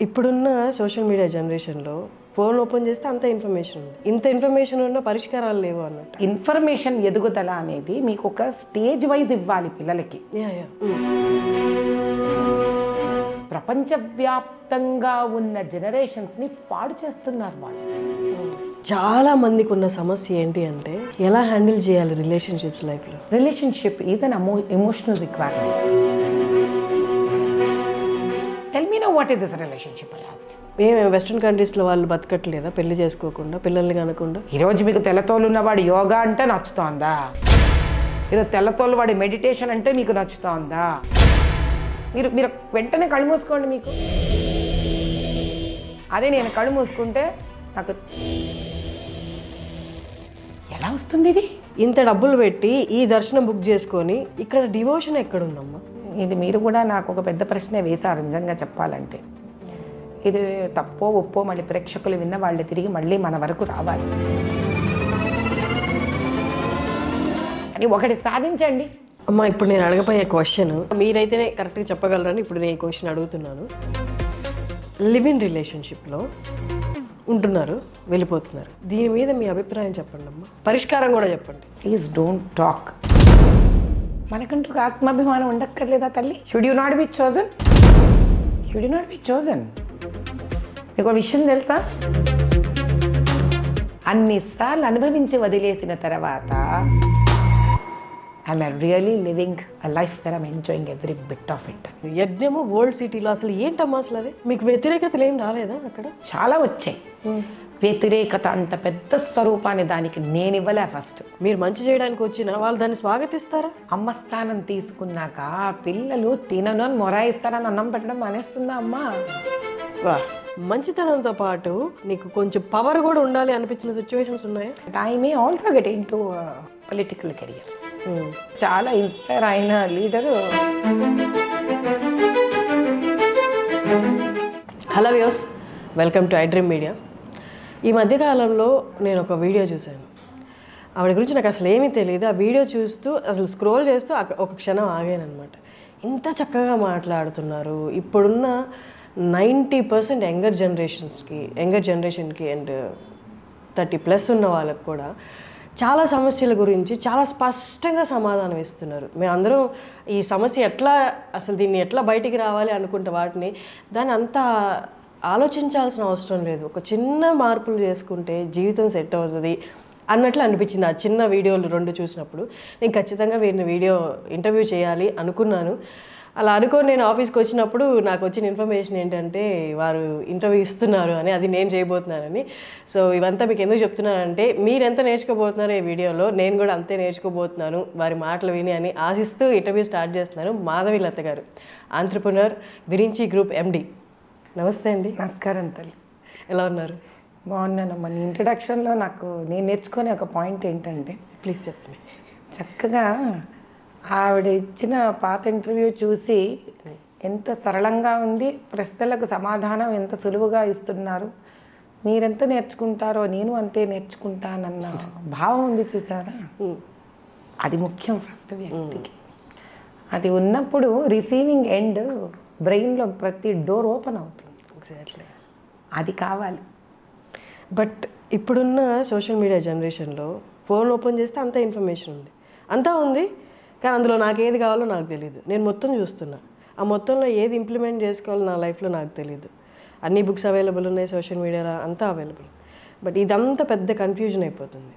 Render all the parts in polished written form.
ఇప్పుడున్న social media జనరేషన్లో phone open చేస్తే అంత ఇన్ఫర్మేషన్ ఉంది. ఇంత ఇన్ఫర్మేషన్ ఉన్న పరిష్కారాలు లేవు అన్నట్టు. ఇన్ఫర్మేషన్ ఎదుగుదల అనేది మీకు ఒక స్టేజ్ వైజ్ ఇవ్వాలి పిల్లలకి. ప్రపంచవ్యాప్తంగా ఉన్న జనరేషన్స్ని పాడు చేస్తున్నారు వాళ్ళు. చాలా మందికి ఉన్న సమస్య ఏంటి అంటే ఎలా హ్యాండిల్ చేయాలి రిలేషన్షిప్స్ లైఫ్లో. Relationship is an emotional requirement. Tell me no what is this relationship? మేము వెస్ట్రన్ కంట్రీస్లో వాళ్ళు బతకట్లేదా పెళ్లి చేసుకోకుండా, పిల్లల్ని కనకుండా? ఈరోజు మీకు తెల్లతోలు ఉన్నవాడు యోగా అంటే నచ్చుతోందా? ఈరోజు తెల్లతోలు వాడి మెడిటేషన్ అంటే మీకు నచ్చుతోందా? మీరు మీరు వెంటనే కళ్ళు మూసుకోండి. మీకు అదే నేను కళ్ళు మూసుకుంటే నాకు ఎలా వస్తుంది ఇది? ఇంత డబ్బులు పెట్టి ఈ దర్శనం బుక్ చేసుకొని ఇక్కడ డివోషన్ ఎక్కడుందమ్మా? ఇది మీరు కూడా నాకు ఒక పెద్ద ప్రశ్నే వేశారు నిజంగా చెప్పాలంటే. ఇది తప్పో ఒప్పో మళ్ళీ ప్రేక్షకులు విన్న వాళ్ళు తిరిగి మళ్ళీ మన వరకు రావాలి. అని ఒకటి సాధించండి అమ్మా. ఇప్పుడు నేను అడగబోయే క్వశ్చన్ మీరైతేనే కరెక్ట్గా చెప్పగలరని ఇప్పుడు నేను ఈ క్వశ్చన్ అడుగుతున్నాను. లివ్ ఇన్ రిలేషన్షిప్లో ఉంటున్నారు, వెళ్ళిపోతున్నారు, దీని మీద మీ అభిప్రాయం చెప్పండి అమ్మా. పరిష్కారం కూడా చెప్పండి. Please don't talk. మనకంటూ ఆత్మాభిమానం ఉండక్కర్లేదా తల్లి? Should you not be chosen? Should you not be chosen? మీకు ఒక విషయం తెలుసా? అన్నిసార్లు అనుభవించి వదిలేసిన తర్వాత I'm really living a life where I'm enjoying every bit of it. యజ్ఞము వరల్డ్ సిటీలో అసలు ఏంటమ్మా అసలు అది? మీకు వ్యతిరేకతలు ఏం రాలేదా అక్కడ? చాలా వచ్చాయి. వ్యతిరేకత అంత పెద్ద స్వరూపాన్ని దానికి నేను ఇవ్వలే. ఫస్ట్ మీరు మంచి చేయడానికి వచ్చిన వాళ్ళు దాన్ని స్వాగతిస్తారా? అమ్మ స్థానం తీసుకున్నాక పిల్లలు తినను అని మొరాయిస్తారని అన్నం పెట్టడం మానేస్తుందా అమ్మ? వా, మంచితనంతో పాటు నీకు కొంచెం పవర్ కూడా ఉండాలి అనిపించిన సిచ్యువేషన్స్ ఉన్నాయా? I may also get in to political career. చాలా ఇన్స్పైర్ అయిన leader. Hello views, welcome to iDream media. ఈ మధ్యకాలంలో నేను ఒక వీడియో చూశాను. ఆవిడ గురించి నాకు అసలు ఏమీ తెలియదు. ఆ వీడియో చూస్తూ అసలు స్క్రోల్ చేస్తూ ఒక క్షణం ఆగాను అనమాట. ఇంత చక్కగా మాట్లాడుతున్నారు. ఇప్పుడున్న 90% యంగర్ జనరేషన్కి అండ్ 30+ ఉన్న వాళ్ళకు కూడా చాలా సమస్యల గురించి చాలా స్పష్టంగా సమాధానం ఇస్తున్నారు. మేమందరం ఈ సమస్య అసలు దీన్ని ఎట్లా బయటికి రావాలి అనుకుంటే వాటిని దాన్ని అంతా ఆలోచించాల్సిన అవసరం లేదు. ఒక చిన్న మార్పులు చేసుకుంటే జీవితం సెట్ అవుతుంది అన్నట్లు అనిపించింది ఆ చిన్న వీడియోలు 2 చూసినప్పుడు. నేను ఖచ్చితంగా వీరిని ఇంటర్వ్యూ చేయాలి అనుకున్నాను. అలా అనుకొని నేను ఆఫీస్కి వచ్చినప్పుడు నాకు వచ్చిన ఇన్ఫర్మేషన్ ఏంటంటే వారు ఇంటర్వ్యూ ఇస్తున్నారు అని, అది నేను చేయబోతున్నానని. సో ఇవంతా మీకు ఎందుకు చెప్తున్నానంటే మీరు ఎంత నేర్చుకోబోతున్నారో ఈ వీడియోలో నేను కూడా అంతే నేర్చుకోబోతున్నాను వారి మాటలు విని అని ఆశిస్తూ ఇంటర్వ్యూ స్టార్ట్ చేస్తున్నాను. మాధవి లత గారు, ఆంట్రప్రెన్యూర్, విరించి గ్రూప్ MD. నమస్తే అండి. నమస్కారం తల్లి. ఎలా ఉన్నారు? బాగున్నానమ్మా. నీ ఇంట్రడక్షన్లో నేను నేర్చుకునే ఒక పాయింట్ ఏంటంటే, ప్లీజ్ చెప్పండి. చక్కగా ఆవిడ ఇచ్చిన పాత ఇంటర్వ్యూ చూసి ఎంత సరళంగా ఉంది, ప్రశ్నలకు సమాధానం ఎంత సులువుగా ఇస్తున్నారు, మీరెంత నేర్చుకుంటారో నేను అంతే నేర్చుకుంటానన్న భావం ఉంది చూసారా? అది ముఖ్యం ఫస్ట్ వ్యక్తికి. అది ఉన్నప్పుడు రిసీవింగ్ ఎండ్ బ్రెయిన్లో ప్రతి డోర్ ఓపెన్ అవుతుంది. ఎగ్జాక్ట్లీ అది కావాలి. బట్ ఇప్పుడున్న సోషల్ మీడియా జనరేషన్లో ఫోన్ ఓపెన్ చేస్తే అంత ఇన్ఫర్మేషన్ ఉంది, అంతా ఉంది, కానీ అందులో నాకు ఏది కావాలో నాకు తెలియదు. నేను మొత్తం చూస్తున్నా, ఆ మొత్తంలో ఏది ఇంప్లిమెంట్ చేసుకోవాలో నా లైఫ్లో నాకు తెలియదు. అన్ని బుక్స్ అవైలబుల్ ఉన్నాయి, సోషల్ మీడియాలో అంతా అవైలబుల్. బట్ ఇదంతా పెద్ద కన్ఫ్యూజన్ అయిపోతుంది.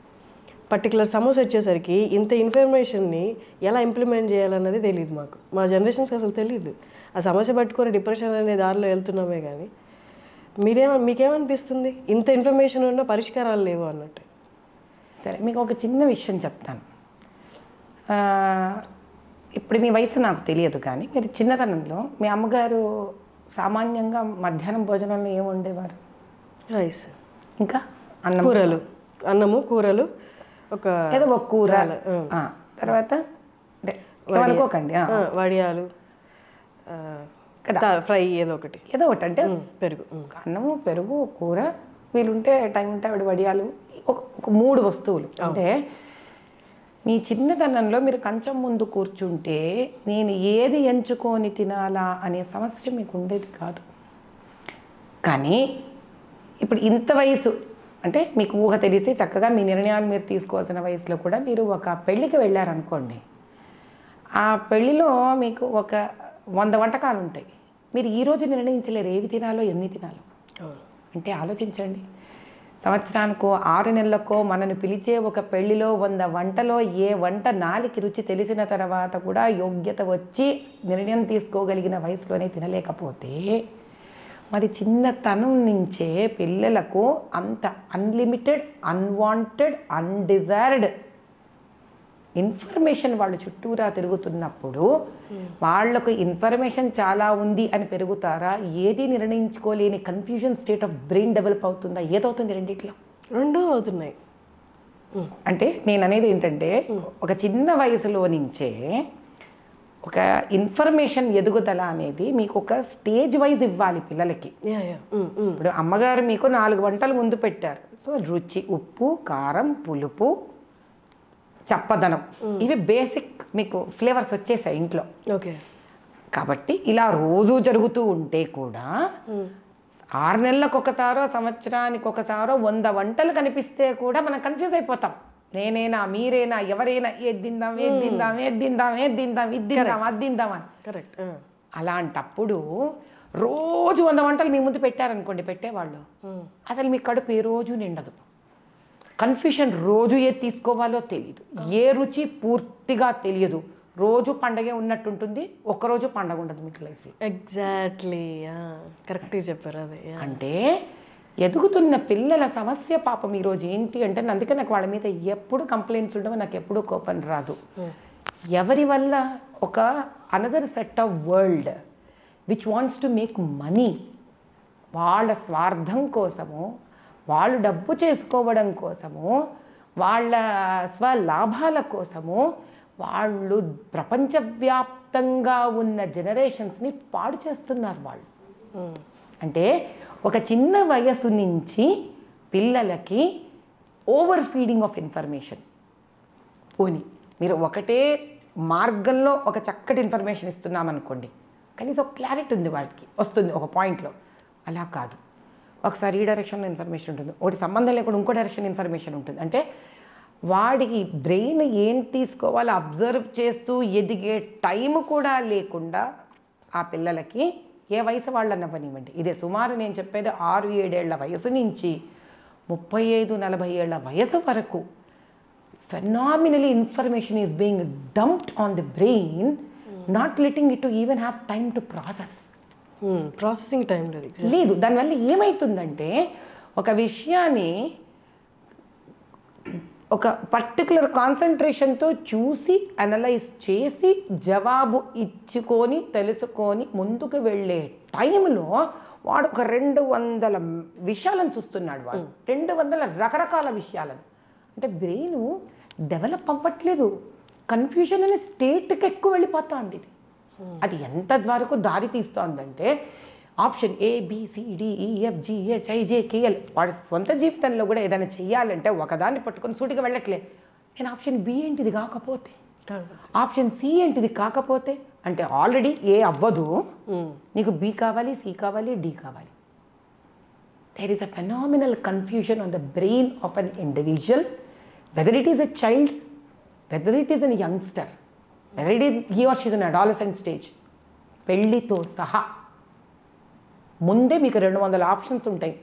పర్టికులర్ సమస్య వచ్చేసరికి ఇంత ఇన్ఫర్మేషన్ని ఎలా ఇంప్లిమెంట్ చేయాలన్నది తెలియదు మాకు. మా జనరేషన్స్కి అసలు తెలియదు. ఆ సమస్య పట్టుకొని డిప్రెషన్ అనే దారిలో వెళ్తున్నామే. కానీ మీకేమనిపిస్తుంది ఇంత ఇన్ఫర్మేషన్ ఉన్న పరిష్కారాలు లేవు అన్నట్టు? సరే, మీకు ఒక చిన్న విషయం చెప్తాను. ఇప్పుడు మీ వయసు నాకు తెలియదు, కానీ మీరు చిన్నతనంలో మీ అమ్మగారు సామాన్యంగా మధ్యాహ్నం భోజనంలో ఏమి వండేవారు? రైస్, ఇంకా అన్నము కూరలు, ఏదో ఒక కూర, తర్వాత అనుకోకండి వడియాలు, ఫ్రై, ఏదో ఒకటి అంటే పెరుగు, అన్నము పెరుగు కూర, వీలుంటే టైం ఉంటే ఆవిడ వడియాలు, ఒక 3 వస్తువులు. అంటే మీ చిన్నతనంలో మీరు కంచం ముందు కూర్చుంటే నేను ఏది ఎంచుకొని తినాలా అనే సమస్య మీకు ఉండేది కాదు. కానీ ఇప్పుడు ఇంత వయసు అంటే మీకు ఊహ తెలిసి చక్కగా మీ నిర్ణయాలు మీరు తీసుకోవాల్సిన వయసులో కూడా మీరు ఒక పెళ్ళికి వెళ్ళారనుకోండి, ఆ పెళ్ళిలో మీకు ఒక 100 వంటకాలు ఉంటాయి. మీరు ఈరోజు నిర్ణయించలేరు ఏవి తినాలో ఎన్ని తినాలో. అంటే ఆలోచించండి, సంవత్సరానికో 6 నెలలకో మనను పిలిచే ఒక పెళ్లిలో 100 వంటలో ఏ వంట నాలికి రుచి తెలిసిన తర్వాత కూడా యోగ్యత వచ్చి నిర్ణయం తీసుకోగలిగిన వయసులోనే తినలేకపోతే మరి చిన్నతనం నుంచే పిల్లలకు అంత అన్లిమిటెడ్, అన్వాంటెడ్, అన్డిజైర్డ్ ఇన్ఫర్మేషన్ వాళ్ళు చుట్టూరా తిరుగుతున్నప్పుడు వాళ్లకు ఇన్ఫర్మేషన్ చాలా ఉంది అని పెరుగుతారా? ఏది నిర్ణయించుకోలేని confusion state of brain develop అవుతుందా? ఏదవుతుంది? రెండిట్లో రెండూ అవుతున్నాయి. అంటే నేను అనేది ఏంటంటే ఒక చిన్న వయసులో నుంచే ఒక ఇన్ఫర్మేషన్ ఎదుగుదల అనేది మీకు ఒక స్టేజ్ వైజ్ ఇవ్వాలి పిల్లలకి. ఇప్పుడు అమ్మగారు మీకు 4 వంటలు ముందు పెట్టారు. సో రుచి, ఉప్పు, కారం, పులుపు, చప్పదనం, ఇవి బేసిక్ మీకు ఫ్లేవర్స్ వచ్చేసాయి ఇంట్లో. ఓకే. కాబట్టి ఇలా రోజు జరుగుతూ ఉంటే కూడా 6 నెలలకు ఒకసారో సంవత్సరానికి ఒకసారో 100 వంటలు కనిపిస్తే కూడా మనం కన్ఫ్యూజ్ అయిపోతాం. నేనేనా, మీరేనా, ఎవరైనా, ఏది తిందాం, ఏది తిందాం, ఏది తిందాం, ఏది తిందాం, ఇది తిందాం, అది తిందామని. కరెక్ట్. అలాంటప్పుడు రోజు 100 వంటలు మీ ముందు పెట్టారనుకోండి, పెట్టేవాళ్ళు, అసలు మీ కడుపు ఏ రోజు నిండదు. కన్ఫ్యూషన్, రోజు ఏది తీసుకోవాలో తెలియదు, ఏ రుచి పూర్తిగా తెలియదు. రోజు పండగే ఉన్నట్టుంటుంది, ఒక్కరోజు పండగ ఉండదు మీకు లైఫ్లో. ఎగ్జాక్ట్లీ, కరెక్ట్గా చెప్పారు. అదే అంటే ఎదుగుతున్న పిల్లల సమస్య పాపం ఈరోజు ఏంటి అంటే, అందుకే నాకు వాళ్ళ మీద ఎప్పుడు కంప్లైంట్స్ ఉండవు, నాకు ఎప్పుడూ కోపం రాదు. ఎవరి వల్ల ఒక another set of world which wants to make money, వాళ్ళ స్వార్థం కోసము, వాళ్ళు డబ్బు చేసుకోవడం కోసము, వాళ్ళ స్వలాభాల కోసము వాళ్ళు ప్రపంచవ్యాప్తంగా ఉన్న జనరేషన్స్ని పాడు చేస్తున్నారు వాళ్ళు. అంటే ఒక చిన్న వయసు నుంచి పిల్లలకి ఓవర్ ఫీడింగ్ ఆఫ్ ఇన్ఫర్మేషన్. పోనీ మీరు ఒకటే మార్గంలో ఒక చక్కటి ఇన్ఫర్మేషన్ ఇస్తున్నామనుకోండి, కనీసం ఒక క్లారిటీ ఉంది వాటికి, వస్తుంది ఒక పాయింట్లో. అలా కాదు, ఒకసారి ఈ డైరెక్షన్లో ఇన్ఫర్మేషన్ ఉంటుంది, ఒకటి సంబంధం లేకుండా ఇంకో డైరెక్షన్ ఇన్ఫర్మేషన్ ఉంటుంది. అంటే వాడికి బ్రెయిన్ ఏం తీసుకోవాలో అబ్జర్వ్ చేస్తూ ఎదిగే టైం కూడా లేకుండా ఆ పిల్లలకి ఏ వయసు వాళ్ళన్నవ్వనివ్వండి, ఇదే సుమారు నేను చెప్పేది 6-7 ఏళ్ల వయసు నుంచి 35-40 ఏళ్ల వయసు వరకు phenomenally information is being dumped on the brain, not letting it to even have time to process. Processing time లేదు. దానివల్ల ఏమవుతుందంటే ఒక విషయాన్ని ఒక పర్టికులర్ కాన్సన్ట్రేషన్తో చూసి అనలైజ్ చేసి జవాబు ఇచ్చుకొని తెలుసుకొని ముందుకు వెళ్ళే టైంలో వాడు ఒక 200 విషయాలను చూస్తున్నాడు. వాడు 200 రకరకాల విషయాలను. అంటే బ్రెయిన్ డెవలప్ అవ్వట్లేదు, కన్ఫ్యూజన్ అనే స్టేట్కి ఎక్కువ వెళ్ళిపోతుంది. ఇది అది ఎంత వరకు దారి తీస్తోందంటే ఆప్షన్ ABCDEFGHIJKL వాడి సొంత జీవితంలో కూడా ఏదైనా చెయ్యాలంటే ఒకదాన్ని పట్టుకొని సూటిగా వెళ్ళట్లే. నేను ఆప్షన్ B ఏంటిది కాకపోతే, ఆప్షన్ C ఏంటిది కాకపోతే, అంటే ఆల్రెడీ A అవ్వదు, నీకు B కావాలి, C కావాలి, D కావాలి. There is a phenomenal confusion on the brain of an individual, whether it is a child, whether it is a youngster, whether it is he or she is an adolescent stage. పెళ్ళితో సహా ముందే మీకు 200 options ఉంటాయి.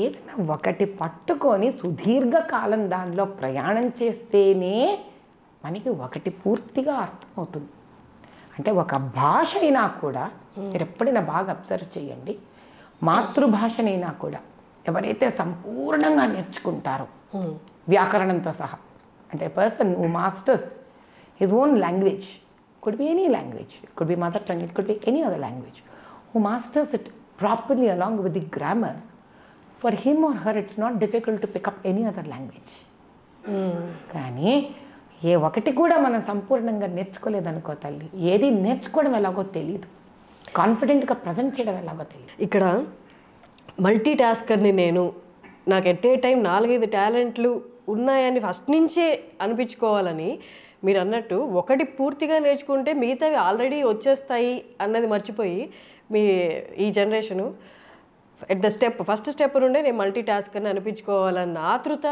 ఏదైనా ఒకటి పట్టుకొని సుదీర్ఘకాలం దానిలో ప్రయాణం చేస్తేనే మనకి ఒకటి పూర్తిగా అర్థమవుతుంది. అంటే ఒక భాష అయినా కూడా మీరు ఎప్పుడైనా బాగా అబ్జర్వ్ చేయండి, మాతృభాషనైనా కూడా ఎవరైతే సంపూర్ణంగా నేర్చుకుంటారో వ్యాకరణంతో సహా, అంటే person who masters his own language, could be any language, it could be mother tongue, it could be any other language, who masters it properly along with the grammar, for him or her it's not difficult to pick up any other language. కానీ ఏ ఒకటి కూడా మనం సంపూర్ణంగా నేర్చుకోలేదనుకో తల్లి, ఏది నేర్చుకోవడం ఎలాగో తెలియదు, కాన్ఫిడెంట్గా ప్రజెంట్ చేయడం ఎలాగో తెలియదు. ఇక్కడ మల్టీ టాస్కర్ని నేను, నాకు ఎట్ ఏ టైం 4-5 టాలెంట్లు ఉన్నాయని ఫస్ట్ నుంచే అనిపించుకోవాలని మీరు అన్నట్టు ఒకటి పూర్తిగా నేర్చుకుంటే మిగతావి ఆల్రెడీ వచ్చేస్తాయి అన్నది మర్చిపోయి మీ ఈ generation at the first step నుండే నేను మల్టీ టాస్క్ అని అనిపించుకోవాలన్న ఆతృత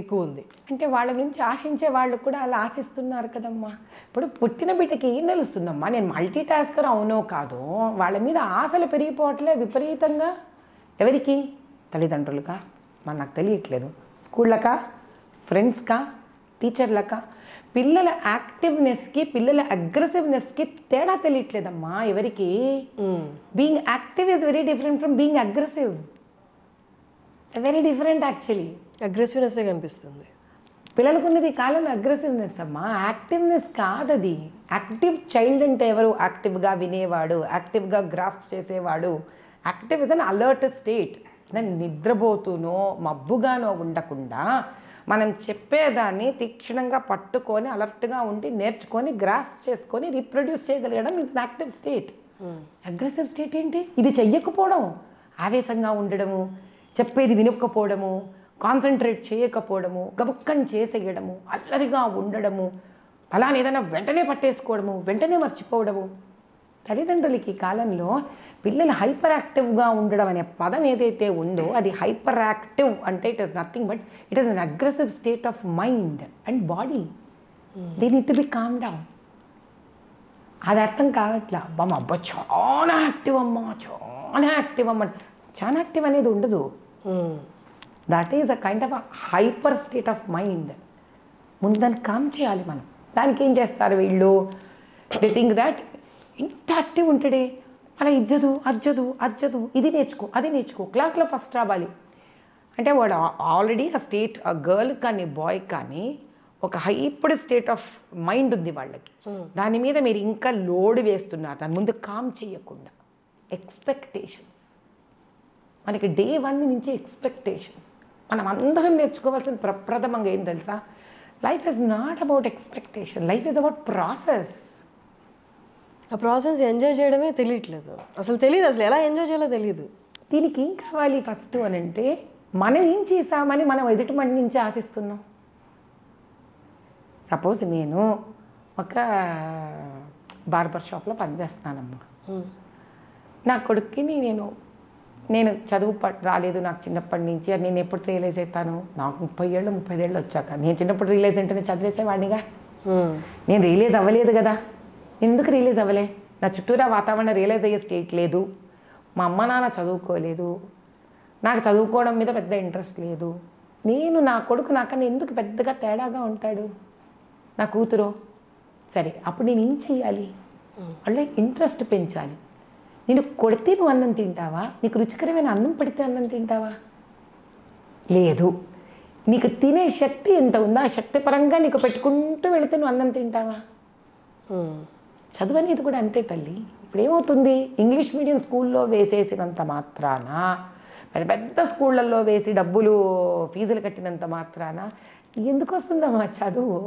ఎక్కువ ఉంది. అంటే వాళ్ళ నుంచి ఆశించే వాళ్ళు కూడా అలా ఆశిస్తున్నారు కదమ్మా. ఇప్పుడు పుట్టిన బిడ్డకి ఏం తెలుస్తుందమ్మా, నేను మల్టీ టాస్కర్ అవునో కాదో, వాళ్ళ మీద ఆశలు పెరిగిపోవట్లే విపరీతంగా. ఎవరికి? తల్లిదండ్రులకా? మరి నాకు తెలియట్లేదు. స్కూళ్ళకా, ఫ్రెండ్స్కా, టీచర్లకా? పిల్లల యాక్టివ్నెస్కి పిల్లల అగ్రెసివ్నెస్కి తేడా తెలియట్లేదమ్మా ఎవరికి. Being active is very different from being aggressive. Very different actually. అగ్రెసివ్నెస్సే కనిపిస్తుంది పిల్లలకు ఉన్నది ఈ కాలంలో. అగ్రెసివ్నెస్ అమ్మా, యాక్టివ్నెస్ కాదది. యాక్టివ్ చైల్డ్ అంటే ఎవరు? యాక్టివ్గా వినేవాడు, యాక్టివ్గా గ్రాస్ప్ చేసేవాడు. Active is an alert state. నేను నిద్రపోతూనో మబ్బుగానో ఉండకుండా మనం చెప్పేదాన్ని తీక్షణంగా పట్టుకొని అలర్ట్గా ఉండి నేర్చుకొని గ్రాస్ప్ చేసుకొని రీప్రొడ్యూస్ చేయగలగడం is active state. Aggressive state ఏంటి? ఇది చెయ్యకపోవడం, ఆవేశంగా ఉండడము, చెప్పేది వినకపోవడము, కాన్సన్ట్రేట్ చేయకపోవడము, గబుక్కని చేసేయడము, అల్లరిగా ఉండడము, అలానే ఏదైనా వెంటనే పట్టేసుకోవడము, వెంటనే మర్చిపోవడము. తల్లిదండ్రులకి కాలంలో పిల్లలు హైపర్ యాక్టివ్గా ఉండడం అనే పదం ఏదైతే ఉందో అది హైపర్ యాక్టివ్ అంటే it is nothing but it is an aggressive state of mind and body. They need to be calm down. అది అర్థం కావట్లా. అబ్బా చాలా యాక్టివ్ అమ్మా, చాలా యాక్టివ్ అమ్మ. చాలా యాక్టివ్ అనేది ఉండదు. That is a kind of hyper state of mind. ముందు దాన్ని కామ్ చేయాలి మనం. దానికి ఏం చేస్తారు వీళ్ళు? దే థింక్ దాట్ ఇంత యాక్టివ్ ఉంటాడే, అలా అజ్జదు, ఇది నేర్చుకో, అది నేర్చుకో, క్లాస్లో ఫస్ట్ రావాలి అంటే వాడు ఆల్రెడీ ఆ స్టేట్, ఆ గర్ల్ కానీ బాయ్ కానీ ఒక హైపర్ స్టేట్ ఆఫ్ మైండ్ ఉంది వాళ్ళకి. దాని మీద మీరు ఇంకా లోడ్ వేస్తున్నారు, దాని ముందు కామ్ చేయకుండా. ఎక్స్పెక్టేషన్స్ మనకి డే 1 నుంచి ఎక్స్పెక్టేషన్స్. మనం అందరం నేర్చుకోవాల్సిన ప్రప్రథమంగా ఏం తెలుసా? Life is not about expectation, life is about process. ఆ ప్రాసెస్ ఎంజాయ్ చేయడమే తెలియట్లేదు. తెలియదు అసలు ఎలా ఎంజాయ్ చేయాలో తెలియదు. దీనికి ఏం కావాలి ఫస్ట్ అని అంటే, మనం ఏం చేసామని మనం ఎదుటి మంది నుంచి ఆశిస్తున్నాం. సపోజ్ నేను ఒక బార్బర్ షాప్లో పనిచేస్తున్నానమ్మా. నా కొడుక్కి నేను చదువు రాలేదు నాకు చిన్నప్పటి నుంచి. అది నేను ఎప్పుడు రియలైజ్ అవుతాను? నాకు 35 ఏళ్ళు వచ్చాక. నేను చిన్నప్పుడు రియలైజ్ అంటే చదివేసేవాడినిగా. నేను రియలైజ్ అవ్వలేదు కదా. ఎందుకు రిలీజ్ అవ్వలే? నా చుట్టూరా వాతావరణం రియలైజ్ అయ్యే స్టేట్ లేదు. మా అమ్మ నాన్న చదువుకోలేదు, నాకు చదువుకోవడం మీద పెద్ద ఇంట్రెస్ట్ లేదు. నా కొడుకు నాకన్నా ఎందుకు పెద్దగా తేడాగా ఉంటాడు? నా కూతురు సరే, అప్పుడు నేను ఏం చెయ్యాలి? వాళ్ళ ఇంట్రెస్ట్ పెంచాలి. నేను కొడితే నువ్వు అన్నం తింటావా? నీకు రుచికరమైన అన్నం పడితే అన్నం తింటావా? లేదు. నీకు తినే శక్తి ఎంత ఉందో ఆ శక్తి పరంగా నీకు పెట్టుకుంటూ వెళితే నువ్వు అన్నం తింటావా? చదువు అనేది కూడా అంతే తల్లి. ఇప్పుడు ఏమవుతుంది? ఇంగ్లీష్ మీడియం స్కూల్లో వేసేసినంత మాత్రాన, పెద్ద పెద్ద స్కూళ్ళల్లో వేసి డబ్బులు ఫీజులు కట్టినంత మాత్రాన ఎందుకు వస్తుందమ్మా చదువు?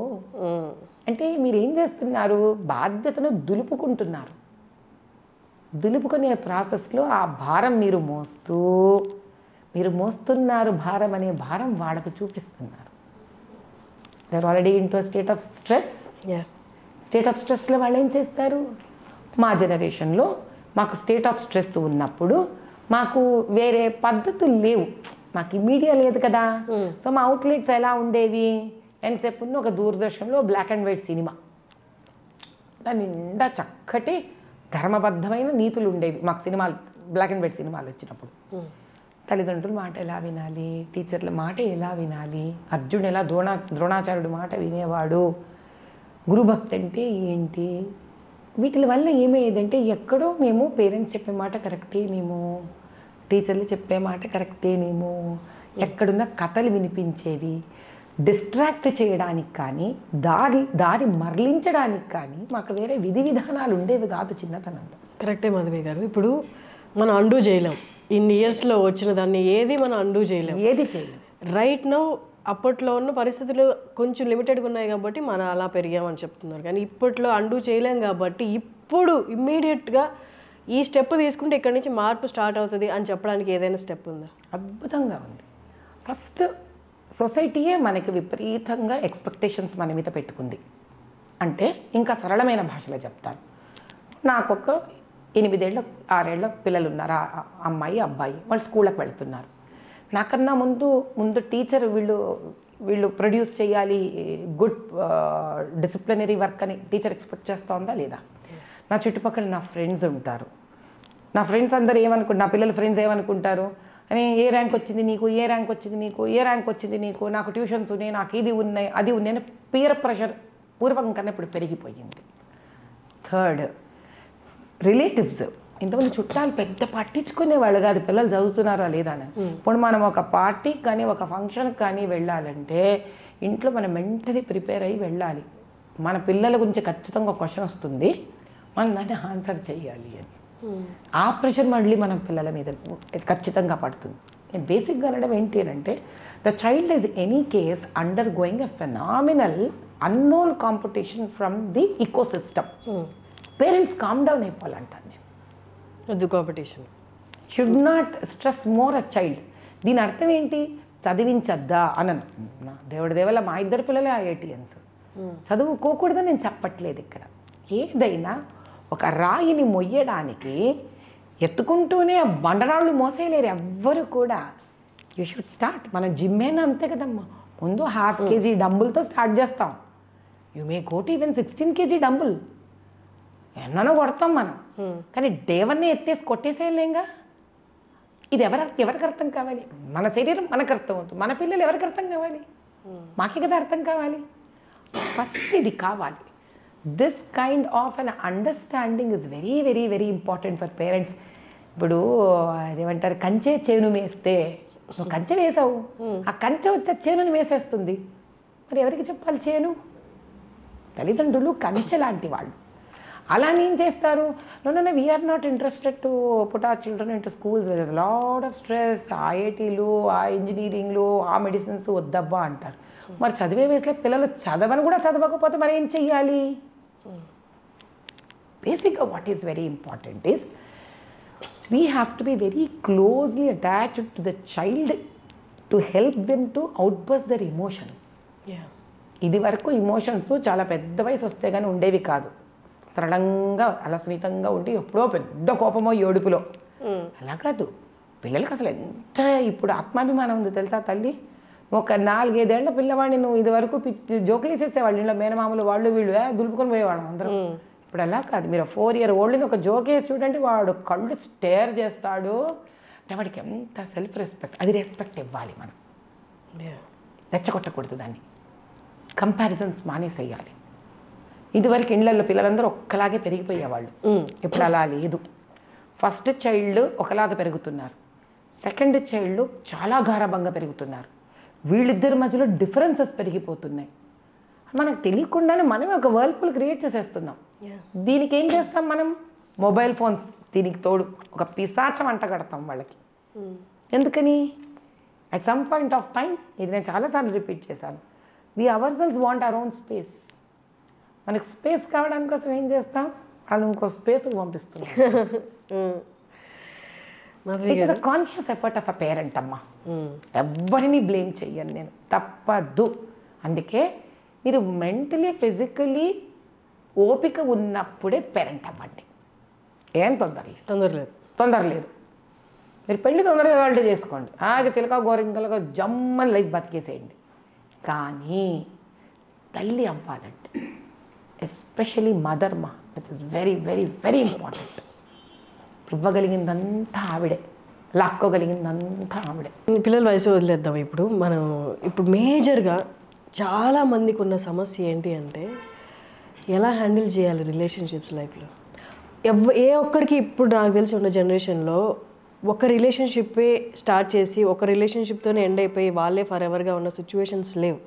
అంటే మీరు ఏం చేస్తున్నారు? బాధ్యతను దులుపుకుంటున్నారు. దులుపుకునే ప్రాసెస్లో ఆ భారం మీరు మోస్తున్నారు. భారం అనే భారం వాళ్ళకు చూపిస్తున్నారు. They are already into state of stress. State of స్ట్రెస్లో వాళ్ళు ఏం చేస్తారు? మా జనరేషన్లో మాకు స్టేట్ ఆఫ్ స్ట్రెస్ ఉన్నప్పుడు మాకు వేరే పద్ధతులు లేవు, మాకు మీడియా లేదు కదా. సో మా అవుట్లెట్స్ ఎలా ఉండేవి? ఎంతసేపు ఒక దూరదర్శన్లో బ్లాక్ అండ్ వైట్ సినిమా, దాని నిండా చక్కటి ధర్మబద్ధమైన నీతులు ఉండేవి మాకు. సినిమాలు, బ్లాక్ అండ్ వైట్ సినిమాలు వచ్చినప్పుడు తల్లిదండ్రుల మాట ఎలా వినాలి, టీచర్ల మాట ఎలా వినాలి, అర్జునుడు ఎలా ద్రోణాచార్యుడు మాట వినేవాడు, గురుభక్తి అంటే ఏంటి, వీటి వల్ల ఏమయ్యేదంటే ఎక్కడో మేము పేరెంట్స్ చెప్పే మాట కరెక్టేనేమో, టీచర్లు చెప్పే మాట కరెక్టేనేమో, ఎక్కడున్న కథలు వినిపించేవి, డిస్ట్రాక్ట్ చేయడానికి కానీ దారి మరలించడానికి కానీ మాకు వేరే విధి విధానాలు ఉండేవి కాదు చిన్నతనంలో. కరెక్టే మాధవి గారు. ఇప్పుడు మనం అండూ చేయలేం, ఇన్ని ఇయర్స్లో వచ్చిన దాన్ని ఏది మనం అండూ చేయలేం. రైట్ నౌ అప్పట్లో ఉన్న పరిస్థితులు కొంచెం లిమిటెడ్గా ఉన్నాయి కాబట్టి మనం అలా పెరిగామని చెప్తున్నారు. కానీ ఇప్పట్లో అండూ చేయలేం కాబట్టి ఇప్పుడు ఇమ్మీడియట్గా ఈ స్టెప్ తీసుకుంటే ఇక్కడి నుంచి మార్పు స్టార్ట్ అవుతుంది అని చెప్పడానికి ఏదైనా స్టెప్ ఉందా? అద్భుతంగా ఉంది. ఫస్ట్ సొసైటీయే మనకి విపరీతంగా ఎక్స్పెక్టేషన్స్ మన మీద పెట్టుకుంది. అంటే ఇంకా సరళమైన భాషలో చెప్తాను. నాకొక 8 ఏళ్ళ 6 ఏళ్ళ పిల్లలు ఉన్నారు, అమ్మాయి అబ్బాయి. వాళ్ళు స్కూళ్ళకి వెళ్తున్నారు. నాకన్నా ముందు టీచర్ వీళ్ళు ప్రొడ్యూస్ చేయాలి గుడ్ డిసిప్లినరీ వర్క్ అని టీచర్ ఎక్స్పెక్ట్ చేస్తూ ఉందా లేదా? నా చుట్టుపక్కల నా ఫ్రెండ్స్ ఉంటారు. నా ఫ్రెండ్స్ అందరూ నా పిల్లల ఫ్రెండ్స్ ఏమనుకుంటారు అని, ఏ ర్యాంక్ వచ్చింది నీకు, ఏ ర్యాంక్ వచ్చింది నీకు, ఏ ర్యాంక్ వచ్చింది నీకు, నాకు ట్యూషన్స్ ఉన్నాయి, నాకు ఇది ఉన్నాయి, అది ఉన్నాయి అని పీర్ ప్రెషర్ పూర్వకం కన్నా ఇప్పుడు పెరిగిపోయింది. Third, relatives. ఇంతమంది చుట్టాలు పెద్ద పట్టించుకునేవాళ్ళు కాదు పిల్లలు చదువుతున్నారా లేదా అని. ఇప్పుడు మనం ఒక పార్టీకి కానీ ఒక ఫంక్షన్కి కానీ వెళ్ళాలంటే ఇంట్లో మనం మెంటలీ ప్రిపేర్ అయ్యి వెళ్ళాలి. మన పిల్లల గురించి ఖచ్చితంగా ఒక క్వశ్చన్ వస్తుంది, మనం దాన్ని ఆన్సర్ చేయాలి అని. ఆ ప్రెషర్ మళ్ళీ మన పిల్లల మీద ఖచ్చితంగా పడుతుంది. నేను బేసిక్గా అనడం ఏంటి అని అంటే, the child is any case undergoing a phenomenal unknown competition from the ecosystem. Parents calm down అయిపోవాలంటాను నేను. వద్దు competition, should not stress more a child. దీని అర్థం ఏంటి, చదివించద్దా అనను. దేవుడి దేవల మా 2 పిల్లలే IITians. చదువుకోకూడదని నేను చెప్పట్లేదు. ఇక్కడ ఏదైనా ఒక రాయిని మొయ్యడానికి ఎత్తుకుంటూనే బండరాళ్ళు మోసేయలేరు ఎవ్వరు కూడా. You should start. మన జిమ్మేనా అంతే కదమ్మా, ముందు ½ kg డంబుల్తో స్టార్ట్ చేస్తాం. You may go to even 16 kg dumbbell, ఎన్ననో కొడతాం మనం. కానీ డే 1 ఎత్తేసి కొట్టేసేయలేంగా. ఇది ఎవరికి అర్థం కావాలి? మన శరీరం మనకు అర్థం అవుతుంది, మన పిల్లలు ఎవరికి అర్థం కావాలి? మాకే కదా అర్థం కావాలి. ఫస్ట్ ఇది కావాలి. This kind of an understanding is very very very important for parents. ఇప్పుడు అదేమంటారు, కంచె చేను వేస్తే నువ్వు కంచె వేసావు, ఆ కంచె వచ్చే చేనుని వేసేస్తుంది. మరి ఎవరికి చెప్పాలి? చేను తల్లిదండ్రులు కంచె లాంటి వాళ్ళు. అలానే ఏం చేస్తారు, no we're not interested to put our children into schools with lot of stress, IITలు, ఆ ఇంజనీరింగ్లు, ఆ మెడిసిన్స్ వద్దబ్బా అంటారు. మరి చదివే వయసులో పిల్లలు చదవని కూడా చదవకపోతే మరి ఏం చెయ్యాలి? బేసిక్గా what is very important is we have to be very closely attached to the child to help them to outburst their emotions. ఇది వరకు ఇమోషన్స్ చాలా పెద్ద వయసు వస్తే కానీ ఉండేవి కాదు. సరళంగా అలా సున్నితంగా ఉండి ఎప్పుడో పెద్ద కోపమో ఏడుపులో. అలా కాదు, పిల్లలకి అసలు ఎంత ఇప్పుడు ఆత్మాభిమానం ఉంది తెలుసా తల్లి. ఒక 4-5 ఏళ్ల పిల్లవాడిని నువ్వు ఇది వరకు జోకులు వేసేసేవాళ్ళు, ఇంట్లో మేనమామలు వాళ్ళు వీళ్ళు దులుపుకొని పోయేవాళ్ళం అందరూ. ఇప్పుడు అలా కాదు, మీరు 4 year oldని ఒక జోక్ వేసి చూడండి, వాడు కళ్ళు స్టేర్ చేస్తాడు. అంటే వాడికి ఎంత సెల్ఫ్ రెస్పెక్ట్, అది రెస్పెక్ట్ ఇవ్వాలి మనం, రెచ్చగొట్టకూడదు దాన్ని. కంపారిజన్స్ మానేసేయాలి. ఇదివరకు ఇళ్లలో పిల్లలందరూ ఒక్కలాగే పెరిగిపోయేవాళ్ళు, ఇప్పుడు అలా లేదు. ఫస్ట్ చైల్డ్ ఒకలాగా పెరుగుతున్నారు, సెకండ్ చైల్డ్ చాలా గారాబంగా పెరుగుతున్నారు. వీళ్ళిద్దరి మధ్యలో డిఫరెన్సెస్ పెరిగిపోతున్నాయి. మనకు తెలియకుండానే మనమే ఒక వర్ల్పూల్ క్రియేట్ చేసేస్తున్నాం. దీనికి ఏం చేస్తాం మనం? మొబైల్ ఫోన్స్ దీనికి తోడు ఒక పిశాచం అంట కడతాం వాళ్ళకి. ఎందుకని? At some point of time, ఇది నేను చాలాసార్లు రిపీట్ చేశాను, we our cells want our own space. మనకు స్పేస్ కావడానికి కోసం ఏం చేస్తాం? వాళ్ళు ఇంకో స్పేస్కి పంపిస్తున్నాం. It is a conscious effort of a parent అమ్మా. ఎవరిని బ్లేమ్ చెయ్యను నేను, తప్పదు. అందుకే మీరు మెంటలీ ఫిజికలీ ఓపిక ఉన్నప్పుడే పేరెంట్ అవ్వండి. ఏం తొందర లేదు. మీరు పెళ్ళి తొందరగా వాళ్ళే చేసుకోండి, చిలక గోరింకలుగా జమ్మని లైఫ్ బతికేసేయండి. కానీ తల్లి అవ్వాలంటే, ఎస్పెషలీ మదర్ మా, which is very very very important. ఇవ్వగలిగిందంతా ఆవిడే, లాక్కోగలిగిందంతా ఆవిడే. పిల్లల వయసు వదిలేద్దాం. ఇప్పుడు మేజర్గా చాలా మందికి ఉన్న సమస్య ఏంటి అంటే, ఎలా హ్యాండిల్ చేయాలి రిలేషన్షిప్స్ లైఫ్లో. ఏ ఒక్కరికి ఇప్పుడు నాకు తెలిసి ఉన్న జనరేషన్లో ఒక రిలేషన్షిప్పే స్టార్ట్ చేసి ఒక రిలేషన్షిప్తోనే ఎండ్ అయిపోయి వాళ్ళే ఫర్ ఎవర్గా ఉన్న సిచ్యువేషన్స్ లేవు.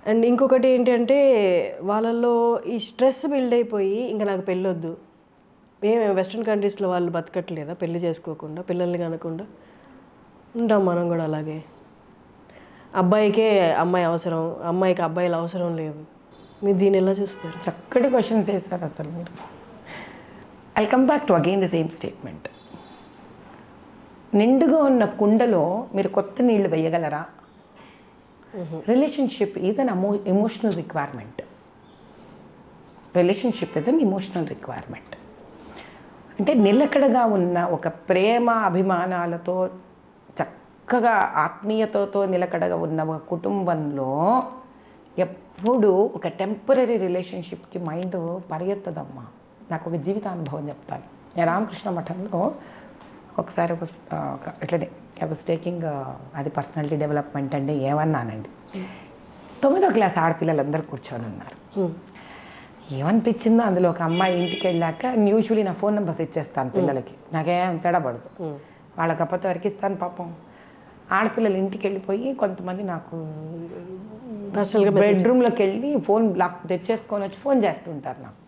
అండ్ ఇంకొకటి ఏంటంటే, వాళ్ళల్లో ఈ స్ట్రెస్ బిల్డ్ అయిపోయి ఇంకా నాకు పెళ్ళొద్దు. వెస్ట్రన్ కంట్రీస్లో వాళ్ళు బతకట్లేదా పెళ్లి చేసుకోకుండా, పిల్లల్ని కనకుండా? ఉంటాం మనం కూడా అలాగే. అబ్బాయికే అమ్మాయి అవసరం, అమ్మాయికి అబ్బాయిలు అవసరం లేదు. మీరు దీన్ని ఎలా చూస్తారు? చక్కటి క్వశ్చన్స్ వేశారు అసలు మీరు. I come back to again the same statement. నిండుగా ఉన్న కుండలో మీరు కొత్త నీళ్లు వేయగలరా? Relationship is an emotional requirement. Relationship is an emotional requirement. అంటే నిలకడగా ఉన్న ఒక ప్రేమ అభిమానాలతో చక్కగా ఆత్మీయతతో నిలకడగా ఉన్న ఒక కుటుంబంలో ఎప్పుడు ఒక టెంపరీ రిలేషన్షిప్కి మైండ్ పరిగెత్తదమ్మా. నాకు ఒక జీవితానుభవం చెప్తాను. నేను రామకృష్ణ మఠంలో ఒకసారి ఇట్లనే ఐ వాజ్ టేకింగ్ అది పర్సనాలిటీ డెవలప్మెంట్ అండి ఏమన్నానండి. 9వ క్లాస్ ఆడపిల్లలందరూ కూర్చొని ఉన్నారు. ఏమనిపించిందో అందులో ఒక అమ్మాయి ఇంటికి వెళ్ళాక యూజువలీ నా ఫోన్ నెంబర్స్ ఇచ్చేస్తాను పిల్లలకి, నాకేం తేడాపడదు. వాళ్ళకి అప్పటి వరకు ఇస్తాను. పాపం ఆడపిల్లలు ఇంటికి వెళ్ళిపోయి కొంతమంది నాకు బెడ్రూమ్లోకి వెళ్ళి ఫోన్ లాక్ తెచ్చేసుకొని వచ్చి ఫోన్ చేస్తుంటారు నాకు.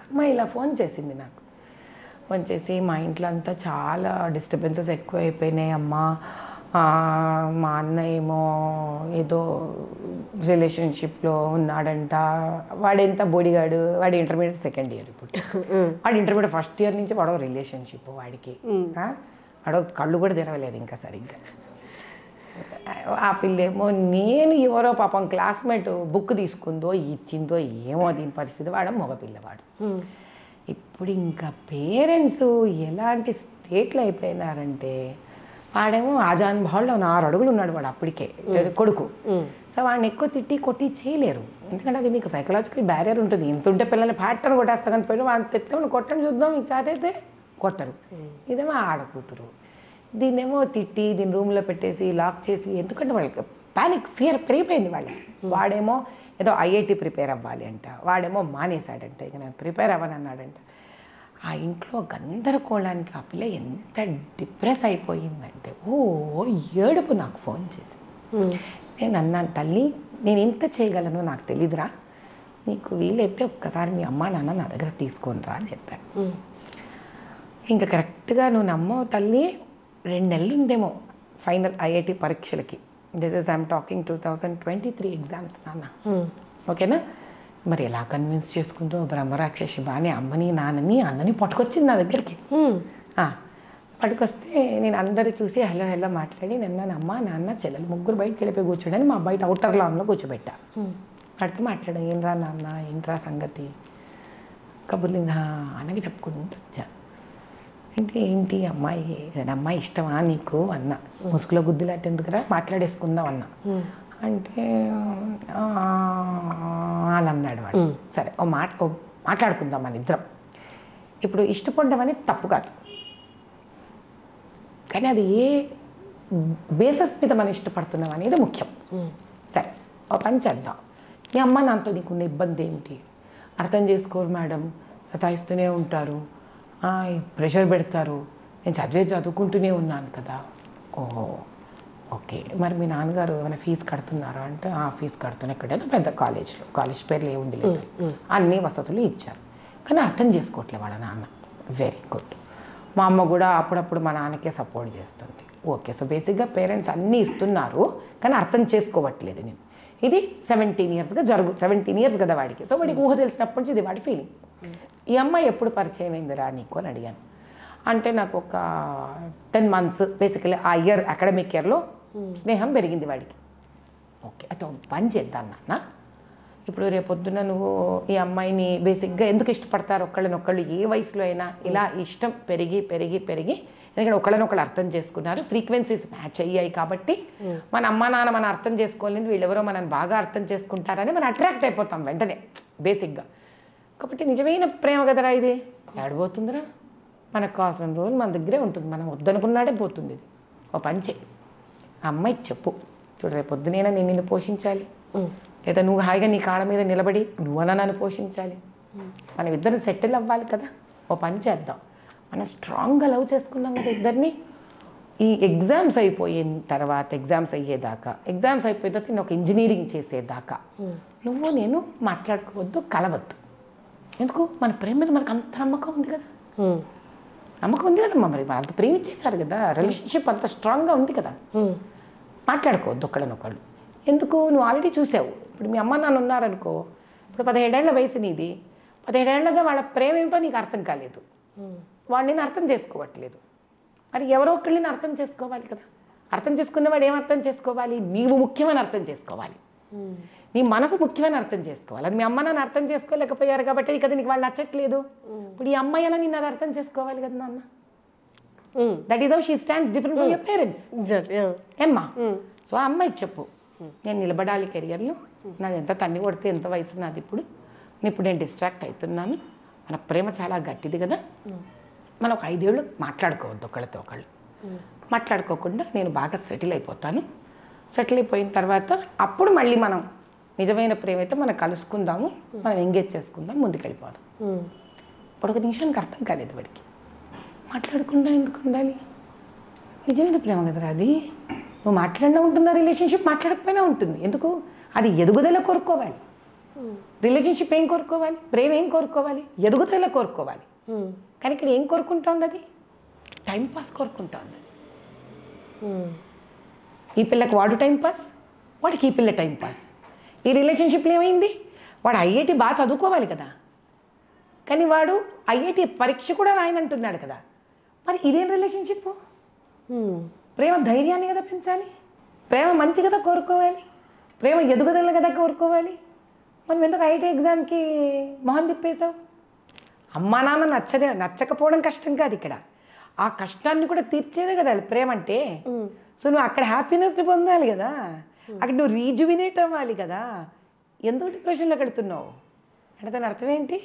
అమ్మాయి ఇలా ఫోన్ చేసింది నాకు. ఫోన్ చేసి మా ఇంట్లో అంతా చాలా డిస్టర్బెన్సెస్ ఎక్కువ అయిపోయినాయి అమ్మా, మా అన్న ఏమో ఏదో రిలేషన్షిప్లో ఉన్నాడంట, వాడెంత బోడిగాడు, వాడు ఇంటర్మీడియట్ సెకండ్ ఇయర్, ఇప్పుడు వాడు ఇంటర్మీడియట్ ఫస్ట్ ఇయర్ నుంచి వాడో రిలేషన్షిప్, వాడికి వాడో కళ్ళు కూడా తెరవలేదు ఇంకా సరిగ్గా. ఆ పిల్లేమో నేను ఎవరో పాపం క్లాస్మేట్ బుక్ తీసుకుందో ఇచ్చిందో ఏమో దీని పరిస్థితి, వాడు మగపిల్లవాడు. ఇప్పుడు ఇంకా పేరెంట్స్ ఎలాంటి స్టేట్లు అయిపోయినారంటే, వాడేమో ఆజాన్ భావుల్లో 6 అడుగులు ఉన్నాడు వాడు అప్పటికే కొడుకు. సో వాడిని ఎక్కువ తిట్టి కొట్టి చేయలేరు, ఎందుకంటే అది మీకు సైకలాజికల్ బ్యారియర్ ఉంటుంది. ఇంత ఉంటే పిల్లల్ని ప్యాటర్న్ కొట్టేస్తా కానీ పిల్లలు వాడిని తెచ్చుకొని కొట్టని చూద్దాం మీకు చేతైతే కొట్టరు. ఇదేమో ఆడకూతురు, దీన్నేమో తిట్టి దీని రూమ్లో పెట్టేసి లాక్ చేసి, ఎందుకంటే వాళ్ళకి ప్యానిక్ ఫియర్ పెరిగిపోయింది వాళ్ళకి. వాడేమో ఏదో ఐఐటి ప్రిపేర్ అవ్వాలి అంట, వాడేమో మానేశాడంట, ఇక నేను ప్రిపేర్ అవ్వని అన్నాడంట. ఆ ఇంట్లో గందరగోళానికి ఆ పిల్ల ఎంత డిప్రెస్ అయిపోయిందంటే ఏడుపు నాకు ఫోన్ చేసి. నేను అన్నాను, తల్లి నేను ఎంత చేయగలను నాకు తెలీదురా, నీకు వీలైతే ఒక్కసారి మీ అమ్మా నాన్న నా దగ్గర తీసుకొని రా అని చెప్పాను. ఇంకా కరెక్ట్గా నువ్వు నమ్మవు తల్లి, 2 నెలలు ఉందేమో ఫైనల్ ఐఐటి పరీక్షలకి. This is I'm talking 2023 exams నాన్న, ఓకేనా. మరి ఎలా కన్విన్స్ చేసుకుందో బ్రహ్మరాక్షసి బాగానే అమ్మని నాన్నని అన్నని పట్టుకొచ్చింది నా దగ్గరికి. పట్టుకొస్తే నేను అందరు చూసి హలో హలో మాట్లాడి నిన్న అమ్మ నాన్న చెల్లెలు ముగ్గురు బయటకు వెళ్ళిపోయి కూర్చోడని మా బయట అవుటర్ లాన్లో కూర్చోబెట్టా. పడితే మాట్లాడా, ఏంట్రా నాన్న ఏంట్రా సంగతి కబుర్లు అన్నకి చెప్పుకుంటూ వచ్చా. అంటే ఏంటి అమ్మాయి అమ్మాయి ఇష్టమా నీకు అన్న, ముసుగులో గుద్దులాట ఎందుకురా మాట్లాడేసుకుందాం అన్న. అంటే అని అన్నాడు వాడు. సరే మాట్లాడుకుందాం మన ఇద్దరం. ఇప్పుడు ఇష్టపడడం అనేది తప్పు కాదు, కానీ అది ఏ బేసస్ మీద మనం ఇష్టపడుతున్నాం అనేది ముఖ్యం. సరే ఓ పని చేద్దాం, మీ అమ్మ నాన్నతో నీకున్న ఇబ్బంది ఏంటి? అర్థం చేసుకోరు మేడం, సతాయిస్తూనే ఉంటారు, ప్రెషర్ పెడతారు, నేను చదువుకుంటూనే ఉన్నాను కదా. ఓహో ఓకే, మరి మీ నాన్నగారు ఏమైనా ఫీజు కడుతున్నారా అంటే ఫీజు కడుతున్నా, ఎక్కడైనా పెద్ద కాలేజ్ పేర్లు ఏముంది లేదు, అన్ని వసతులు ఇచ్చారు, కానీ అర్థం చేసుకోవట్లే వాళ్ళ నాన్న. Very good. మా అమ్మ కూడా అప్పుడప్పుడు మా నాన్నకే సపోర్ట్ చేస్తుంది. ఓకే, సో బేసిక్గా పేరెంట్స్ అన్నీ ఇస్తున్నారు కానీ అర్థం చేసుకోవట్లేదు నేను. ఇది 17 ఇయర్స్ కదా వాడికి. సో వాడికి ఊహ తెలిసినప్పటి నుంచి ఇది వాడి ఫీలింగ్. ఈ అమ్మాయి ఎప్పుడు పరిచయం అయిందిరా నీకు అని అడిగాను. అంటే నాకు ఒక 10 months బేసికలీ ఆ ఇయర్ అకాడమిక్ ఇయర్లో స్నేహం పెరిగింది వాడికి. ఓకే, అయితే పని చేద్దాం నాన్న, ఇప్పుడు రేపొద్దున నువ్వు ఈ అమ్మాయిని బేసిక్గా ఎందుకు ఇష్టపడతారు ఒకళ్ళనొక్కళ్ళు ఏ వయసులో అయినా, ఇలా ఇష్టం పెరిగి పెరిగి పెరిగి, ఎందుకంటే ఒకళ్ళనొకళ్ళు అర్థం చేసుకున్నారు, ఫ్రీక్వెన్సీస్ మ్యాచ్ అయ్యాయి కాబట్టి మన అమ్మా నాన్న మనం అర్థం చేసుకోలేదు, వీళ్ళెవరో మనం బాగా అర్థం చేసుకుంటారని మనం అట్రాక్ట్ అయిపోతాం వెంటనే బేసిక్గా. కాబట్టి నిజమైన ప్రేమ కదరా ఇది, ఏడబోతుందిరా, మనకు కావాల్సిన రోజులు మన దగ్గరే ఉంటుంది, మనం వద్దనుకున్నాడే పోతుంది. ఇది ఓ పంచే ఆ అమ్మాయికి చెప్పు, చూడు రేపు పొద్దునైనా నేను నిన్ను పోషించాలి, లేదా నువ్వు హాయిగా నీ కాళ్ళ మీద నిలబడి నువ్వన్నా నన్ను పోషించాలి, మనం ఇద్దరిని సెటిల్ అవ్వాలి కదా. ఓ పని చేద్దాం, మనం స్ట్రాంగ్గా లవ్ చేసుకున్నాం కదా ఇద్దరిని. ఈ ఎగ్జామ్స్ అయిపోయిన తర్వాత, ఎగ్జామ్స్ అయ్యేదాకా, ఎగ్జామ్స్ అయిపోయిన తర్వాత నేను ఒక ఇంజనీరింగ్ చేసేదాకా నువ్వు నేను మాట్లాడుకోవద్దు, కలవద్దు. ఎందుకు? మన ప్రేమ మీద మనకు అంత నమ్మకం ఉంది కదా, నమ్మకం ఉంది కదమ్మా, మరి అంత ప్రేమించేశారు కదా, రిలేషన్షిప్ అంత స్ట్రాంగ్గా ఉంది కదా, మాట్లాడుకోవద్దు ఒకళ్ళనొకళ్ళు. ఎందుకు? నువ్వు ఆల్రెడీ చూసావు. ఇప్పుడు మీ అమ్మ నాన్న ఉన్నారనుకో, ఇప్పుడు 17 ఏళ్ల వయసు నీది, 17 ఏళ్లగా వాళ్ళ ప్రేమ ఏంటో నీకు అర్థం కాలేదు, వాడు నేను అర్థం చేసుకోవట్లేదు, మరి ఎవరో ఒకళ్ళని అర్థం చేసుకోవాలి కదా. అర్థం చేసుకున్నవాడు ఏం అర్థం చేసుకోవాలి? నీవు ముఖ్యమని అర్థం చేసుకోవాలి, నీ మనసు ముఖ్యమని అర్థం చేసుకోవాలి. అది మీ అమ్మ నాన్న అర్థం చేసుకోలేకపోయారు కాబట్టి కదా నీకు వాళ్ళు నచ్చట్లేదు. ఇప్పుడు ఈ అమ్మాయి అయినా నిన్ను అది అర్థం చేసుకోవాలి కదా నాన్న. That is how she stands different from your parents. ఏమ్మా? సో ఆ అమ్మాయికి చెప్పు, నేను నిలబడాలి కెరియర్లో, నాది ఎంత తన్ని కొడితే ఎంత వయసు నాది ఇప్పుడు నేను డిస్ట్రాక్ట్ అవుతున్నాను, మన ప్రేమ చాలా గట్టిది కదా, మనం ఒక 5 ఏళ్ళు మాట్లాడుకోవద్దు ఒకళ్ళతో ఒకళ్ళు. మాట్లాడుకోకుండా నేను బాగా సెటిల్ అయిపోతాను, సెటిల్ అయిపోయిన తర్వాత అప్పుడు మళ్ళీ మనం నిజమైన ప్రేమ అయితే మనం కలుసుకుందాము, మనం ఎంగేజ్ చేసుకుందాం, ముందుకెళ్ళిపోదాం. ఇప్పుడు ఒక నిమిషానికి అర్థం కాలేదు వాడికి, మాట్లాడకుండా ఎందుకు ఉండాలి? నిజమైన ప్రేమ కదరా అది. నువ్వు మాట్లాడినా ఉంటుందా రిలేషన్షిప్, మాట్లాడకపోయినా ఉంటుంది. ఎందుకు? అది ఎదుగుదల కోరుకోవాలి. రిలేషన్షిప్ ఏం కోరుకోవాలి? ప్రేమ ఏం కోరుకోవాలి? ఎదుగుదల కోరుకోవాలి. కానీ ఇక్కడ ఏం కోరుకుంటోంది? అది టైంపాస్ కోరుకుంటోంది. ఈ పిల్లకి వాడు టైంపాస్, వాడికి ఈ పిల్ల టైంపాస్. ఈ రిలేషన్షిప్లో ఏమైంది? వాడు ఐఐటి బాగా చదువుకోవాలి కదా, కానీ వాడు ఐఐటి పరీక్ష కూడా రాయనంటున్నాడు కదా. మరి ఇదేం రిలేషన్షిప్? ప్రేమ ధైర్యాన్ని కదా పెంచాలి, ప్రేమ మంచి కదా కోరుకోవాలి, ప్రేమ ఎదుగుదల కదా కోరుకోవాలి. మనం ఎందుకు ఐఐటి ఎగ్జామ్కి మొహం తిప్పేశావు? అమ్మా నాన్న నచ్చకపోవడం కష్టం కాదు, ఇక్కడ ఆ కష్టాన్ని కూడా తీర్చేదే కదా ప్రేమ అంటే. సో నువ్వు అక్కడ హ్యాపీనెస్ని పొందాలి కదా, అక్కడ నువ్వు రీజువినేట్ అవ్వాలి కదా. ఎందుకు డిప్రెషన్లో కడుతున్నావు అంటే దాని అర్థం ఏంటి?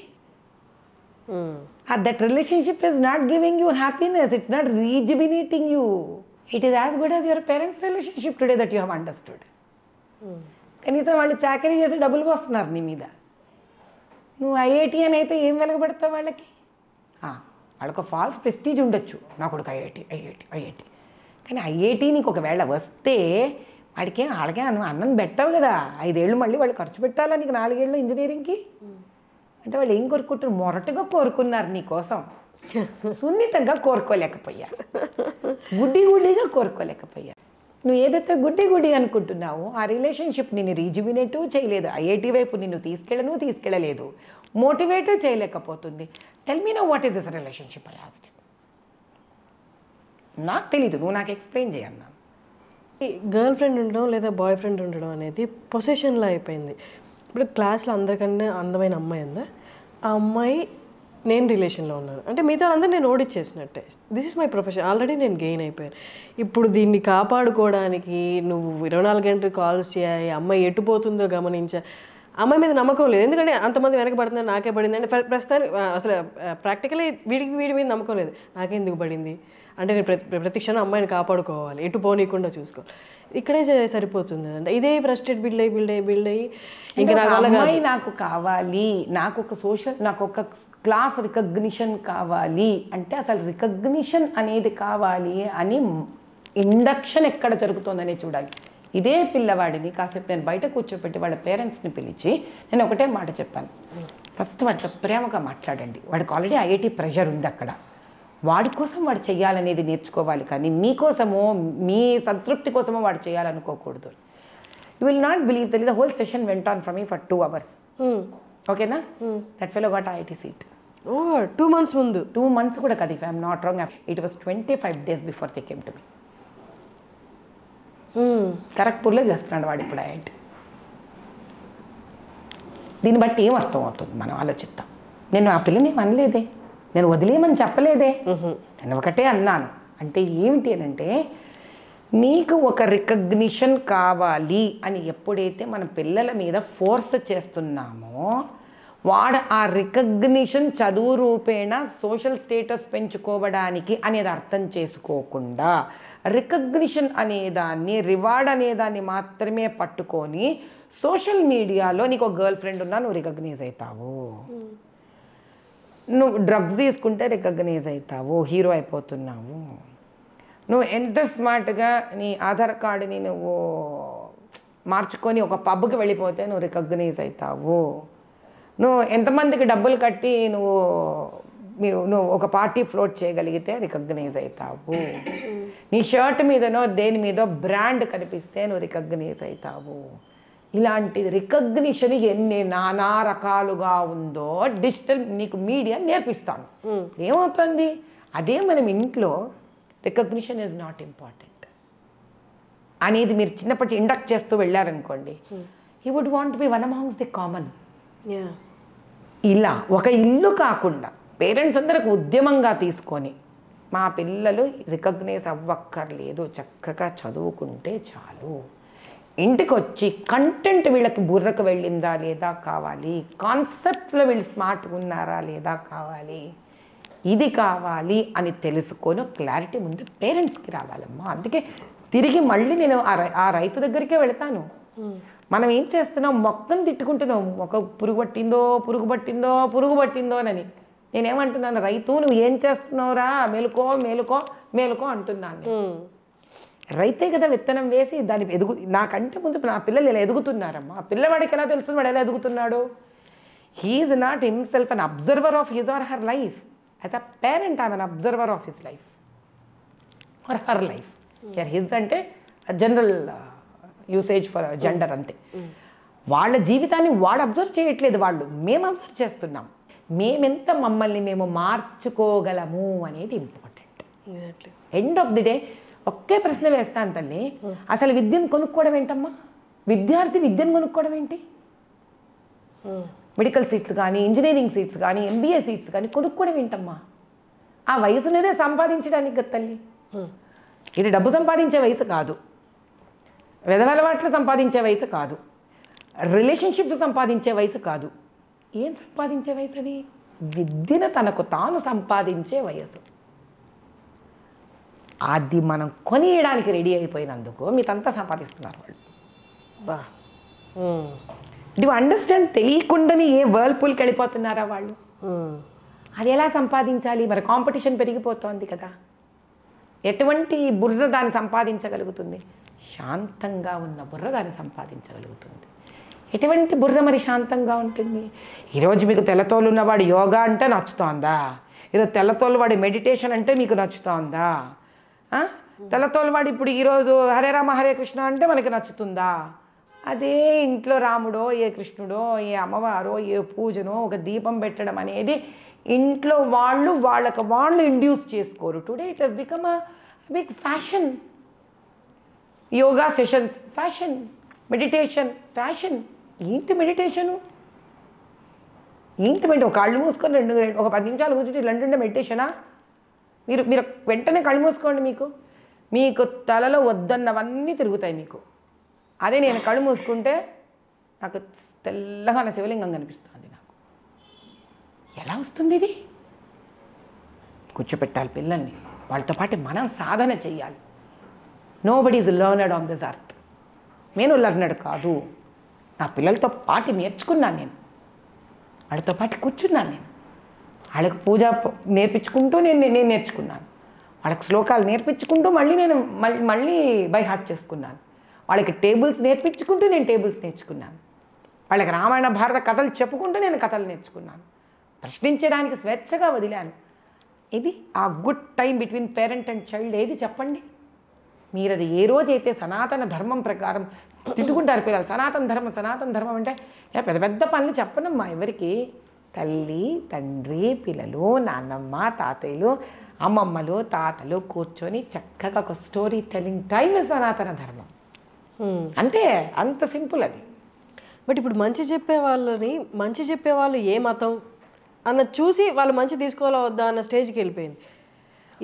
That relationship is not giving you happiness, it's not rejuvenating you. It is as good as your parents relationship today that you have understood. కనీసం వాళ్ళు చాకరీ చేసి డబ్బులు పోస్తున్నారు నీ మీద. నువ్వు ఐఐటి అని అయితే ఏం వెలగబడతావు వాళ్ళకి? వాళ్ళకు ఫాల్స్ ప్రెస్టీజ్ ఉండొచ్చు, నా కొడుకు ఐఐటి. కానీ ఐఐటి నీకు ఒకవేళ వస్తే వాళ్ళకే అన్నం పెట్టావు కదా. 5 ఏళ్ళు మళ్ళీ వాళ్ళు ఖర్చు పెట్టాలా నీకు 4 ఏళ్ళు ఇంజనీరింగ్కి? అంటే వాళ్ళు ఏం కోరుకుంటారు? మొరటుగా కోరుకున్నారు నీ కోసం, సున్నితంగా కోరుకోలేకపోయారు, గుడ్డిగా కోరుకోలేకపోయారు. నువ్వు ఏదైతే గుడ్డి అనుకుంటున్నావో ఆ రిలేషన్షిప్ నిన్ను రీజువినేటివ్ చేయలేదు, ఐఐటి వైపు నిన్ను తీసుకెళ్ళలేదు, మోటివేట్ చేయలేకపోతుంది. Tell me no what is this relationship? I asked. నాకు తెలీదు, నువ్వు నాకు ఎక్స్ప్లెయిన్ చేయన్నా. గర్ల్ ఫ్రెండ్ ఉండడం లేదా బాయ్ ఫ్రెండ్ ఉండడం అనేది పొసెషన్లో అయిపోయింది. ఇప్పుడు క్లాస్లో అందరికన్నా అందమైన అమ్మాయి ఉందా, ఆ అమ్మాయి నేను రిలేషన్లో ఉన్నాను అంటే మిగతా వాళ్ళందరూ నేను ఓడిచ్చేసినట్టే. This is my profession, already నేను గెయిన్ అయిపోయాను. ఇప్పుడు దీన్ని కాపాడుకోవడానికి నువ్వు 24 గంటలు కాల్స్ చేయాలి, అమ్మాయి ఎటుపోతుందో గమనించా. అమ్మాయి మీద నమ్మకం లేదు, ఎందుకంటే అంతమంది వెనకబడుతుంది, నాకే పడింది అంటే ప్రస్తుతానికి అసలు ప్రాక్టికలీ వీడి మీద నమ్మకం లేదు. నాకెందుకు పడింది అంటే నేను ప్రతి క్షణం అమ్మాయిని కాపాడుకోవాలి, ఎటు పోనీయకుండా చూసుకోవాలి. ఇక్కడే సరిపోతుంది అంటే ఇదే ఫ్రస్ట్రేట్ బిల్డ్ అయ్యి ఇంకా నాకు కావాలి, నాకు ఒక క్లాస్ రికగ్నిషన్ కావాలి అంటే అసలు రికగ్నిషన్ అనేది కావాలి అని ఇండక్షన్ ఎక్కడ జరుగుతుందనే చూడాలి. ఇదే పిల్లవాడిని కాసేపు నేను బయట కూర్చోపెట్టి వాళ్ళ పేరెంట్స్ని పిలిచి నేను ఒకటే మాట చెప్పాను, ఫస్ట్ వాడితో ప్రేమగా మాట్లాడండి. వాడికి ఆల్రెడీ ఐఐటి ప్రెషర్ ఉంది అక్కడ, వాడి కోసం వాడు చేయాలనేది నేర్చుకోవాలి, కానీ మీకోసమో మీ సంతృప్తి కోసమో వాడు చేయాలనుకోకూడదు. You will not believe the whole session went on for me for 2 hours. ఓకేనా? That fellow got IIT seat. 2 months ముందు? 2 months కూడా కాదు, if I'm not wrong, it was 25 days before they came to me. ఖరగ్పూర్లో చేస్తున్నాడు వాడు ఇప్పుడు IIT. దీన్ని బట్టి ఏం అర్థం అవుతుంది మనం ఆలోచిద్దాం. నేను ఆ పిల్లని అనలేదే, నేను వదిలేయమని చెప్పలేదే, నేను ఒకటే అన్నాను. అంటే ఏమిటి అని అంటే నీకు ఒక రికగ్నిషన్ కావాలి అని ఎప్పుడైతే మన పిల్లల మీద ఫోర్స్ చేస్తున్నామో వాడు ఆ రికగ్నిషన్ చదువు రూపేణ సోషల్ స్టేటస్ పెంచుకోవడానికి అనేది అర్థం చేసుకోకుండా రికగ్నిషన్ అనేదాన్ని రివార్డ్ అనేదాన్ని మాత్రమే పట్టుకొని సోషల్ మీడియాలో నీకు ఒక గర్ల్ ఫ్రెండ్ ఉన్నా నువ్వు రికగ్నైజ్ అవుతావు, నువ్వు డ్రగ్స్ తీసుకుంటే రికగ్నైజ్ అవుతావు, హీరో అయిపోతున్నావు, నువ్వు ఎంత స్మార్ట్గా నీ ఆధార్ కార్డుని నువ్వు మార్చుకొని ఒక పబ్కి వెళ్ళిపోతే నువ్వు రికగ్నైజ్ అవుతావు, నువ్వు ఎంతమందికి డబ్బులు కట్టి నువ్వు ఒక పార్టీ ఫ్లోట్ చేయగలిగితే రికగ్నైజ్ అవుతావు, నీ షర్ట్ మీదనో దేని మీదో బ్రాండ్ కనిపిస్తే నువ్వు రికగ్నైజ్ అవుతావు. ఇలాంటి రికగ్నిషన్ ఎన్ని నానా రకాలుగా ఉందో డిజిటల్ నీకు మీడియా నేర్పిస్తాను. ఏమవుతుంది? అదే మనం ఇంట్లో రికగ్నిషన్ ఈజ్ నాట్ ఇంపార్టెంట్, అనేది మీరు చిన్నప్పటి ఇండక్ట్ చేస్తూ వెళ్ళారనుకోండి, he would want be one amongst the common. ఇలా ఒక ఇల్లు కాకుండా పేరెంట్స్ అందరికి ఉద్యమంగా తీసుకొని మా పిల్లలు రికగ్నైజ్ అవ్వక్కర్లేదు, చక్కగా చదువుకుంటే చాలు, ఇంటికి వచ్చి కంటెంట్ వీళ్ళకి బుర్రకు వెళ్ళిందా లేదా కావాలి, కాన్సెప్ట్లో వీళ్ళు స్మార్ట్గా ఉన్నారా లేదా కావాలి, ఇది కావాలి అని తెలుసుకొని క్లారిటీ ముందు పేరెంట్స్కి రావాలమ్మా. అందుకే తిరిగి మళ్ళీ నేను ఆ రైతు దగ్గరికే వెళతాను. మనం ఏం చేస్తున్నాం, మొక్కను తిట్టుకుంటున్నాం, ఒక పురుగు పట్టిందో అని. నేనేమంటున్నాను, రైతు నువ్వు ఏం చేస్తున్నావురా, మేలుకో మేలుకో మేలుకో అంటున్నాను. రైతే కదా విత్తనం వేసి దాన్ని నాకంటే ముందు నా పిల్లలు ఇలా ఎదుగుతున్నారమ్మా. పిల్లవాడికి ఎలా తెలుస్తుంది వాడు ఎలా ఎదుగుతున్నాడు? He is not himself an observer of his or her life. As a parent I'm an observer of his life or her life. His అంటే జనరల్ యూసేజ్ ఫర్ జెండర్ అంతే. వాళ్ళ జీవితాన్ని వాడు అబ్జర్వ్ చేయట్లేదు, మేము అబ్జర్వ్ చేస్తున్నాం. మేమెంత మమ్మల్ని మేము మార్చుకోగలము అనేది important. End of the day ఒకే ప్రశ్న వేస్తాను తల్లి, అసలు విద్యను కొనుక్కోవడం ఏంటమ్మా? విద్యార్థి విద్యను కొనుక్కోవడం ఏంటి? మెడికల్ సీట్స్ కానీ, ఇంజనీరింగ్ సీట్స్ కానీ, ఎంబీఏ సీట్స్ కానీ కొనుక్కోవడం ఏంటమ్మా? ఆ వయసునేదే సంపాదించడానికి కదా తల్లి. ఇది డబ్బు సంపాదించే వయసు కాదు, వెధవలవాట్లు సంపాదించే వయసు కాదు, రిలేషన్షిప్స్ సంపాదించే వయసు కాదు. ఏం సంపాదించే వయసు అది? విద్యను తనకు తాను సంపాదించే వయసు. అది మనం కొనియడానికి రెడీ అయిపోయినందుకు మీతంతా సంపాదిస్తున్నారు వాళ్ళు. Do understand? తెలియకుండానే ఏ వర్ల్పూల్కి వెళ్ళిపోతున్నారా వాళ్ళు? అది ఎలా సంపాదించాలి? మరి కాంపిటీషన్ పెరిగిపోతోంది కదా. ఎటువంటి బుర్ర దాన్ని సంపాదించగలుగుతుంది? శాంతంగా ఉన్న బుర్ర దాన్ని సంపాదించగలుగుతుంది. ఎటువంటి బుర్ర మరి శాంతంగా ఉంటుంది? ఈరోజు మీకు తెల్లతోలు ఉన్నవాడు యోగా అంటే నచ్చుతోందా? ఈరోజు తెల్లతోలు వాడి మెడిటేషన్ అంటే మీకు నచ్చుతోందా? తెల్లతోలు వాడు ఇప్పుడు ఈరోజు హరే రామ హరే కృష్ణ అంటే మనకి నచ్చుతుందా? అదే ఇంట్లో రాముడో ఏ కృష్ణుడో ఏ అమ్మవారో ఏ పూజనో ఒక దీపం పెట్టడం అనేది ఇంట్లో వాళ్ళు ఇండ్యూస్ చేసుకోరు. Today it has become a big fashion. Yoga sessions fashion, meditation fashion. ఏంటి మెడిటేషను? ఒక కళ్ళు మూసుకొని ఒక 10 నిమిషాలు కూర్చుంటే ఇట్లా అంటుండే మెడిటేషనా? మీరు వెంటనే కళ్ళు మూసుకోండి, మీకు తలలో వద్దన్నవన్నీ తిరుగుతాయి మీకు. అదే నేను కళ్ళు మూసుకుంటే నాకు తెల్లగా నా శివలింగం కనిపిస్తుంది. నాకు ఎలా వస్తుంది ఇది? కూర్చోపెట్టాలి పిల్లల్ని, వాళ్ళతో పాటు మనం సాధన చెయ్యాలి. Nobody is learned on this earth. నేను లర్నర్డ్ కాదు, నా పిల్లలతో పాటు నేర్చుకున్నాను. నేను వాళ్ళతో పాటు కూర్చున్నాను. నేను వాళ్ళకి పూజ నేర్పించుకుంటూ నేను నేర్చుకున్నాను. వాళ్ళకి శ్లోకాలు నేర్పించుకుంటూ మళ్ళీ బై హార్ట్ చేసుకున్నాను. వాళ్ళకి టేబుల్స్ నేర్పించుకుంటూ నేను టేబుల్స్ నేర్చుకున్నాను. వాళ్ళకి రామాయణ భారత కథలు చెప్పుకుంటూ నేను కథలు నేర్చుకున్నాను. ప్రశ్నించడానికి స్వేచ్ఛగా వదిలాను. ఇది ఆ good time between parent and child. ఏది చెప్పండి మీరు? అది ఏ రోజైతే సనాతన ధర్మం ప్రకారం తిట్టుకుంటారు పిల్లలు, సనాతన ధర్మం అంటే పెద్ద పెద్ద పనులు చెప్పనమ్మా ఎవరికి. తల్లి తండ్రి పిల్లలు నాన్నమ్మ తాతయ్యలు అమ్మమ్మలు తాతలు కూర్చొని చక్కగా ఒక స్టోరీ టెల్లింగ్ టైం సనాతన ధర్మం. అంటే అంత సింపుల్ అది. బట్ ఇప్పుడు మంచి చెప్పేవాళ్ళు ఏ మతం అన్న చూసి వాళ్ళు మంచి తీసుకోవాలా వద్దా అన్న స్టేజ్కి వెళ్ళిపోయింది.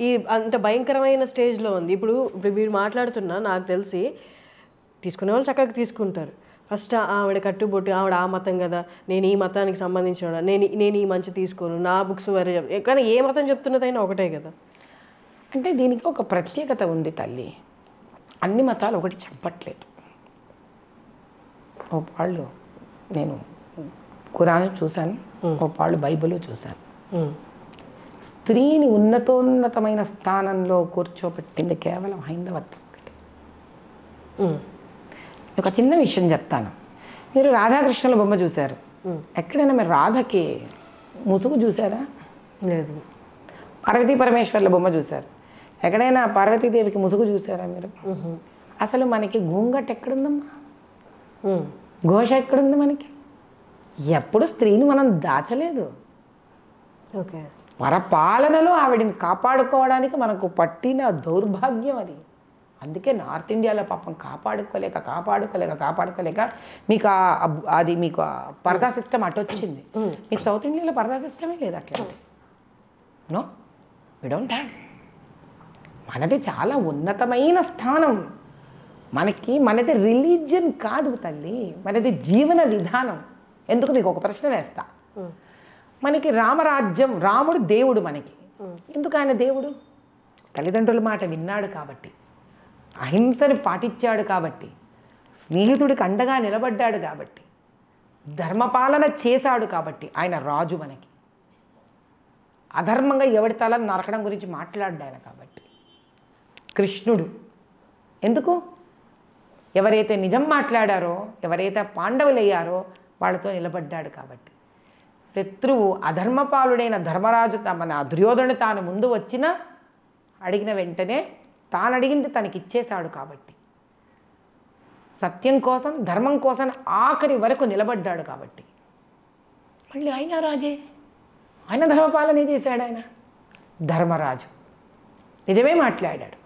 ఈ అంత భయంకరమైన స్టేజ్లో ఉంది. ఇప్పుడు మీరు మాట్లాడుతున్నా నాకు తెలిసి తీసుకునే వాళ్ళు చక్కగా తీసుకుంటారు. ఫస్ట్ ఆవిడ కట్టుబొట్టు, ఆవిడ ఆ మతం కదా, నేను ఈ మతానికి సంబంధించిన నేను ఈ మంచి తీసుకోను, నా బుక్స్ వేరే. కానీ ఏ మతం చెప్తున్నదైనా ఒకటే కదా. అంటే దీనికి ఒక ప్రత్యేకత ఉంది తల్లి. అన్ని మతాలు ఒకటి చెప్పట్లేదు. ఓ వాళ్ళు నేను ఖురాన్ చూశాను, ఓ వాళ్ళు బైబిల్ చూశాను. స్త్రీని ఉన్నతోన్నతమైన స్థానంలో కూర్చోబెట్టింది కేవలం హైందవత్వం. ఒక చిన్న విషయం చెప్తాను. మీరు రాధాకృష్ణుల బొమ్మ చూశారు, ఎక్కడైనా మీరు రాధకి ముసుగు చూసారా? లేదు. పార్వతీ పరమేశ్వర్ల బొమ్మ చూశారు, ఎక్కడైనా పార్వతీదేవికి ముసుగు చూసారా మీరు? అసలు మనకి గూంగట్ ఎక్కడుందమ్మా? ఘోష ఎక్కడుంది మనకి? ఎప్పుడు స్త్రీని మనం దాచలేదు. ఓకే, పరపాలనలో ఆవిడని కాపాడుకోవడానికి మనకు పట్టిన దౌర్భాగ్యం అది. అందుకే నార్త్ ఇండియాలో పాపం కాపాడుకోలేక మీకు అది మీకు పరదా సిస్టమ్ అటు వచ్చింది. మీకు సౌత్ ఇండియాలో పరదా సిస్టమే లేదు అట్లాంటి. No, we don't have. మనది చాలా ఉన్నతమైన స్థానం. మనది రిలీజియన్ కాదు తల్లి, మనది జీవన విధానం. ఎందుకు మీకు ఒక ప్రశ్న వేస్తా. మనకి రామరాజ్యం, రాముడు దేవుడు మనకి. ఎందుకు ఆయన దేవుడు? తల్లిదండ్రుల మాట విన్నాడు కాబట్టి, అహింసని పాటించాడు కాబట్టి, స్నేహితుడికి అండగా నిలబడ్డాడు కాబట్టి, ధర్మపాలన చేశాడు కాబట్టి ఆయన రాజు మనకి. అధర్మంగా ఎవడి తలని నరకడం గురించి మాట్లాడాడు కాబట్టి. కృష్ణుడు ఎందుకు? ఎవరైతే నిజం మాట్లాడారో, ఎవరైతే పాండవులయ్యారో వాళ్ళతో నిలబడ్డాడు కాబట్టి. శత్రువు అధర్మపాలుడైన ధర్మరాజు మన దుర్యోధనుడు తాను ముందు వచ్చినా అడిగిన వెంటనే తాను అడిగింది తనకి ఇచ్చేశాడు కాబట్టి. సత్యం కోసం, ధర్మం కోసం ఆఖరి వరకు నిలబడ్డాడు కాబట్టి. మళ్ళీ ఆయన రాజే, ఆయన ధర్మపాలనే చేశాడు. ఆయన ధర్మరాజు నిజమే మాట్లాడాడు,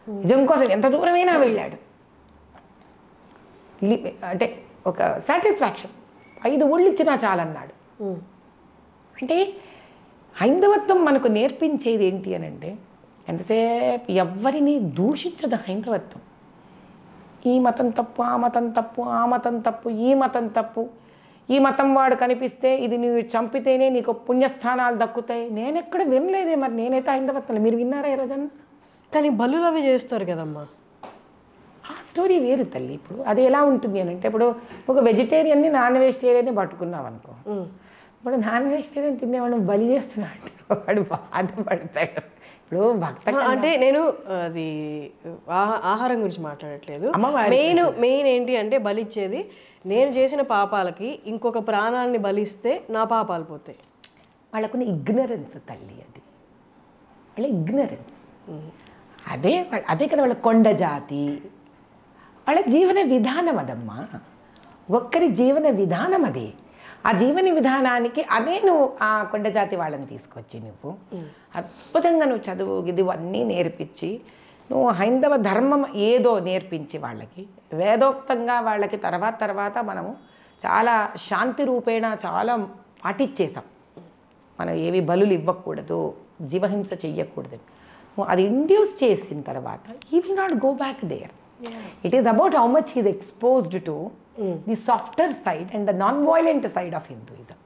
నిజం కోసం ఎంత దూరమైనా వెళ్ళాడు. అంటే ఒక సాటిస్ఫాక్షన్, 5 ఊళ్ళు ఇచ్చినా చాలన్నాడు. అంటే హైందవత్వం మనకు నేర్పించేది ఏంటి అని అంటే, ఎంతసేపు ఎవరిని దూషించదు హైందవత్వం. ఈ మతం తప్పు, ఆ మతం తప్పు, ఆ మతం తప్పు, ఈ మతం తప్పు, ఈ మతం వాడు కనిపిస్తే ఇది నువ్వు చంపితేనే నీకు పుణ్యస్థానాలు దక్కుతాయి. నేనెక్కడ వినలేదే. మరి నేనైతే హైందవత్వం, మీరు విన్నారా ఈ రోజన్నా? కానీ బలులు అవి చేస్తారు కదమ్మా. ఆ స్టోరీ వేరు తల్లి. ఇప్పుడు అది ఎలా ఉంటుంది అని అంటే, ఇప్పుడు ఒక వెజిటేరియన్ని నాన్ వెజిటేరియన్ని పట్టుకున్నాం అనుకో, ఇప్పుడు నాన్ వెజిటేరియన్ తినేవాడు బలి చేస్తున్నాడు, వాడు బాధపడతాడు. ఇప్పుడు భక్త అంటే నేను అది ఆహారం గురించి మాట్లాడట్లేదు. మెయిన్ ఏంటి అంటే, బలిచ్చేది నేను చేసిన పాపాలకి ఇంకొక ప్రాణాన్ని బలిస్తే నా పాపాలు పోతాయి. వాళ్ళకున్న ఇగ్నరెన్స్ తల్లి, అది వాళ్ళ ఇగ్నరెన్స్. అదే కదా వాళ్ళ కొండ జాతి, వాళ్ళ జీవన విధానం అదమ్మా. ఒక్కరి జీవన విధానం అది. ఆ జీవన విధానానికి అదే నువ్వు ఆ కొండ జాతి వాళ్ళని తీసుకొచ్చి నువ్వు అద్భుతంగా నువ్వు చదువు ఇవన్నీ నేర్పించి, నువ్వు హైందవ ధర్మం ఏదో నేర్పించి వాళ్ళకి వేదోక్తంగా వాళ్ళకి తర్వాత మనము చాలా శాంతి రూపేణ చాలా పాటించేసాం. మనం ఏవి బలులు ఇవ్వకూడదు, జీవహింస చెయ్యకూడదు. అది ఇండ్యూస్ చేసిన తర్వాత he will not go back there. It is about how much he's exposed to the softer side and the non violent side of Hinduism.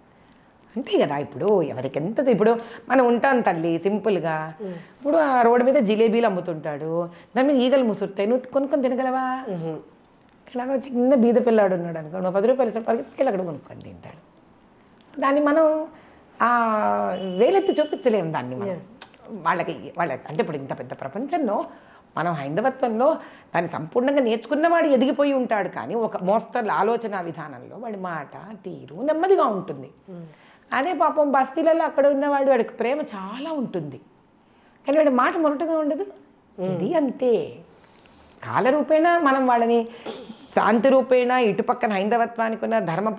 అంతే కదా. ఇప్పుడు ఎవరికి ఎంత, ఇప్పుడు మనం ఉంటాం తల్లి సింపుల్గా. ఇప్పుడు ఆ రోడ్డు మీద జిలేబీలు అమ్ముతుంటాడు, దాని మీద ఈగలు ముసురుతాయి, నువ్వు కొనుక్కొని తినగలవా? ఇలాగ చిన్న బీద పిల్లాడు ఉన్నాడు అనుకో, నువ్వు 10 రూపాయలు పరిగెత్తుకెళ్ళి అక్కడ కొనుక్కొని తింటాడు. దాన్ని మనం వేలెత్తి చూపించలేము దాన్ని మనం వాళ్ళకి అంటే ఇప్పుడు ఇంత పెద్ద ప్రపంచంలో మనం హైందవత్వంలో దాన్ని సంపూర్ణంగా నేర్చుకున్నవాడు ఎదిగిపోయి ఉంటాడు. కానీ ఒక మోస్తరు ఆలోచన విధానంలో వాడి మాట తీరు నెమ్మదిగా ఉంటుంది. అదే పాపం బస్తీలలో అక్కడ ఉన్నవాడు, వాడికి ప్రేమ చాలా ఉంటుంది కానీ వాడి మాట మొరటుగా ఉండదు. ఇది అంతే. కాలరూపేణ మనం వాళ్ళని శాంతి రూపేణ ఇటుపక్కన హైందవత్వానికి ఉన్న ధర్మ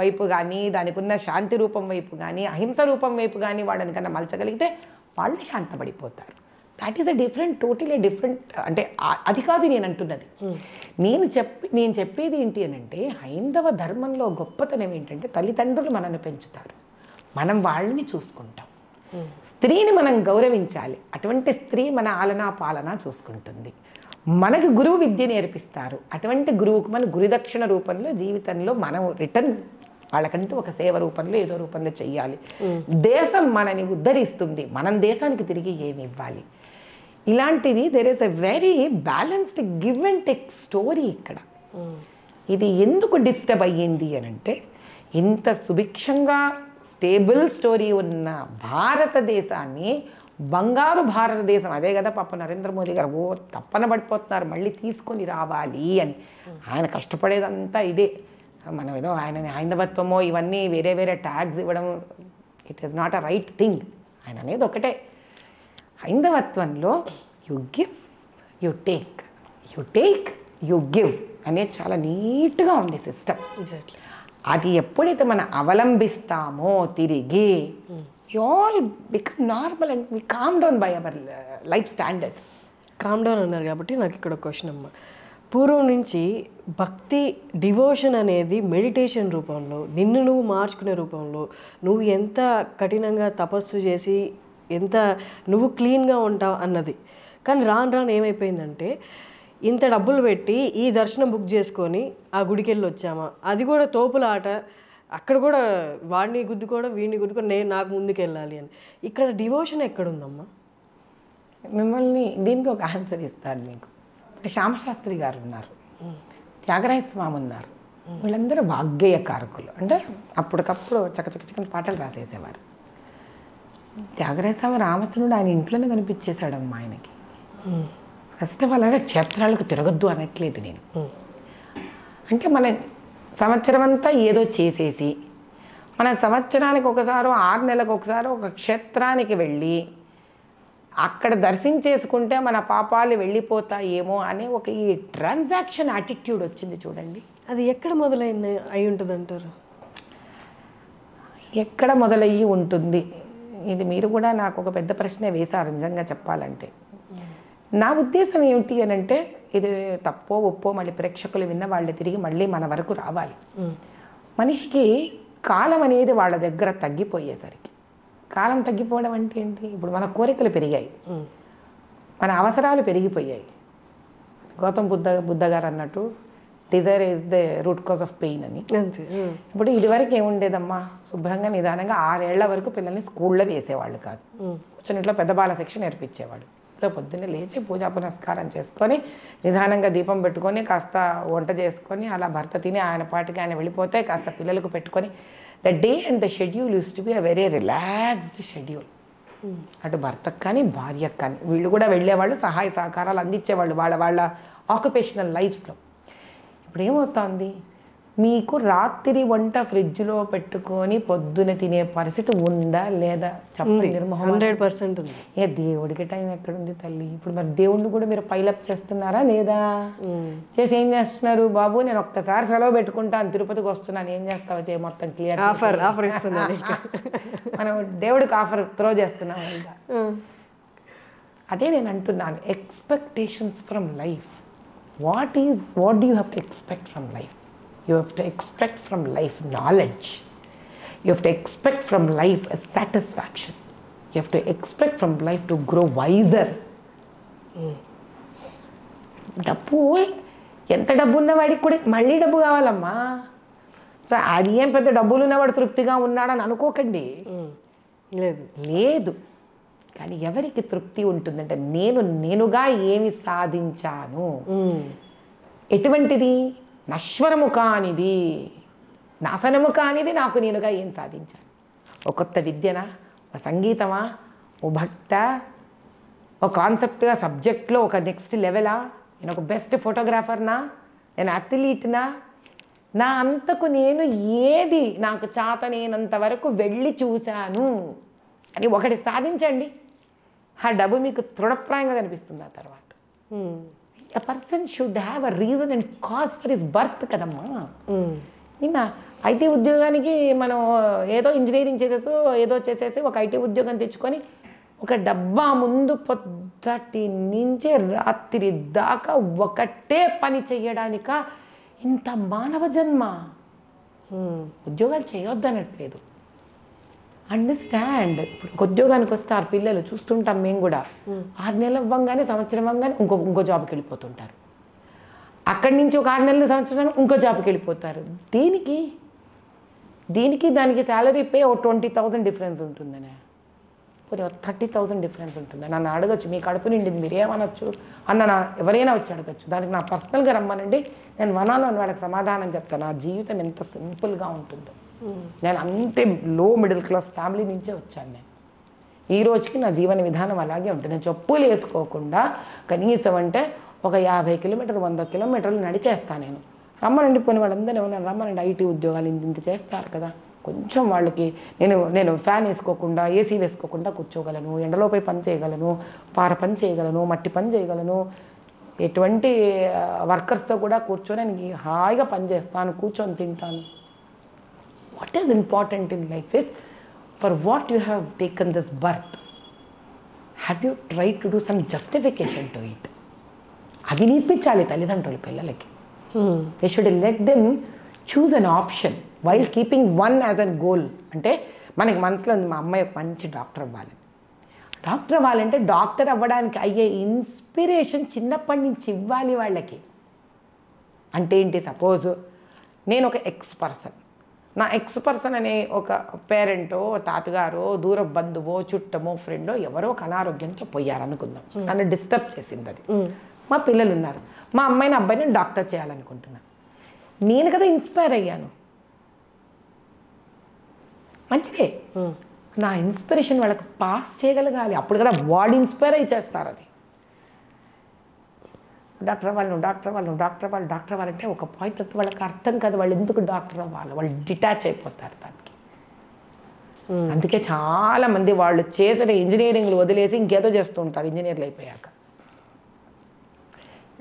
వైపు కానీ, దానికి ఉన్న శాంతి రూపం వైపు కానీ, అహింస రూపం వైపు కానీ వాళ్ళని కన్నా మలచగలిగితే వాళ్ళు శాంతపడిపోతారు. That is totally different. అంటే అది కాదు నేను అంటున్నది. నేను చెప్పేది ఏంటి అని అంటే, హైందవ ధర్మంలో గొప్పతనం ఏంటంటే తల్లిదండ్రులు మనల్ని పెంచుతారు, మనం వాళ్ళని చూసుకుంటాం. స్త్రీని మనం గౌరవించాలి, అటువంటి స్త్రీ మన ఆలనా పాలన చూసుకుంటుంది. మనకు గురువు విద్య నేర్పిస్తారు, అటువంటి గురువుకు మన గురుదక్షిణ రూపంలో జీవితంలో మనం రిటర్న్ వాళ్ళకంటూ ఒక సేవ రూపంలో ఏదో రూపంలో చెయ్యాలి. దేశం మనని ఉద్ధరిస్తుంది, మనం దేశానికి తిరిగి ఏమి ఇవ్వాలి. ఇలాంటిది there is a very balanced give and take story ఇక్కడ. ఇది ఎందుకు డిస్టర్బ్ అయ్యింది అని అంటే, ఇంత సుభిక్షంగా స్టేబుల్ స్టోరీ ఉన్న భారతదేశాన్ని బంగారు భారతదేశం, అదే కదా పాప నరేంద్ర మోదీ గారు తప్పన పడిపోతున్నారు మళ్ళీ తీసుకొని రావాలి అని. ఆయన కష్టపడేదంతా ఇదే. మనం ఏదో ఆయన హైందవత్వమో ఇవన్నీ వేరే వేరే ట్యాగ్స్ ఇవ్వడం, it is not a right thing. ఆయన అనేది ఒకటే, హైందవత్వంలో you give you take, you take you give అనేది చాలా నీట్గా ఉంది సిస్టమ్. అది ఎప్పుడైతే మనం అవలంబిస్తామో తిరిగి you all become normal and we calm down by our life standards. Calm down అన్నారు కాబట్టి నాకు ఇక్కడ ఒక క్వశ్చన్ అమ్మ. పూర్వం నుంచి భక్తి డివోషన్ అనేది మెడిటేషన్ రూపంలో, నిన్ను నువ్వు మార్చుకునే రూపంలో, నువ్వు ఎంత కఠినంగా తపస్సు చేసి ఎంత నువ్వు క్లీన్గా ఉంటావు అన్నది. కానీ రాను రాను ఏమైపోయిందంటే, ఇంత డబ్బులు పెట్టి ఈ దర్శనం బుక్ చేసుకొని ఆ గుడికి వెళ్ళి వచ్చామా, అది కూడా తోపుల ఆట, అక్కడ కూడా వాడిని గుద్దుకోవడం వీడిని గుద్దుకోవడం, నాకు ముందుకు వెళ్ళాలి అని. ఇక్కడ డివోషన్ ఎక్కడుందమ్మా? మిమ్మల్ని దీనికి ఒక ఆన్సర్ ఇస్తాను మీకు. ఇప్పుడు శ్యామశాస్త్రి గారు ఉన్నారు, త్యాగరాయ స్వామి ఉన్నారు, వీళ్ళందరూ వాగ్గేయకారకులు. అంటే అప్పటికప్పుడు చకచకచకని పాటలు రాసేసేవారు. త్యాగరాయ స్వామి రామచంద్రుడు ఆయన ఇంట్లోనే కనిపించేశాడమ్మా ఆయనకి. ఫస్ట్ ఆఫ్ ఆల్ అంటే క్షేత్రాలకు తిరగద్దు అనట్లేదు నేను. అంటే మన సంవత్సరం అంతా ఏదో చేసేసి మన సంవత్సరానికి ఒకసారో 6 నెలలకు ఒకసారి ఒక క్షేత్రానికి వెళ్ళి అక్కడ దర్శించేసుకుంటే మన పాపాలు వెళ్ళిపోతాయేమో అనే ఒక ఈ ట్రాన్సాక్షన్ యాటిట్యూడ్ వచ్చింది చూడండి. అది ఎక్కడ మొదలైంది అయి ఉంటుంది అంటారు? ఎక్కడ మొదలయ్యి ఉంటుంది, ఇది మీరు కూడా నాకు ఒక పెద్ద ప్రశ్న వేశారు నిజంగా చెప్పాలంటే. నా ఉద్దేశం ఏమిటి అని అంటే, ఇది తప్పో ఒప్పో మళ్ళీ ప్రేక్షకులు విన్న వాళ్ళు తిరిగి మళ్ళీ మన వరకు రావాలి. మనిషికి కాలం అనేది వాళ్ళ దగ్గర తగ్గిపోయేసరికి, కాలం తగ్గిపోవడం అంటే ఏంటి, ఇప్పుడు మన కోరికలు పెరిగాయి, మన అవసరాలు పెరిగిపోయాయి. గౌతమ్ బుద్ధ గారు అన్నట్టు Dzire is the root cause of pain అని. ఇప్పుడు ఇదివరకు ఏముండేదమ్మా, శుభ్రంగా నిదానంగా 6 ఏళ్ల వరకు పిల్లల్ని స్కూల్లో వేసేవాళ్ళు కాదు, కొంచెం ఇంట్లో పెద్ద బాల శిక్ష నేర్పించేవాడు. పొద్దున్నే లేచి పూజా పునస్కారం చేసుకొని నిదానంగా దీపం పెట్టుకొని కాస్త వంట చేసుకొని అలా భర్త తిని ఆయన పాటికి ఆయన వెళ్ళిపోతే కాస్త పిల్లలకు పెట్టుకొని the day and the schedule use to be a very relaxed schedule. అటు భర్తకు కానీ భార్యకు కానీ వీళ్ళు కూడా వెళ్ళేవాళ్ళు, సహాయ సహకారాలు అందించేవాళ్ళు వాళ్ళ ఆక్యుపేషనల్ లైఫ్స్లో. ఇప్పుడు ఏమవుతుంది, మీకు రాత్రి వంట ఫ్రిడ్జ్లో పెట్టుకొని పొద్దున తినే పరిస్థితి ఉందా లేదా చెప్పండి? 100% ఉంది. ఏ దేవుడికి టైం ఎక్కడుంది తల్లి? ఇప్పుడు మరి దేవుడిని కూడా మీరు పైలప్ చేస్తున్నారా లేదా? చేసి ఏం చేస్తున్నారు, బాబు నేను ఒక్కసారి సెలవు పెట్టుకుంటాను, తిరుపతికి వస్తున్నాను, ఏం చేస్తావో చేయి, మొత్తం క్లియర్ ఆఫర్ ఇస్తున్నాను. మనం దేవుడికి ఆఫర్ త్రో చేస్తున్నాం. అదే నేను అంటున్నాను, expectations from life. What do you have to expect from life? You have to expect from life knowledge. You have to expect from life a satisfaction. You have to expect from life to grow wiser. డబ్బు, ఎంత డబ్బు ఉన్నవాడికి కూడా మళ్ళీ డబ్బు కావాలమ్మా. So అది ఏం పెద్ద డబ్బులు ఉన్నవాడు తృప్తిగా ఉన్నాడని అనుకోకండి, లేదు. కానీ ఎవరికి తృప్తి ఉంటుందంటే, నేనుగా ఏమి సాధించాను, ఎటువంటిది, నశ్వరము కానిది, నాశనము కానిది, నాకు నేనుగా ఏం సాధించాను. ఒక కొత్త విద్యనా, ఒక సంగీతమా, ఓ భక్త, ఒక కాన్సెప్ట్గా సబ్జెక్ట్లో ఒక నెక్స్ట్ లెవెలా, నేను ఒక బెస్ట్ ఫోటోగ్రాఫర్నా, నేను అథ్లీట్నా, నా అంతకు నేను ఏది నాకు చేతనేనంత వరకు వెళ్ళి చూశాను అని ఒకటి సాధించండి. ఆ డబ్బు మీకు తృణప్రాయంగా కనిపిస్తుంది ఆ తర్వాత. A person should have a reason and cause for his birth కదమ్మా. నిన్న ఐటీ ఉద్యోగానికి మనం ఏదో ఇంజనీరింగ్ చేసేసి ఒక ఐటీ ఉద్యోగం తెచ్చుకొని ఒక డబ్బా ముందు పొద్దుటి నుంచి రాత్రి దాకా ఒకటే పని చేయడానిక ఇంత మానవ జన్మ. ఉద్యోగాలు చేయొద్దనట్లేదు, అండర్స్టాండ్. ఇప్పుడు ఉద్యోగానికి వస్తారు పిల్లలు, చూస్తుంటాం మేము కూడా, 6 నెలలు అవ్వగానే సంవత్సరం అవ్వగానే ఇంకో జాబ్కి వెళ్ళిపోతుంటారు. అక్కడి నుంచి ఒక 6 నెలలు సంవత్సరం ఇంకో జాబ్కి వెళ్ళిపోతారు. దీనికి దానికి శాలరీ పే ఒక 20,000 డిఫరెన్స్ ఉంటుందనే, కొన్ని 30,000 డిఫరెన్స్ ఉంటుంది. నన్ను అడగచ్చు, మీ కడుపు నిండింది మీరు ఏమనొచ్చు అన్న, ఎవరైనా వచ్చి అడగచ్చు. దానికి నా పర్సనల్గా రమ్మనండి, నేను వనాలని వాళ్ళకి సమాధానం చెప్తాను. నా జీవితం ఎంత సింపుల్గా ఉంటుందో. నేను అంతే లో మిడిల్ క్లాస్ ఫ్యామిలీ నుంచే వచ్చాను. నేను ఈ రోజుకి నా జీవన విధానం అలాగే ఉంటుంది. నేను చెప్పులు వేసుకోకుండా కనీసం అంటే ఒక 50 కిలోమీటర్లు 100 కిలోమీటర్లు నడిచేస్తాను నేను. రమ్మనండి, పోనీ వాళ్ళందరూ ఏమన్నా రమ్మనండి, ఐటీ ఉద్యోగాలు ఇంత చేస్తారు కదా, కొంచెం వాళ్ళకి నేను ఫ్యాన్ వేసుకోకుండా ఏసీ వేసుకోకుండా కూర్చోగలను, ఎండలోపై పని చేయగలను, పార పని చేయగలను, మట్టి పని చేయగలను, ఎటువంటి వర్కర్స్తో కూడా కూర్చొని నేను హాయిగా పని చేస్తాను, కూర్చొని తింటాను. What is important in life is, for what you have taken this birth, have you tried to do some justification to it? అది నేర్పించాలి తల్లిదండ్రులు పిల్లలకి. They should let them choose an option while keeping one as an goal. అంటే మనకి మనసులో ఉంది, మా అమ్మాయి ఒక మంచి డాక్టర్ అవ్వాలి. డాక్టర్ అవ్వాలంటే డాక్టర్ అవ్వడానికి అయ్యే ఇన్స్పిరేషన్ చిన్నప్పటి నుంచి ఇవ్వాలి వాళ్ళకి. అంటే ఏంటి, సపోజ్ నేను ఒక ఎక్స్ పర్సన్, నా ఎక్స్ పర్సన్ అనే ఒక పేరెంటో తాతగారో దూర బంధువో చుట్టమో ఫ్రెండో ఎవరో ఒక అనారోగ్యంతో పోయారనుకుందాం, నన్ను డిస్టర్బ్ చేసింది అది. మా పిల్లలు ఉన్నారు, మా అమ్మాయిని అబ్బాయిని డాక్టర్ చేయాలనుకుంటున్నాను. నేను కదా ఇన్స్పైర్ అయ్యాను, మంచిదే. నా ఇన్స్పిరేషన్ వాళ్ళకి పాస్ చేయగలగాలి, అప్పుడు కదా వాడు ఇన్స్పైర్ అయ్యి చేస్తారు. అది డాక్టర్ అవ్వాలి, డాక్టర్ అవ్వాలి, డాక్టర్ అవ్వాలి, డాక్టర్ అవ్వాలంటే ఒక పాయింట్ వస్తే వాళ్ళకి అర్థం కాదు వాళ్ళు ఎందుకు డాక్టర్ అవ్వాలి, వాళ్ళు డిటాచ్ అయిపోతారు దానికి. అందుకే చాలామంది వాళ్ళు చేసిన ఇంజనీరింగ్లు వదిలేసి ఇంకేదో చేస్తూ ఉంటారు ఇంజనీర్లు అయిపోయాక.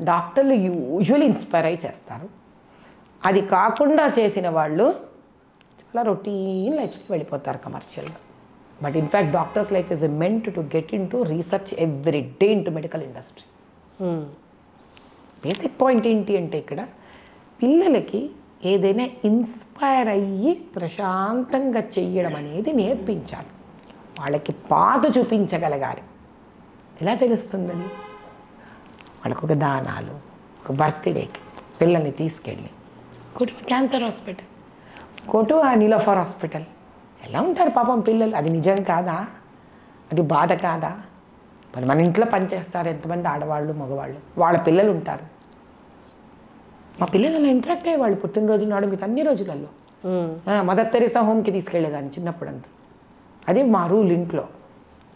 డాక్టర్లు యూజువల్లీ ఇన్స్పైర్ అయ్యి చేస్తారు. అది కాకుండా చేసిన వాళ్ళు చాలా రొటీన్ లైఫ్స్కి వెళ్ళిపోతారు కమర్షియల్గా. But in fact doctors life is meant to get in to research every day in to medical industry. Basic point ఏంటి అంటే ఇక్కడ పిల్లలకి ఏదైనా ఇన్స్పైర్ అయ్యి ప్రశాంతంగా చెయ్యడం అనేది నేర్పించాలి, వాళ్ళకి పాత చూపించగలగాలి. ఎలా తెలుస్తుంది అది? వాళ్ళకు ఒక దానాలు, ఒక బర్త్డేకి పిల్లల్ని తీసుకెళ్ళి కొట్టు క్యాన్సర్ హాస్పిటల్, కొట్టు ఆ నీలోఫర్ హాస్పిటల్, ఎలా ఉంటారు పాపం పిల్లలు. అది నిజం కాదా? అది బాధ కాదా? మరి మన ఇంట్లో పనిచేస్తారు ఎంతమంది ఆడవాళ్ళు మగవాళ్ళు, వాళ్ళ పిల్లలు ఉంటారు. మా పిల్లలు అలా ఇంటరాక్ట్ అయ్యేవాళ్ళు పుట్టినరోజు నాడు మీకు అన్ని రోజులలో. మదర్ తెరీసా హోమ్కి తీసుకెళ్ళేదాన్ని చిన్నప్పుడంతా. అది మా రూల్ ఇంట్లో.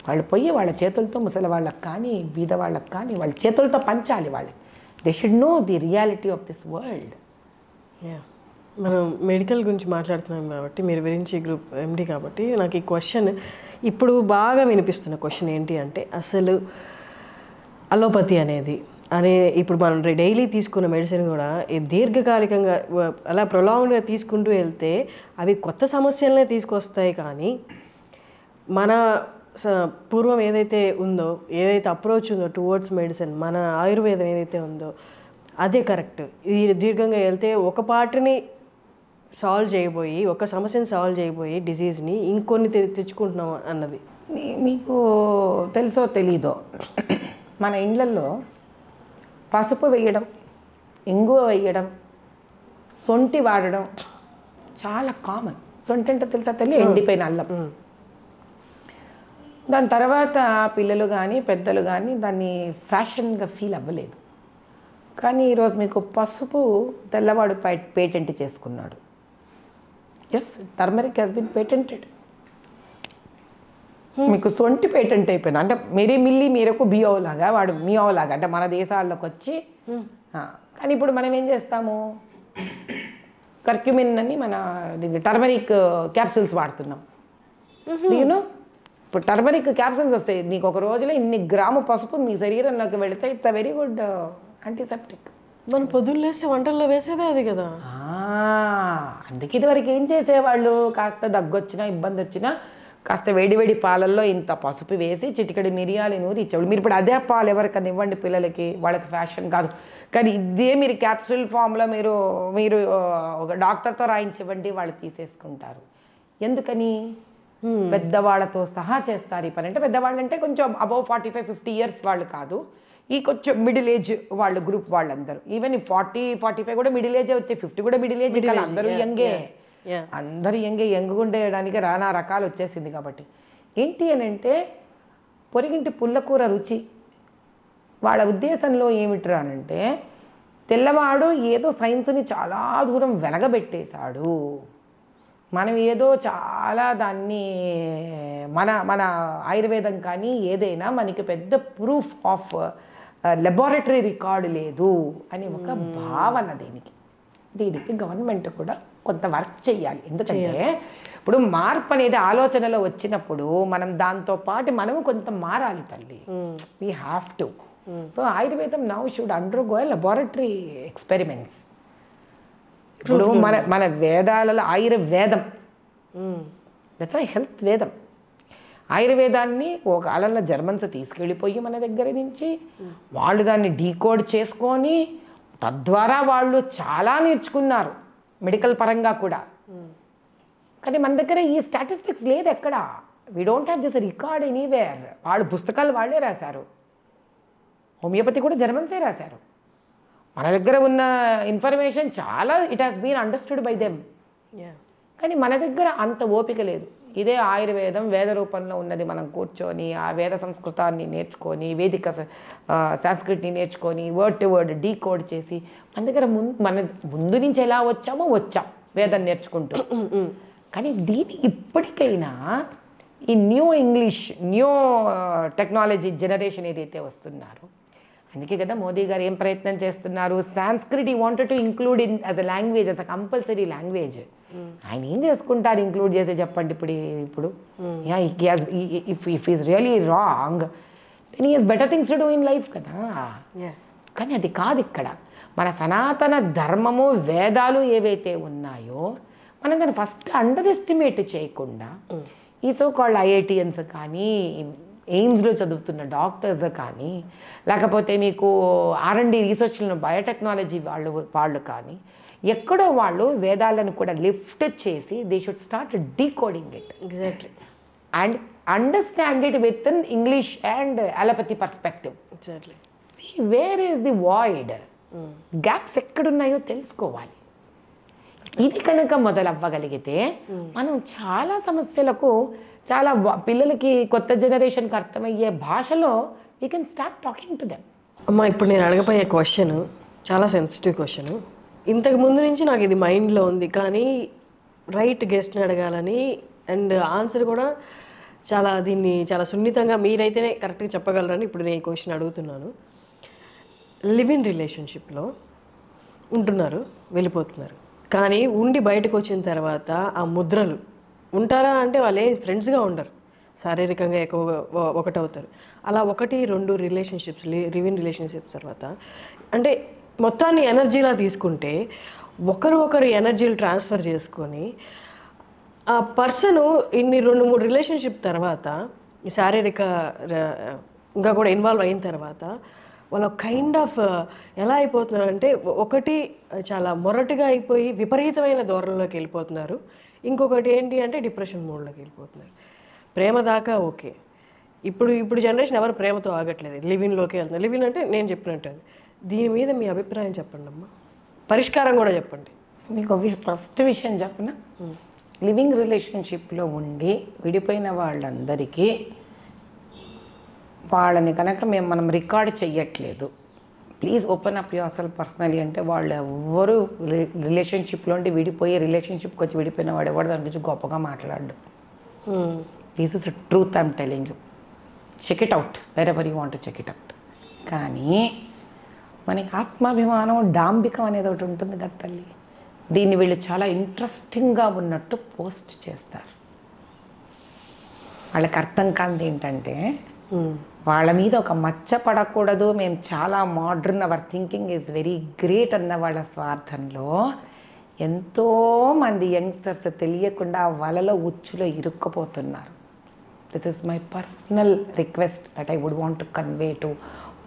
వాళ్ళు పోయి వాళ్ళ చేతులతో ముసలి వాళ్ళకి కానీ బీద వాళ్ళకి కానీ వాళ్ళ చేతులతో పంచాలి వాళ్ళకి. They should know the reality of this world. మనం మెడికల్ గురించి మాట్లాడుతున్నాం కాబట్టి, మీరు గురించి గ్రూప్ ఎండి కాబట్టి నాకు ఈ క్వశ్చన్ ఇప్పుడు బాగా వినిపిస్తున్న క్వశ్చన్ ఏంటి అంటే, అసలు అలోపతి అనే ఇప్పుడు మనం డైలీ తీసుకున్న మెడిసిన్ కూడా దీర్ఘకాలికంగా అలా ప్రొలాంగ్డ్గా తీసుకుంటూ వెళ్తే అవి కొత్త సమస్యలనే తీసుకొస్తాయి. కానీ మన పూర్వం ఏదైతే ఉందో, ఏదైతే అప్రోచ్ ఉందో టువర్డ్స్ మెడిసిన్, మన ఆయుర్వేదం ఏదైతే ఉందో అదే కరెక్ట్. ఇది దీర్ఘంగా వెళ్తే ఒక పార్ట్ని సాల్వ్ చేయబోయి, ఒక సమస్యని సాల్వ్ చేయబోయి డిజీజ్ని ఇంకొన్ని తెచ్చుకుంటున్నాం అన్నది. మీకు తెలుసో తెలీదో, మన ఇండ్లల్లో పసుపు వేయడం, ఇంగువ వేయడం, సొంటి వాడడం చాలా కామన్. సొంటి అంటే తెలుసా తల్లి? ఎండిపోయిన అల్లం. దాని తర్వాత పిల్లలు కానీ పెద్దలు కానీ దాన్ని ఫ్యాషన్గా ఫీల్ అవ్వలేదు. కానీ ఈరోజు మీకు పసుపు తెల్లవాడు పేటెంట్ చేసుకున్నాడు. Yes, turmeric has been patented. మీకు సొంటి పేటెంట్ అయిపోయింది. అంటే మేరీ మిల్లీ మేరకు బియోలాగా వాడు మియోలాగా అంటే మన దేశాల్లోకి వచ్చి. కానీ ఇప్పుడు మనం ఏం చేస్తాము, కర్క్యూమిన్ అని మన టర్మరిక్ క్యాప్సూల్స్ వాడుతున్నాం. నేను ఇప్పుడు టర్మరిక్ క్యాప్సూల్స్ వస్తాయి, నీకు ఒక రోజులో ఇన్ని గ్రాము పసుపు మీ శరీరంలోకి వెళితే it's a very good antiseptic. మనం పొద్దున్న లేస్తే వంటల్లో వేసేదే అది కదా. అందుకే ఇదివరకు ఏం చేసేవాళ్ళు, కాస్త దగ్గొచ్చినా ఇబ్బంది వచ్చినా కాస్త వేడి పాలల్లో ఇంత పసుపు వేసి చిటికడి మిరియాలు నూరి ఇచ్చేవాళ్ళు. మీరు ఇప్పుడు అదే పాలు ఎవరికన్నా ఇవ్వండి పిల్లలకి, వాళ్ళకి ఫ్యాషన్ కాదు. కానీ ఇదే మీరు క్యాప్సూల్ ఫామ్లో మీరు ఒక డాక్టర్తో రాయించివ్వండి, వాళ్ళు తీసేసుకుంటారు. ఎందుకని? పెద్దవాళ్ళతో సహా చేస్తారు ఈ పని. అంటే పెద్దవాళ్ళు అంటే కొంచెం అబౌవ్ 45-50 ఇయర్స్ వాళ్ళు కాదు, ఈ కొంచెం మిడిల్ ఏజ్ వాళ్ళు గ్రూప్ వాళ్ళందరూ. ఈవెన్ 40-45 కూడా మిడిల్ ఏజే వచ్చే, 50 కూడా మిడిల్ ఏజ్. అందరూ యంగే, అందరూ యంగ్గా ఉండేయడానికి రానా రకాలు వచ్చేసింది. కాబట్టి ఏంటి అని అంటే పొరిగింటి పుల్లకూర రుచి. వాళ్ళ ఉద్దేశంలో ఏమిట్రా అనంటే తెల్లవాడు ఏదో సైన్స్ని చాలా దూరం వెనగబెట్టేశాడు, మనం ఏదో చాలా దాన్ని మన ఆయుర్వేదం కానీ ఏదైనా మనకి పెద్ద ప్రూఫ్ ఆఫ్ లెబారెటరీ రికార్డు లేదు అని ఒక భావన. దీనికి గవర్నమెంట్ కూడా కొంత వర్క్ చేయాలి. ఎందుకంటే ఇప్పుడు మార్పు అనేది ఆలోచనలో వచ్చినప్పుడు మనం దాంతో పాటు మనము కొంత మారాలి తల్లి. We have to. సో ఆయుర్వేదం now should undergo laboratory experiments. ఇప్పుడు మన వేదాలలో ఆయుర్వేదం, దట్స్ హెల్త్ వేదం. ఆయుర్వేదాన్ని ఒక కాలంలో జర్మన్స్ తీసుకెళ్ళిపోయి మన దగ్గర నుంచి వాళ్ళు దాన్ని డీకోడ్ చేసుకొని తద్వారా వాళ్ళు చాలా నేర్చుకున్నారు మెడికల్ పరంగా కూడా. కానీ మన దగ్గర ఈ స్టాటిస్టిక్స్ లేదు ఎక్కడ. We don't have this record anywhere. వాళ్ళు పుస్తకాలు వాళ్ళే రాశారు. హోమియోపతి కూడా జర్మన్సే రాశారు. మన దగ్గర ఉన్న ఇన్ఫర్మేషన్ చాలా it has been understood by them. కానీ మన దగ్గర అంత ఓపిక లేదు. ఇదే ఆయుర్వేదం వేద రూపంలో ఉన్నది, మనం కూర్చొని ఆ వేద సంస్కృతాన్ని నేర్చుకొని వేదిక సంస్కృతిని నేర్చుకొని వర్డ్ టు వర్డ్ డీకోడ్ చేసి మన దగ్గర మన ముందు నుంచి ఎలా వచ్చామో వచ్చాం వేదం నేర్చుకుంటూ. కానీ దీన్ని ఇప్పటికైనా ఈ new English new technology generation ఏదైతే వస్తున్నారో, అందుకే కదా మోదీ గారు ఏం ప్రయత్నం చేస్తున్నారు, Sanskrit he wanted to include in as a language, as a compulsory language. ఆయన ఏం చేసుకుంటారు ఇంక్లూడ్ చేసి చెప్పండి ఇప్పుడు if is really wrong then he has better things to do in life కదా. కానీ అది కాదు. ఇక్కడ మన సనాతన ధర్మము వేదాలు ఏవైతే ఉన్నాయో మనం దాన్ని ఫస్ట్ అండర్ ఎస్టిమేట్ చేయకుండా ఈ సో కాల్డ్ ఐఐటియన్స్ కానీ ఎయిమ్స్లో చదువుతున్న డాక్టర్స్ కానీ లేకపోతే మీకు R&D రీసెర్చ్లో బయోటెక్నాలజీ వాళ్ళు కానీ ఎక్కడో వాళ్ళు వేదాలను కూడా లిఫ్ట్ చేసి they should start decoding it exactly and understand it with in English and allopathy perspective. Exactly see where is the void, gaps ఎక్కడున్నాయో తెలుసుకోవాలి. ఇది కనుక మొదలవ్వగలిగితే మనం చాలా సమస్యలకు చాలా పిల్లలకి కొత్త జనరేషన్కి అర్థమయ్యే భాషలో we can start talking to them. అమ్మ, ఇప్పుడు నేను అడగబోయే క్వశ్చన్ చాలా సెన్సిటివ్ క్వశ్చన్. ఇంతకు ముందు నుంచి నాకు ఇది మైండ్లో ఉంది, కానీ రైట్ గెస్ట్ని అడగాలని అండ్ ఆన్సర్ కూడా దీన్ని చాలా సున్నితంగా మీరైతేనే కరెక్ట్గా చెప్పగలరని ఇప్పుడు నేను ఈ క్వశ్చన్ అడుగుతున్నాను. లివ్ ఇన్ రిలేషన్షిప్లో ఉంటున్నారు, వెళ్ళిపోతున్నారు, కానీ ఉండి బయటకు వచ్చిన తర్వాత ఆ ముద్రలు ఉంటారా అంటే వాళ్ళే ఫ్రెండ్స్గా ఉండరు, శారీరకంగా ఎక్కువగా ఒకటవుతారు. అలా 1-2 రిలేషన్షిప్స్ లివ్ ఇన్ రిలేషన్షిప్స్ తర్వాత అంటే మొత్తాన్ని ఎనర్జీలా తీసుకుంటే ఒకరు ఎనర్జీలు ట్రాన్స్ఫర్ చేసుకొని ఆ పర్సను ఇన్ని 2-3 రిలేషన్షిప్ తర్వాత శారీరకంగా కూడా ఇన్వాల్వ్ అయిన తర్వాత వాళ్ళు కైండ్ ఆఫ్ ఎలా అయిపోతున్నారంటే ఒకటి చాలా మొరటుగా అయిపోయి విపరీతమైన ధోరణిలోకి వెళ్ళిపోతున్నారు, ఇంకొకటి ఏంటి అంటే డిప్రెషన్ మోడ్లోకి వెళ్ళిపోతున్నారు. ప్రేమ దాకా ఓకే, ఇప్పుడు జనరేషన్ ఎవరు ప్రేమతో ఆగట్లేదు, లివిన్లోకి వెళ్తున్నారు. లివిన్ అంటే నేను చెప్పినట్టు అది. దీని మీద మీ అభిప్రాయం చెప్పండి అమ్మా, పరిష్కారం కూడా చెప్పండి. మీకు ఫస్ట్ విషయం చెప్పిన లివింగ్ రిలేషన్షిప్లో ఉండి విడిపోయిన వాళ్ళందరికీ వాళ్ళని కనుక మనం రికార్డ్ చెయ్యట్లేదు, please open up your self personally అంటే వాళ్ళు ఎవరు రిలేషన్షిప్లో ఉండి విడిపోయి రిలేషన్షిప్కి వచ్చి విడిపోయిన వాడు ఎవరు దాని గురించి గొప్పగా మాట్లాడు. This is a truth I'm telling you. Check it out wherever you want to check it out. కానీ మనకి ఆత్మాభిమానం డాంబికం అనేది ఒకటి ఉంటుంది కదా తల్లి, దీన్ని వీళ్ళు చాలా ఇంట్రెస్టింగ్గా ఉన్నట్టు పోస్ట్ చేస్తారు. వాళ్ళకి అర్థం కానిది ఏంటంటే వాళ్ళ మీద ఒక మచ్చ పడకూడదు, మేము చాలా modern, our thinking is very great అన్న వాళ్ళ స్వార్థంలో ఎంతోమంది యంగ్స్టర్స్ తెలియకుండా వలలో ఉచ్చులో ఇరుక్కుపోతున్నారు. This is my personal request that I would want to convey to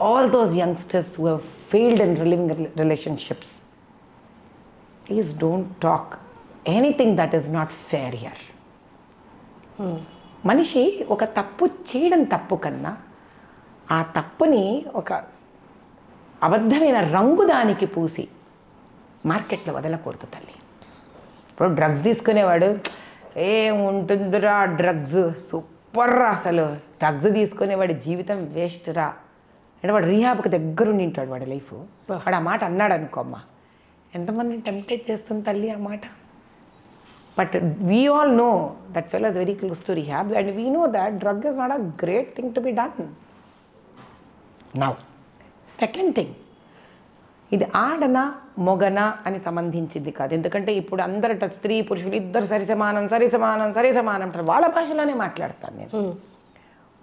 all those youngsters who have failed in living relationships. Please don't talk anything that is not fair here. మనిషి ఒక తప్పు చేయడం తప్పు కన్నా ఆ తప్పుని ఒక అబద్ధమైన రంగు దానికి పూసి మార్కెట్లో వదలకూడదు తల్లి. ఇప్పుడు డ్రగ్స్ తీసుకునేవాడు ఏముంటుందిరా డ్రగ్స్ సూపర్ రా, అసలు డ్రగ్స్ తీసుకునేవాడి జీవితం వేస్ట్ రా అంటే వాడు రీహాబ్కి దగ్గరుండి ఉంటాడు వాడి లైఫ్. వాడు ఆ మాట అన్నాడు అనుకోమ్మా, ఎంతమందిని టెంప్టేట్ చేస్తుంది తల్లి ఆ మాట. But we all know that fellow is very close to rehab and we know that drug is not a great thing to be done. Now, second thing, ఇది ఆడన మొగన అని సంబంధించింది కాదు. ఎందుకంటే ఇప్పుడు అందరట స్త్రీ పురుషులు ఇద్దరు సరిసమానం అంటారు, వాళ్ళ భాషలోనే మాట్లాడతాను నేను.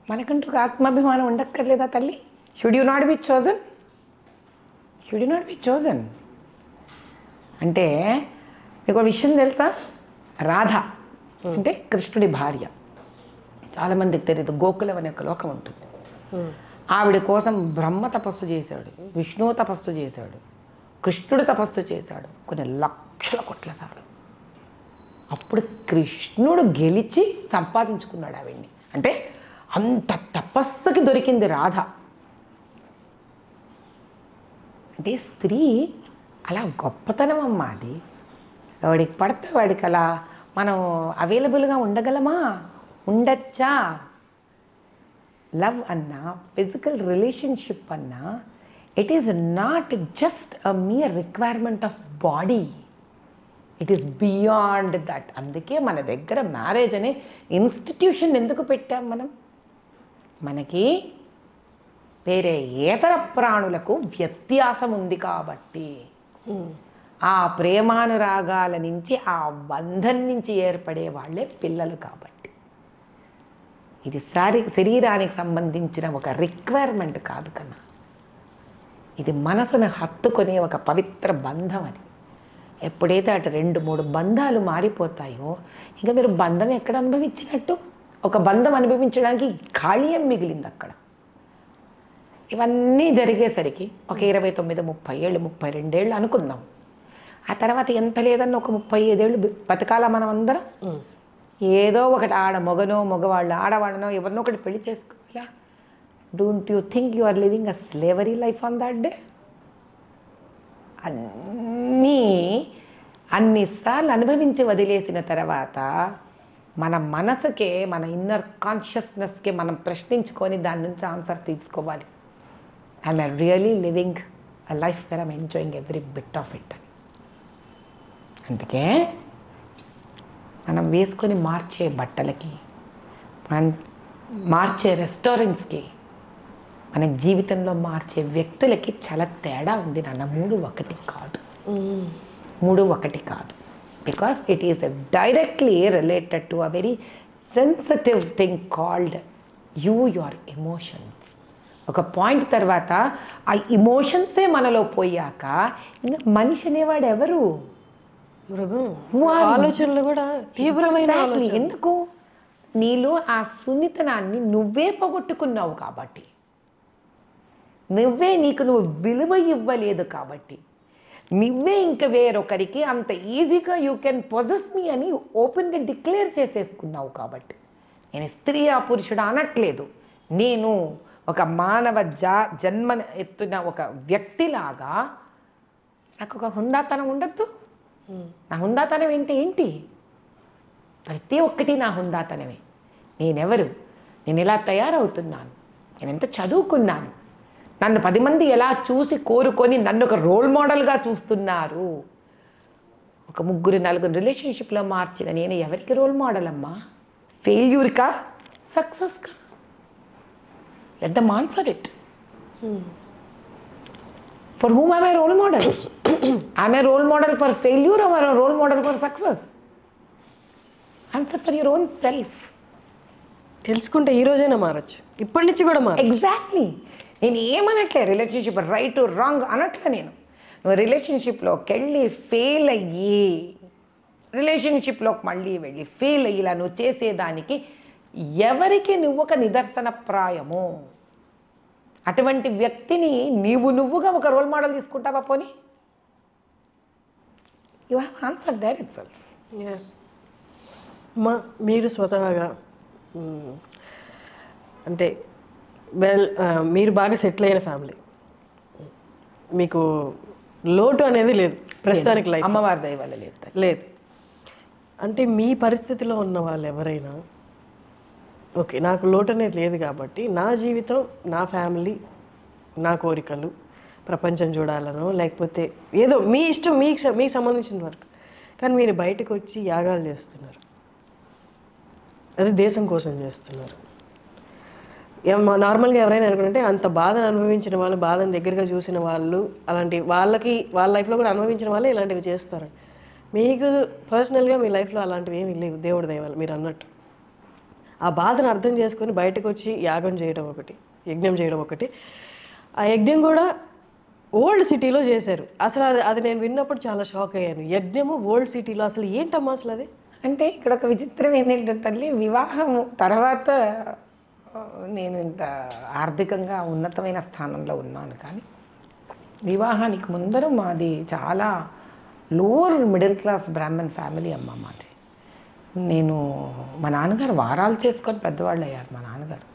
మనకంటూ ఒక ఆత్మాభిమానం ఉండక్కర్లేదా తల్లి? Should you not be chosen? Should you not be chosen అంటే మీకు ఒక విషయం తెలుసా? రాధ అంటే కృష్ణుడి భార్య. చాలామందికి తెలియదు, గోకులం అనే ఒక లోకం ఉంటుంది. ఆవిడ కోసం బ్రహ్మ తపస్సు చేశాడు, విష్ణువు తపస్సు చేశాడు, కృష్ణుడు తపస్సు చేశాడు కొన్ని లక్షల కోట్ల సార్లు. అప్పుడు కృష్ణుడు గెలిచి సంపాదించుకున్నాడు ఆవిడ్ని. అంటే అంత తపస్సుకి దొరికింది రాధ. అంటే స్త్రీ అలా గొప్పతనం అమ్మా అది. వాడికి పడితే వాడికి అలా మనం అవైలబుల్గా ఉండగలమా? ఉండొచ్చా? లవ్ అన్నా, ఫిజికల్ రిలేషన్షిప్ అన్నా, it is not just a mere requirement of body, it is beyond that. అందుకే మన దగ్గర మ్యారేజ్ అనే ఇన్స్టిట్యూషన్ ఎందుకు పెట్టాం మనం? మనకి వేరే ఏతర ప్రాణులకు వ్యత్యాసం ఉంది కాబట్టి, ఆ ప్రేమానురాగాల నుంచి, ఆ బంధం నుంచి ఏర్పడే వాళ్ళే పిల్లలు కాబట్టి. ఇది శరీరానికి సంబంధించిన ఒక రిక్వైర్మెంట్ కాదు కన్నా, ఇది మనసును హత్తుకునే ఒక పవిత్ర బంధం. అది ఎప్పుడైతే అటు 2-3 బంధాలు మారిపోతాయో ఇంకా మీరు బంధం ఎక్కడ అనుభవించినట్టు? ఒక బంధం అనుభవించడానికి ఖాళీయం మిగిలింది అక్కడ. ఇవన్నీ జరిగేసరికి ఒక 29-30 ఏళ్ళు, 32 ఏళ్ళు అనుకుందాం. ఆ తర్వాత ఎంత లేదన్న ఒక 35 ఏళ్ళు బతకాల మనం అందరం. ఏదో ఒకటి మొగనో మగవాళ్ళు, ఆడవాళ్ళనో ఎవరినో ఒకటి పెళ్లి చేసుకోవాలా? Don't you think you are living a slavery life on that day? అన్నిసార్లు అనుభవించి వదిలేసిన తర్వాత మన మనసుకే, మన ఇన్నర్ కాన్షియస్నెస్కి మనం ప్రశ్నించుకొని దాని నుంచి ఆన్సర్ తీసుకోవాలి. I'm really living a life where I'm enjoying every bit of it. అందుకే మనం వేసుకొని మార్చే బట్టలకి, మనం మార్చే రెస్టారెంట్స్కి, మన జీవితంలో మార్చే వ్యక్తులకి చాలా తేడా ఉంది నాన్న. 3 ఒకటి కాదు, 3 ఒకటి కాదు. Because it is directly related to a very sensitive thing called your emotions. ఒక పాయింట్ తర్వాత ఆ ఎమోషన్సే మనలో పోయాక ఇంకా మనిషి అనేవాడు ఎవరు? ఆలోచనలు కూడా తీవ్రమైన. ఎందుకు? నీలో ఆ సున్నితనాన్ని నువ్వే పోగొట్టుకున్నావు కాబట్టి, నువ్వే నీకు నువ్వు విలువ ఇవ్వలేదు కాబట్టి, నువ్వే ఇంక వేరొకరికి అంత ఈజీగా యూ కెన్ పొజెస్ మీ అని ఓపెన్గా డిక్లేర్ చేసేసుకున్నావు కాబట్టి. నేను స్త్రీ ఆ పురుషుడు అనట్లేదు. నేను ఒక మానవ జన్మ ఎత్తున ఒక వ్యక్తిలాగా నాకు ఒక హుందాతనం ఉండద్దు? నా హుందాతనం ఏంటి? ప్రతి ఒక్కటి నా హుందాతనమే. నేనెవరు? నేను ఎలా తయారవుతున్నాను? నేను ఎంత చదువుకున్నాను? నన్ను 10 మంది ఎలా చూసి కోరుకొని నన్ను ఒక రోల్ మోడల్గా చూస్తున్నారు? ఒక 3-4 రిలేషన్షిప్లో మార్చిన నేను ఎవరికి రోల్ మోడల్ అమ్మా? ఫెయిల్యూర్కా? సక్సెస్కా? Let them answer it. For whom am I role model? Am I role model for failure or am I a role model for success? Answer for your own self. తెలుసుకుంటే ఈ రోజైనా మారచ్చు, ఇప్పటి నుంచి కూడా మారచ్చు. ఎగ్జాక్ట్లీ. నేను ఏమనట్లే రిలేషన్షిప్ రైట్ రాంగ్ అనట్లే. నువ్వు రిలేషన్షిప్లోకి వెళ్ళి ఫెయిల్ అయ్యి, రిలేషన్షిప్లోకి మళ్ళీ వెళ్ళి ఫెయిల్ అయ్యేలా నువ్వు చేసేదానికి ఎవరికి నువ్వు ఒక నిదర్శన ప్రాయము? అటువంటి వ్యక్తిని నువ్వుగా ఒక రోల్ మోడల్ తీసుకుంటావా? పోనీ you have answer there itself. మీరు స్వతహాగా అంటే మీరు బాగా సెటిల్ అయిన ఫ్యామిలీ, మీకు లోటు అనేది లేదు ప్రస్తుతానికి లైఫ్? అమ్మవారి దయ వల్ల లేదు. అంటే మీ పరిస్థితిలో ఉన్న వాళ్ళు ఎవరైనా ఓకే నాకు లోటు అనేది లేదు కాబట్టి నా జీవితం, నా ఫ్యామిలీ, నా కోరికలు, ప్రపంచం చూడాలనో లేకపోతే ఏదో మీ ఇష్టం, మీకు సంబంధించిన వరకు, కానీ మీరు బయటకు వచ్చి యాగాలు చేస్తున్నారు, అది దేశం కోసం చేస్తున్నారు. నార్మల్గా ఎవరైనా అనుకుంటే అంత బాధను అనుభవించిన వాళ్ళు, బాధను దగ్గరగా చూసిన వాళ్ళు, అలాంటి వాళ్ళ లైఫ్లో కూడా అనుభవించిన వాళ్ళే ఇలాంటివి చేస్తారు. మీకు పర్సనల్గా మీ లైఫ్లో అలాంటివి ఏమీ లేవు, దేవుడి దయవల్ల. మీరు అన్నట్టు ఆ బాధను అర్థం చేసుకొని బయటకు వచ్చి యాగం చేయడం ఒకటి, యజ్ఞం చేయడం ఒకటి. ఆ యజ్ఞం కూడా ఓల్డ్ సిటీలో చేశారు. అసలు అది నేను విన్నప్పుడు చాలా షాక్ అయ్యాను. యజ్ఞము ఓల్డ్ సిటీలో, అసలు ఏంటమ్మా అసలు అది? అంటే ఇక్కడ ఒక విచిత్రం ఏంటంటే తల్లి, వివాహం తర్వాత నేను ఇంత ఆర్థికంగా ఉన్నతమైన స్థానంలో ఉన్నాను, కానీ వివాహానికి ముందర మాది చాలా lower middle class Brahmin family అమ్మ మాది. నేను మా నాన్నగారు వారాలు చేసుకొని పెద్దవాళ్ళు అయ్యారు. మా నాన్నగారు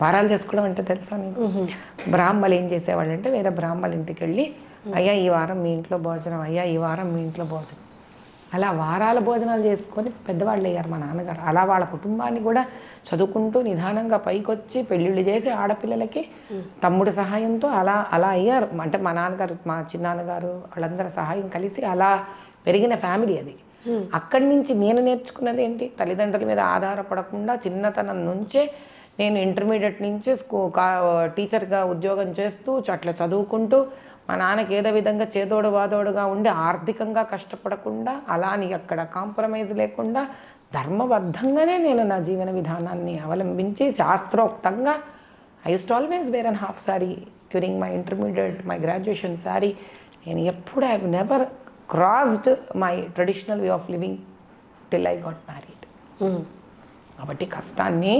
వారాలు చేసుకోవడం అంటే తెలుసా నీకు? బ్రాహ్మలు ఏం చేసేవాళ్ళు అంటే వేరే బ్రాహ్మల ఇంటికి వెళ్ళి, అయ్యా ఈ వారం మీ ఇంట్లో భోజనం, అయ్యా ఈ వారం మీ ఇంట్లో భోజనం, అలా వారాల భోజనాలు చేసుకొని పెద్దవాళ్ళు అయ్యారు మా నాన్నగారు. అలా వాళ్ళ కుటుంబాన్ని కూడా చదువుకుంటూ నిదానంగా పైకొచ్చి పెళ్ళిళ్ళు చేసి ఆడపిల్లలకి తమ్ముడు సహాయంతో అలా అలా అయ్యారు. అంటే మా నాన్నగారు, మా చిన్నాన్నగారు వాళ్ళందరి సహాయం కలిసి అలా పెరిగిన ఫ్యామిలీ అది. అక్కడి నుంచి నేను నేర్చుకున్నది ఏంటి, తల్లిదండ్రుల మీద ఆధారపడకుండా చిన్నతనం నుంచే నేను ఇంటర్మీడియట్ నుంచి టీచర్గా ఉద్యోగం చేస్తూ అట్లా చదువుకుంటూ మా నాన్నకి ఏదో విధంగా చేదోడు వాదోడుగా ఉండి ఆర్థికంగా కష్టపడకుండా, అలాని అక్కడ కాంప్రమైజ్ లేకుండా ధర్మబద్ధంగానే నేను నా జీవన విధానాన్ని అవలంబించి శాస్త్రోక్తంగా I used always wear and half sari during my intermediate, my graduation sorry. నేను ఎప్పుడు I have never crossed my traditional way of living till I got married. కాబట్టి కష్టాన్ని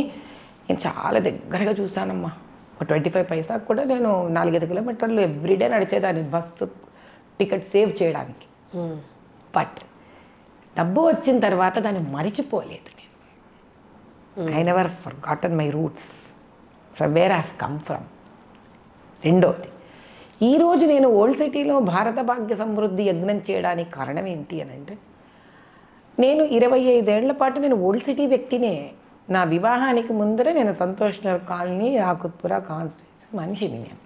నేను చాలా దగ్గరగా చూశానమ్మా. ఒక 25 పైసాకు కూడా నేను 4-5 కిలోమీటర్లు ఎవ్రీడే నడిచేదాన్ని బస్సు టికెట్ సేవ్ చేయడానికి. బట్ డబ్బు వచ్చిన తర్వాత దాన్ని మరిచిపోలేదు నేను. I never forgotten my roots from where I have come from. రెండోది, ఈరోజు నేను ఓల్డ్ సిటీలో భారత భాగ్య సమృద్ధి యజ్ఞం చేయడానికి కారణం ఏంటి అని అంటే, నేను 25 ఏళ్ల పాటు నేను ఓల్డ్ సిటీ వ్యక్తినే. నా వివాహానికి ముందరే నేను సంతోష్ నగర్ కాలనీ, ఆకుత్పుర కాన్స్టిట్యూన్సీ మనిషిని నేను.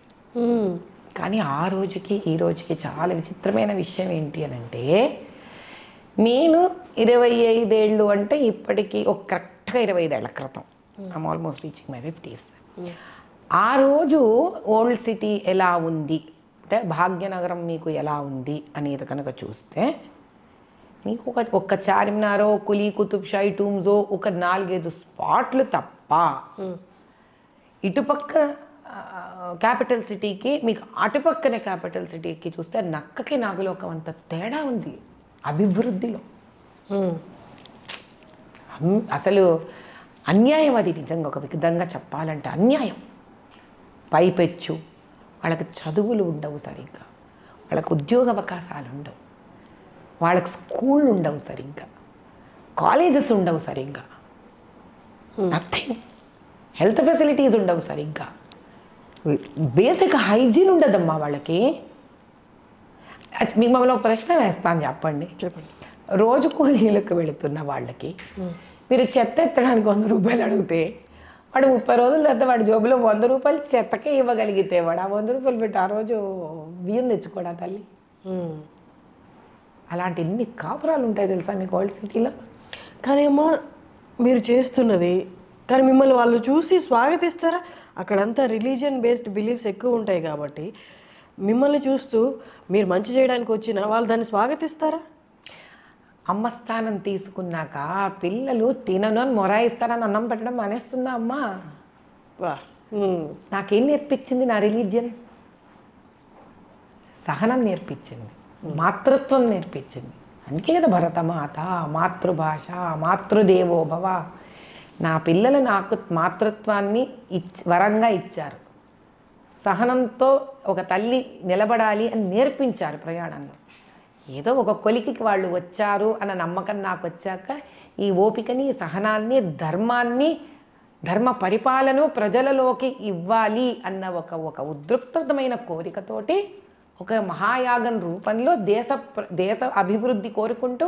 కానీ ఆ రోజుకి ఈ రోజుకి చాలా విచిత్రమైన విషయం ఏంటి అని అంటే, నేను 25 ఏళ్ళు అంటే ఇప్పటికీ ఒక కరెక్ట్గా 25 ఏళ్ల క్రితం, I'm almost reaching my 50s. ఆ రోజు ఓల్డ్ సిటీ ఎలా ఉంది అంటే, భాగ్యనగరం మీకు ఎలా ఉంది అనేది కనుక చూస్తే, మీకు ఒక చార్మినారో, కులీ కుతుబ్షాహి టూమ్సో, ఒక 4-5 స్పాట్లు తప్ప ఇటుపక్క క్యాపిటల్ సిటీకి, మీకు అటుపక్కనే క్యాపిటల్ సిటీకి చూస్తే నక్కకి నాగలోకం అంత తేడా ఉంది అభివృద్ధిలో. అసలు అన్యాయం అది, నిజంగా ఒక విధంగా చెప్పాలంటే అన్యాయం. పైపెచ్చు వాళ్ళకి చదువులు ఉండవు సరిగ్గా, వాళ్ళకి ఉద్యోగ అవకాశాలు ఉండవు, వాళ్ళకి స్కూళ్ళు ఉండవు సరిగ్గా, కాలేజెస్ ఉండవు సరిగ్గా, నథింగ్, హెల్త్ ఫెసిలిటీస్ ఉండవు సరిగ్గా, బేసిక్ హైజీన్ ఉండదమ్మా వాళ్ళకి. మిమ్మల్ని ఒక ప్రశ్న వేస్తాను, చెప్పండి. రోజు కూలీలకు వెళుతున్న వాళ్ళకి మీరు చెత్త ఎత్తడానికి 100 రూపాయలు అడిగితే, వాడు 30 రోజుల తర్వాత వాడి జోబులో 100 రూపాయలు చెత్తకే ఇవ్వగలిగితే, వాడు ఆ 100 రూపాయలు పెట్టి ఆ రోజు బియ్యం తెచ్చుకోడా తల్లి? అలాంటి ఎన్ని కాపురాలు ఉంటాయి తెలుసా మీకు ఓల్డ్ సిటీలో. కానీ అమ్మా, మీరు చేస్తున్నది, కానీ మిమ్మల్ని వాళ్ళు చూసి స్వాగతిస్తారా? అక్కడంతా రిలీజియన్ బేస్డ్ బిలీఫ్స్ ఎక్కువ ఉంటాయి కాబట్టి మిమ్మల్ని చూస్తూ మీరు మంచి చేయడానికి వచ్చినా వాళ్ళు దాన్ని స్వాగతిస్తారా? అమ్మ స్థానం తీసుకున్నాక పిల్లలు తినను అని మొరాయిస్తారని అన్నం పెట్టడం మానేస్తుందా అమ్మ? వా, నాకేం నేర్పించింది నా రిలీజియన్? సహనం నేర్పించింది, మాతృత్వం నేర్పించింది. అందుకే కదా భరతమాత, మాతృభాష, మాతృదేవో భవ. నా పిల్లలు నాకు మాతృత్వాన్ని వరంగా ఇచ్చారు. సహనంతో ఒక తల్లి నిలబడాలి అని నేర్పించారు ప్రయాణంలో. ఏదో ఒక కొలికి వాళ్ళు వచ్చారు అన్న నమ్మకం నాకు వచ్చాక ఈ ఓపికని, సహనాన్ని, ధర్మాన్ని, ధర్మ పరిపాలన ప్రజలలోకి ఇవ్వాలి అన్న ఒక ఉద్రిక్తమైన కోరికతోటి ఒక మహాయాగం రూపంలో దేశ అభివృద్ధి కోరుకుంటూ,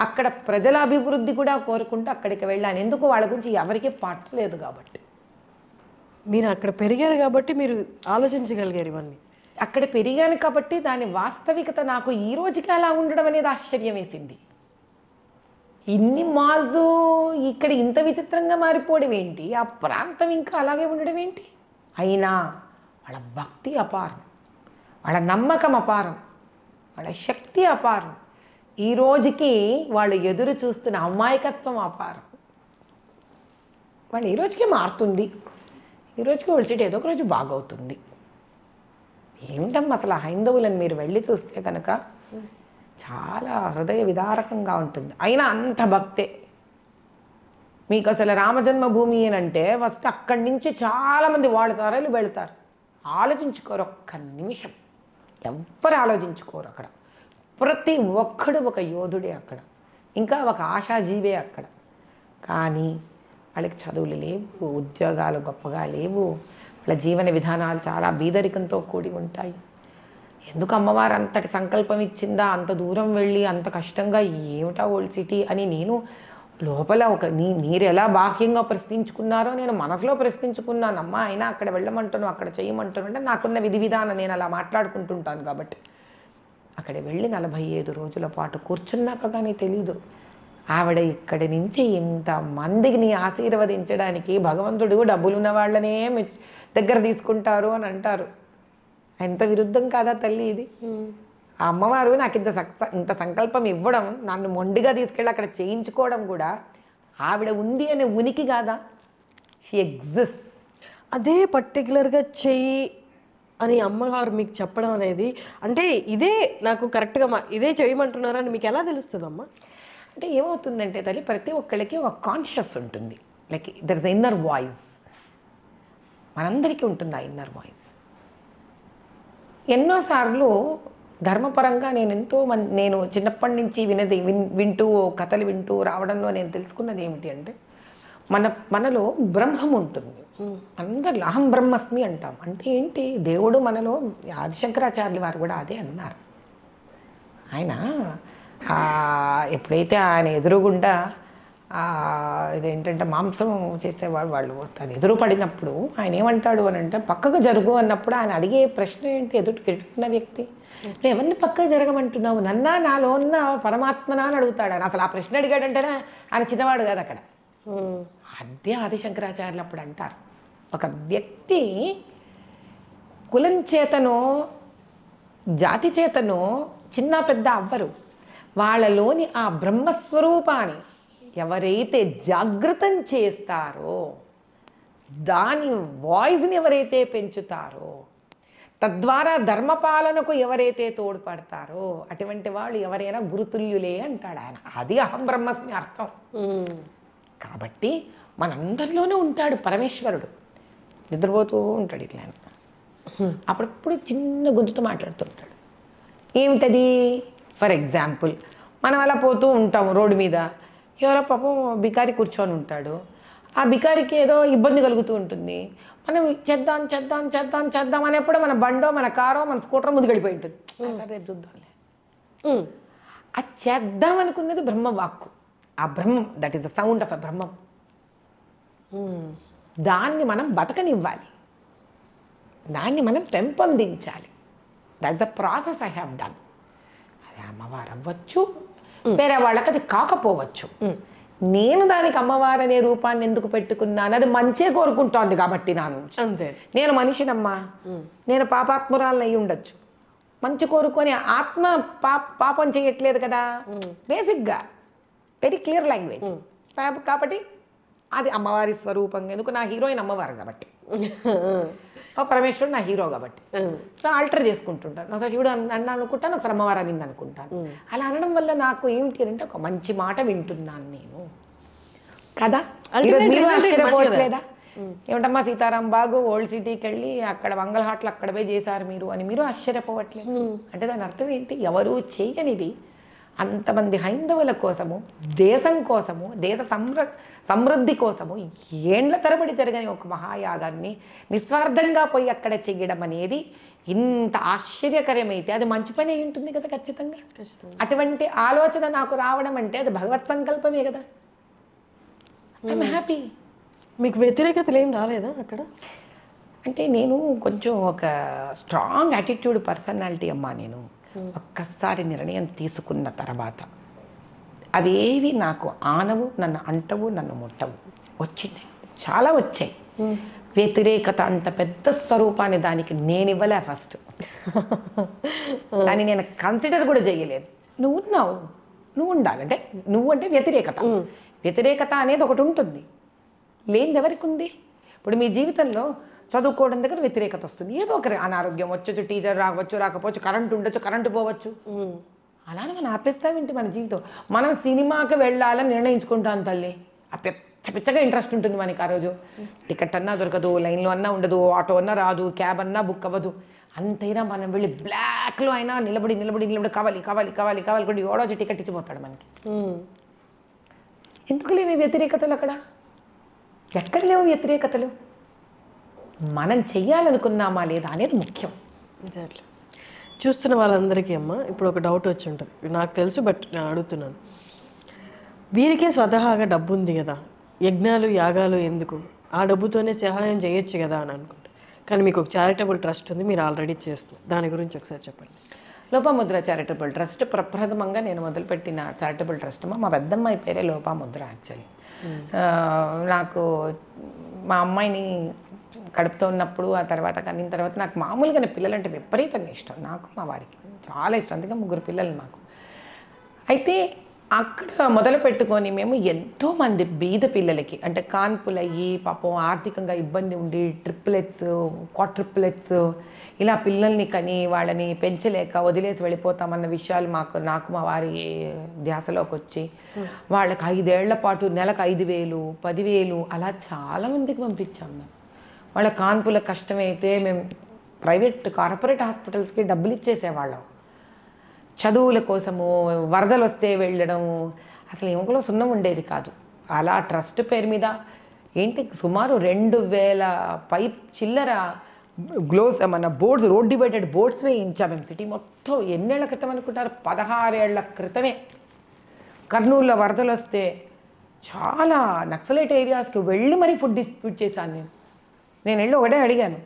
అక్కడ ప్రజల అభివృద్ధి కూడా కోరుకుంటూ అక్కడికి వెళ్ళాను. ఎందుకు? వాళ్ళ గురించి ఎవరికీ పట్టలేదు కాబట్టి. మీరు అక్కడ పెరిగారు కాబట్టి మీరు ఆలోచించగలిగారు ఇవన్నీ. అక్కడ పెరిగాను కాబట్టి దాని వాస్తవికత నాకు ఈ రోజుకి అలా ఉండడం అనేది ఆశ్చర్యం వేసింది. ఇన్ని మాల్స్ ఇక్కడ ఇంత విచిత్రంగా మారిపోవడం ఏంటి, ఆ ప్రాంతం ఇంకా అలాగే ఉండడం ఏంటి? అయినా వాళ్ళ భక్తి అపారం, వాళ్ళ నమ్మకం అపారం, వాళ్ళ శక్తి అపారం. ఈ రోజుకి వాళ్ళు ఎదురు చూస్తున్న అమాయకత్వం అపారం. వాళ్ళు ఈ రోజుకి మారుతుంది, ఈ రోజుకి ఓల్డ్ సిటీ ఏదో ఒక రోజు బాగవుతుంది. ఏమిటమ్మా అసలు హైందవులను మీరు వెళ్ళి చూస్తే కనుక చాలా హృదయ విదారకంగా ఉంటుంది. అయినా అంత భక్తే. మీకు అసలు రామజన్మభూమి అని అంటే ఫస్ట్ అక్కడి నుంచి చాలామంది వాళ్ళు తరలి వెళ్తారు. ఆలోచించుకోరు ఒక్క నిమిషం, ఎవ్వరు ఆలోచించుకోరు. అక్కడ ప్రతి ఒక్కడు ఒక యోధుడే అక్కడ, ఇంకా ఒక ఆశాజీవే అక్కడ. కానీ వాళ్ళకి చదువులు లేవు, ఉద్యోగాలు గొప్పగా లేవు, వాళ్ళ జీవన విధానాలు చాలా బీదరికంతో కూడి ఉంటాయి. ఎందుకు అమ్మవారు అంతటి సంకల్పం ఇచ్చిందా అంత దూరం వెళ్ళి అంత కష్టంగా, ఏమిటా ఓల్డ్ సిటీ అని నేను లోపల మీరు ఎలా బాహ్యంగా ప్రశ్నించుకున్నారో నేను మనసులో ప్రశ్నించుకున్నానమ్మా. అయినా అక్కడ వెళ్ళమంటాను, అక్కడ చేయమంటాను అంటే నాకున్న విధి విధానం నేను అలా మాట్లాడుకుంటుంటాను. కాబట్టి అక్కడ వెళ్ళి 45 రోజుల పాటు కూర్చున్నాక కానీ తెలీదు ఆవిడ ఇక్కడి నుంచి ఇంతమందిని ఆశీర్వదించడానికి భగవంతుడు డబ్బులున్న వాళ్ళనే దగ్గర తీసుకుంటారు అని అంటారు. ఎంత విరుద్ధం కాదా తల్లి ఇది? ఆ అమ్మవారు నాకు ఇంత సంకల్పం ఇవ్వడం, నన్ను మొండిగా తీసుకెళ్ళి అక్కడ చేయించుకోవడం కూడా ఆవిడ ఉంది అనే ఉనికి కాదా? She exist. అదే పర్టికులర్గా చెయ్యి అని అమ్మగారు మీకు చెప్పడం అనేది, అంటే ఇదే నాకు కరెక్ట్గా ఇదే చేయమంటున్నారా అని మీకు ఎలా తెలుస్తుందమ్మా? అంటే ఏమవుతుందంటే తల్లి, ప్రతి ఒక్కళ్ళకి ఒక కాన్షియస్ ఉంటుంది. Like there is inner voice. మనందరికీ ఉంటుంది ఆ ఇన్నర్ వాయిస్. ఎన్నోసార్లు ధర్మపరంగా నేను చిన్నప్పటి నుంచి వింటూ కథలు వింటూ రావడంలో నేను తెలుసుకున్నది ఏమిటి అంటే, మనలో బ్రహ్మం ఉంటుంది. అందరిలో అహం బ్రహ్మస్మి అంటాం. అంటే ఏంటి? దేవుడు మనలో, ఆదిశంకరాచార్యుల వారు కూడా అదే అన్నారు. ఆయన ఎప్పుడైతే ఆయన ఎదురుగుండా ఇదేంటంటే మాంసం చేసేవాడు, వాళ్ళు తను ఎదురు పడినప్పుడు ఆయన ఏమంటాడు అని అంటే, పక్కకు జరుగు అన్నప్పుడు ఆయన అడిగే ప్రశ్న ఏంటి? ఎదుటిన్న వ్యక్తి, నువ్వు ఎవరిని పక్కకు జరగమంటున్నావు? నన్నా, నాలో ఉన్న పరమాత్మనా అని అడుగుతాడు ఆయన. అసలు ఆ ప్రశ్న అడిగాడంటేనే ఆయన చిన్నవాడు కాదు అక్కడ. అదే ఆదిశంకరాచార్యులు అప్పుడు అంటారు, ఒక వ్యక్తి కులం చేతనో జాతి చేతనో చిన్న పెద్ద అవ్వరు. వాళ్ళలోని ఆ బ్రహ్మస్వరూపాన్ని ఎవరైతే జాగృతం చేస్తారో, దాని వాయిస్ని ఎవరైతే పెంచుతారో, తద్వారా ధర్మపాలనకు ఎవరైతే తోడ్పడతారో అటువంటి వాళ్ళు ఎవరైనా గురుతుల్యులే అంటాడు ఆయన. అది అహం బ్రహ్మస్మి అర్థం. కాబట్టి మనందరిలోనే ఉంటాడు పరమేశ్వరుడు. నిద్రపోతూ ఉంటాడు ఇట్లా, అప్పుడప్పుడు చిన్న గొంతుతో మాట్లాడుతుంటాడు. ఏమిటది? ఫర్ ఎగ్జాంపుల్, మనం అలా పోతూ ఉంటాము రోడ్డు మీద, ఎవరో పాపం బికారి కూర్చొని ఉంటాడు. ఆ బికారికి ఏదో ఇబ్బంది కలుగుతూ ఉంటుంది. మనం చేద్దాం చేద్దాం చేద్దాం చేద్దాం అనేప్పుడు మన బండో, మన కారో, మన స్కూటరో ముందుకు వెళ్ళిపోయి ఉంటుంది. రేపు చూద్దాంలే. ఆ చేద్దాం అనుకున్నది బ్రహ్మవాక్కు. ఆ బ్రహ్మం, that is the sound of a Brahmam. దాన్ని మనం బతకనివ్వాలి, దాన్ని మనం పెంపొందించాలి. That's the process I have done. అది అమ్మవారు అవ్వచ్చు, వేరే వాళ్ళకి అది కాకపోవచ్చు. నేను దానికి అమ్మవారు అనే రూపాన్ని ఎందుకు పెట్టుకున్నాను? అది మంచే కోరుకుంటోంది కాబట్టి నా నుంచి. అంతే. నేను మనిషినమ్మా, నేను పాపాత్మురాలను అయి ఉండొచ్చు. మంచి కోరుకొని ఆత్మ పాపం చేయట్లేదు కదా, బేసిక్గా వెరీ క్లియర్ లాంగ్వేజ్. కాబట్టి అది అమ్మవారి స్వరూపంగా, ఎందుకు నా హీరోయిన్ అమ్మవారు కాబట్టి, పరమేశ్వరుడు నా హీరో కాబట్టి, సో ఆల్టర్ చేసుకుంటుంటాను. ఒకసారి శివుడు అన్న అనుకుంటాను, ఒకసారి అమ్మవారు అనింది అనుకుంటాను. అలా అనడం వల్ల నాకు ఏమిటి అంటే, ఒక మంచి మాట వింటున్నాను నేను కదా. మీరు ఆశ్చర్యపోవట్లేదా? ఏమిటమ్మా సీతారాం బాగు ఓల్డ్ సిటీకి వెళ్ళి అక్కడ మంగళ హాట్లు అక్కడ పోయి చేశారు మీరు అని మీరు ఆశ్చర్యపోవట్లేదు? అంటే దాని అర్థం ఏంటి? ఎవరు చేయనిది అంతమంది హైందవుల కోసము, దేశం కోసము, దేశ సమృద్ధి కోసము ఏండ్ల తరబడి జరగని ఒక మహాయాగాన్ని నిస్వార్థంగా పోయి అక్కడ చెయ్యడం అనేది ఇంత ఆశ్చర్యకరమైతే అది మంచి పని అయి ఉంటుంది కదా ఖచ్చితంగా. అటువంటి ఆలోచన నాకు రావడం అంటే అది భగవత్ సంకల్పమే కదా. I'm happy. మీకు వ్యతిరేకతలు ఏం రాలేదా అక్కడ? అంటే నేను కొంచెం ఒక స్ట్రాంగ్ యాటిట్యూడ్ పర్సనాలిటీ అమ్మా. నేను ఒక్కసారి నిర్ణయం తీసుకున్న తర్వాత అవేవి నాకు ఆనవు, నన్ను అంటవు, నన్ను ముట్టవు. వచ్చింది, చాలా వచ్చాయి. వ్యతిరేకత అంత పెద్ద స్వరూపాన్ని దానికి నేను ఇవ్వలే. ఫస్ట్ దాన్ని నేను కన్సిడర్ కూడా చేయలేదు. నువ్వు ఉన్నావు, నువ్వు ఉండాలంటే నువ్వు అంటే వ్యతిరేకత. వ్యతిరేకత అనేది ఒకటి ఉంటుంది, లేనిది ఎవరికి ఉంది? ఇప్పుడు మీ జీవితంలో చదువుకోవడం దగ్గర వ్యతిరేకత వస్తుంది. ఏదో ఒక అనారోగ్యం వచ్చొచ్చు, టీచర్ రావచ్చు, రాకపోవచ్చు, కరెంటు ఉండొచ్చు, కరెంటు పోవచ్చు. అలానే మనం ఆపేస్తామేంటి మన జీవితం? మనం సినిమాకి వెళ్ళాలని నిర్ణయించుకుంటాం తల్లి, ఆ పిచ్చగా ఇంట్రెస్ట్ ఉంటుంది మనకి. ఆ రోజు టికెట్ అన్నా దొరకదు, లైన్లో అన్నా ఉండదు, ఆటో అన్నా రాదు, క్యాబ్ అన్నా బుక్ అవ్వదు. అంతైనా మనం వెళ్ళి బ్లాక్లో అయినా నిలబడి కావాలి కావాలి కావాలి కావాలి కూడా ఎవడో టికెట్ ఇచ్చిపోతాడు మనకి. ఎందుకు లేవు వ్యతిరేకతలు అక్కడ? ఎక్కడ లేవు వ్యతిరేకతలు? మనం చెయ్యాలనుకున్నామా లేదా అనేది ముఖ్యం. ఎగ్జాక్ట్లీ. చూస్తున్న వాళ్ళందరికీ అమ్మ ఇప్పుడు ఒక డౌట్ వచ్చి ఉంటుంది, నాకు తెలుసు బట్ నేను అడుగుతున్నాను. వీరికే స్వతహాగా డబ్బు ఉంది కదా, యజ్ఞాలు యాగాలు ఎందుకు, ఆ డబ్బుతోనే సహాయం చేయొచ్చు కదా అని అనుకుంటా. కానీ మీకు ఒక చారిటబుల్ ట్రస్ట్ ఉంది, మీరు ఆల్రెడీ చేస్తున్నారు, దాని గురించి ఒకసారి చెప్పండి. లోపాముద్ర చారిటబుల్ ట్రస్ట్ ప్రప్రథమంగా నేను మొదలుపెట్టిన చారిటబుల్ ట్రస్ట్ మా పెద్దమ్మాయి పేరే లోపాముద్ర. యాక్చువల్లీ నాకు మా అమ్మాయిని కడుపుతో ఉన్నప్పుడు, ఆ తర్వాత కనిన తర్వాత నాకు మామూలుగానే పిల్లలంటే విపరీతంగా ఇష్టం. నాకు మా వారికి చాలా ఇష్టం, అందుకే 3 పిల్లలు మాకు. అయితే అక్కడ మొదలు పెట్టుకొని మేము ఎంతోమంది బీద పిల్లలకి, అంటే కాన్పులయ్యి పాపం ఆర్థికంగా ఇబ్బంది ఉండి ట్రిప్లెట్స్, క్వాడ్రిప్లెట్స్ ఇలా పిల్లల్ని కని వాళ్ళని పెంచలేక వదిలేసి వెళ్ళిపోతామన్న విషయాలు నాకు మా వారి ధ్యాసలోకి వచ్చి వాళ్ళకి 5 ఏళ్ల పాటు నెలకు 5,000, 10,000 అలా చాలామందికి పంపించాం మేము. వాళ్ళ కాన్పుల కష్టమైతే మేము ప్రైవేట్ కార్పొరేట్ హాస్పిటల్స్కి డబ్బులు ఇచ్చేసేవాళ్ళం. చదువుల కోసము వరదలు వస్తే వెళ్ళడము, అసలు ఎముకలో సున్నం ఉండేది కాదు. అలా ట్రస్ట్ పేరు మీద ఏంటి సుమారు 2,000 పైప్ చిల్లర గ్లోవ్స్, మన బోర్డ్స్, రోడ్ డివైడెడ్ బోర్డ్స్ వేయించాం మేము సిటీ మొత్తం. ఎన్నేళ్ల క్రితం అనుకుంటారు? 16 ఏళ్ల క్రితమే. కర్నూలులో వరదలు వస్తే చాలా నక్సలైట్ ఏరియాస్కి వెళ్ళి మరీ ఫుడ్ డిస్ట్రిబ్యూట్ చేశాను నేను వెళ్ళి ఒకటే అడిగాను.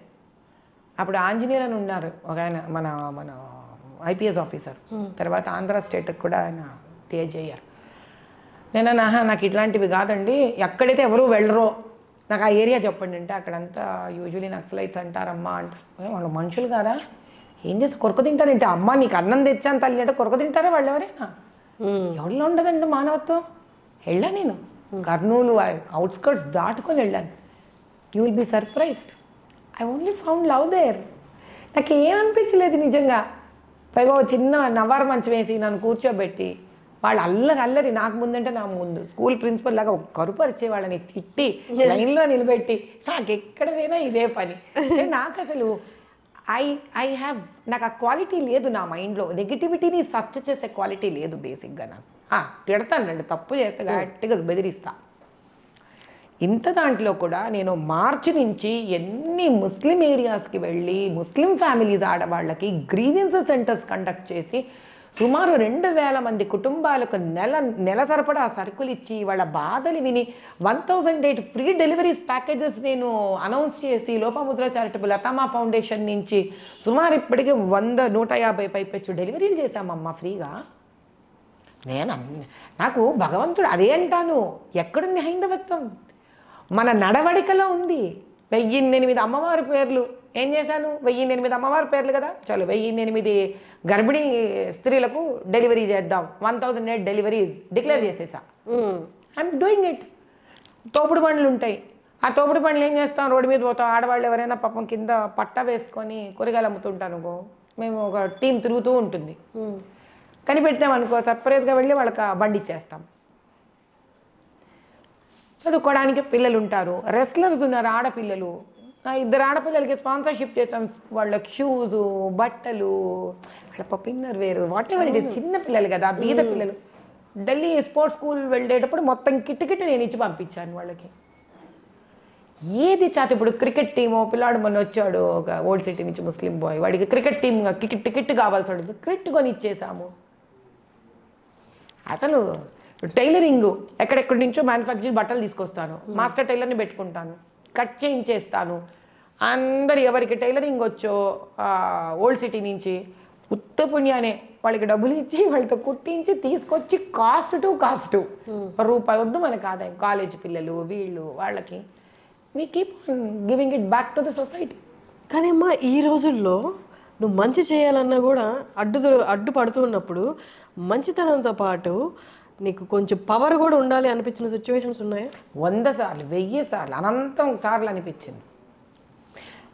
అప్పుడు ఆంజనేయులు అని ఉన్నారు ఒక ఆయన, మన మన ఐపీఎస్ ఆఫీసర్, తర్వాత ఆంధ్ర స్టేట్కి కూడా ఆయన టీఏజీ అయ్యారు. నేను నాకు ఇట్లాంటివి కాదండి, ఎక్కడైతే ఎవరు వెళ్ళరో నాకు ఆ ఏరియా చెప్పండి అంటే, అక్కడంతా యూజువలీ నక్సలైట్స్ అంటారమ్మా అంటారు. వాళ్ళు మనుషులు కాదా, ఏం చేస్తే కొరకు తింటారంటే, అమ్మ నీకు అన్నం తెచ్చాను తల్లి అంటే కొరకు తింటారా వాళ్ళు ఎవరైనా? ఎవరిలో ఉండదండి మానవత్వం. వెళ్ళాను నేను కర్నూలు అవుట్స్కర్ట్స్ దాటుకొని వెళ్ళాను. You will be surprised, I only found love there. నాకు ఏమనిపించలేదు నిజంగా. పైగా చిన్న నవారు మంచం వేసి నన్ను కూర్చోబెట్టి వాళ్ళు అల్లరి నాకు ముందంటే నా ముందు స్కూల్ ప్రిన్సిపల్ లాగా కరుపరిచే వాళ్ళని తిట్టి లైన్లో నిలబెట్టి నాకు ఎక్కడ పోయినా ఇదే పని. నాకు అసలు నాకు ఆ క్వాలిటీ లేదు నా మైండ్లో, నెగిటివిటీని సర్చ్ చేసే క్వాలిటీ లేదు బేసిక్గా నాకు. తిడతానండి, తప్పు చేస్తే గట్టిగా బెదిరిస్తా. ఇంత దాంట్లో కూడా నేను మార్చి నుంచి ఎన్ని ముస్లిం ఏరియాస్కి వెళ్ళి ముస్లిం ఫ్యామిలీస్ ఆడవాళ్ళకి గ్రీవెన్సెస్ సెంటర్స్ కండక్ట్ చేసి సుమారు 2,000 మంది కుటుంబాలకు నెల సరిపడా సరుకులు ఇచ్చి వాళ్ళ బాధలు విని 1,008 ఫ్రీ డెలివరీస్ ప్యాకేజెస్ నేను అనౌన్స్ చేసి లోపాముద్ర చారిటబుల్ అతామా ఫౌండేషన్ నుంచి సుమారు ఇప్పటికీ 100-150 పైపెచ్చు డెలివరీలు చేశామమ్మా ఫ్రీగా. నాకు భగవంతుడు అదే అంటాను, ఎక్కడుంది హైందవత్వం? మన నడవడికలో ఉంది. 1,008 అమ్మవారి పేర్లు ఏం చేశాను? 1,008 అమ్మవారి పేర్లు కదా, చలో 1,008 గర్భిణీ స్త్రీలకు డెలివరీ చేద్దాం, 1,008 డెలివరీస్ డిక్లేర్ చేసేసా. I'm doing it. తోపుడు బండ్లు ఉంటాయి, ఆ తోపుడు బండ్లు ఏం చేస్తాం? రోడ్డు మీద పోతాం, ఆడవాళ్ళు ఎవరైనా పాపం కింద పట్ట వేసుకొని కూరగాయలు అమ్ముతుంటాను, మేము ఒక టీం తిరుగుతూ ఉంటుంది, కనిపెట్టామనుకో సర్ప్రైజ్గా వెళ్ళి వాళ్ళకి బండి ఇచ్చేస్తాం. చదువుకోవడానికి పిల్లలు ఉంటారు, రెస్లర్స్ ఉన్నారు ఆడపిల్లలు, 2 ఆడపిల్లలకి స్పాన్సర్షిప్ చేసాం. వాళ్ళకి షూస్, బట్టలు, వాళ్ళ పిన్నర్ వేరు, వాట్ ఎవర్ ఇట్ ఇస్. చిన్న పిల్లలు కదా, బీద పిల్లలు. ఢిల్లీ స్పోర్ట్స్ స్కూల్ వెళ్ళేటప్పుడు మొత్తం కిట్ నేను ఇచ్చి పంపించాను వాళ్ళకి. ఏది చాతి ఇప్పుడు క్రికెట్ టీము, పిల్లాడు మొన్న వచ్చాడు ఒక ఓల్డ్ సిటీ నుంచి ముస్లిం బాయ్, వాడికి క్రికెట్ టీమ్ కిట్ కావాల్సి ఉంటుంది, కిట్ కొని ఇచ్చేసాము. అసలు టైలరింగ్ ఎక్కడెక్కడి నుంచో మ్యానుఫ్యాక్చరింగ్ బట్టలు తీసుకొస్తాను, మాస్టర్ టైలర్ని పెట్టుకుంటాను, కట్ చేయించేస్తాను. అందరు ఎవరికి టైలరింగ్ వచ్చో ఓల్డ్ సిటీ నుంచి ఉత్త పుణ్యానే వాళ్ళకి డబ్బులు ఇచ్చి వాళ్ళతో కుట్టించి తీసుకొచ్చి కాస్ట్ టు కాస్ట్ రూపాయి వద్దు మనకు ఆదాయం. కాలేజ్ పిల్లలు వీళ్ళు వాళ్ళకి we keep giving it back to the society. కానీ అమ్మా ఈ రోజుల్లో నువ్వు మంచి చేయాలన్నా కూడా అడ్డు పడుతూ ఉన్నప్పుడు మంచితనంతో పాటు నీకు కొంచెం పవర్ కూడా ఉండాలి అనిపించిన సిచ్యువేషన్స్ ఉన్నాయా? 100 సార్లు, 1000 సార్లు, అనంతం సార్లు అనిపించింది.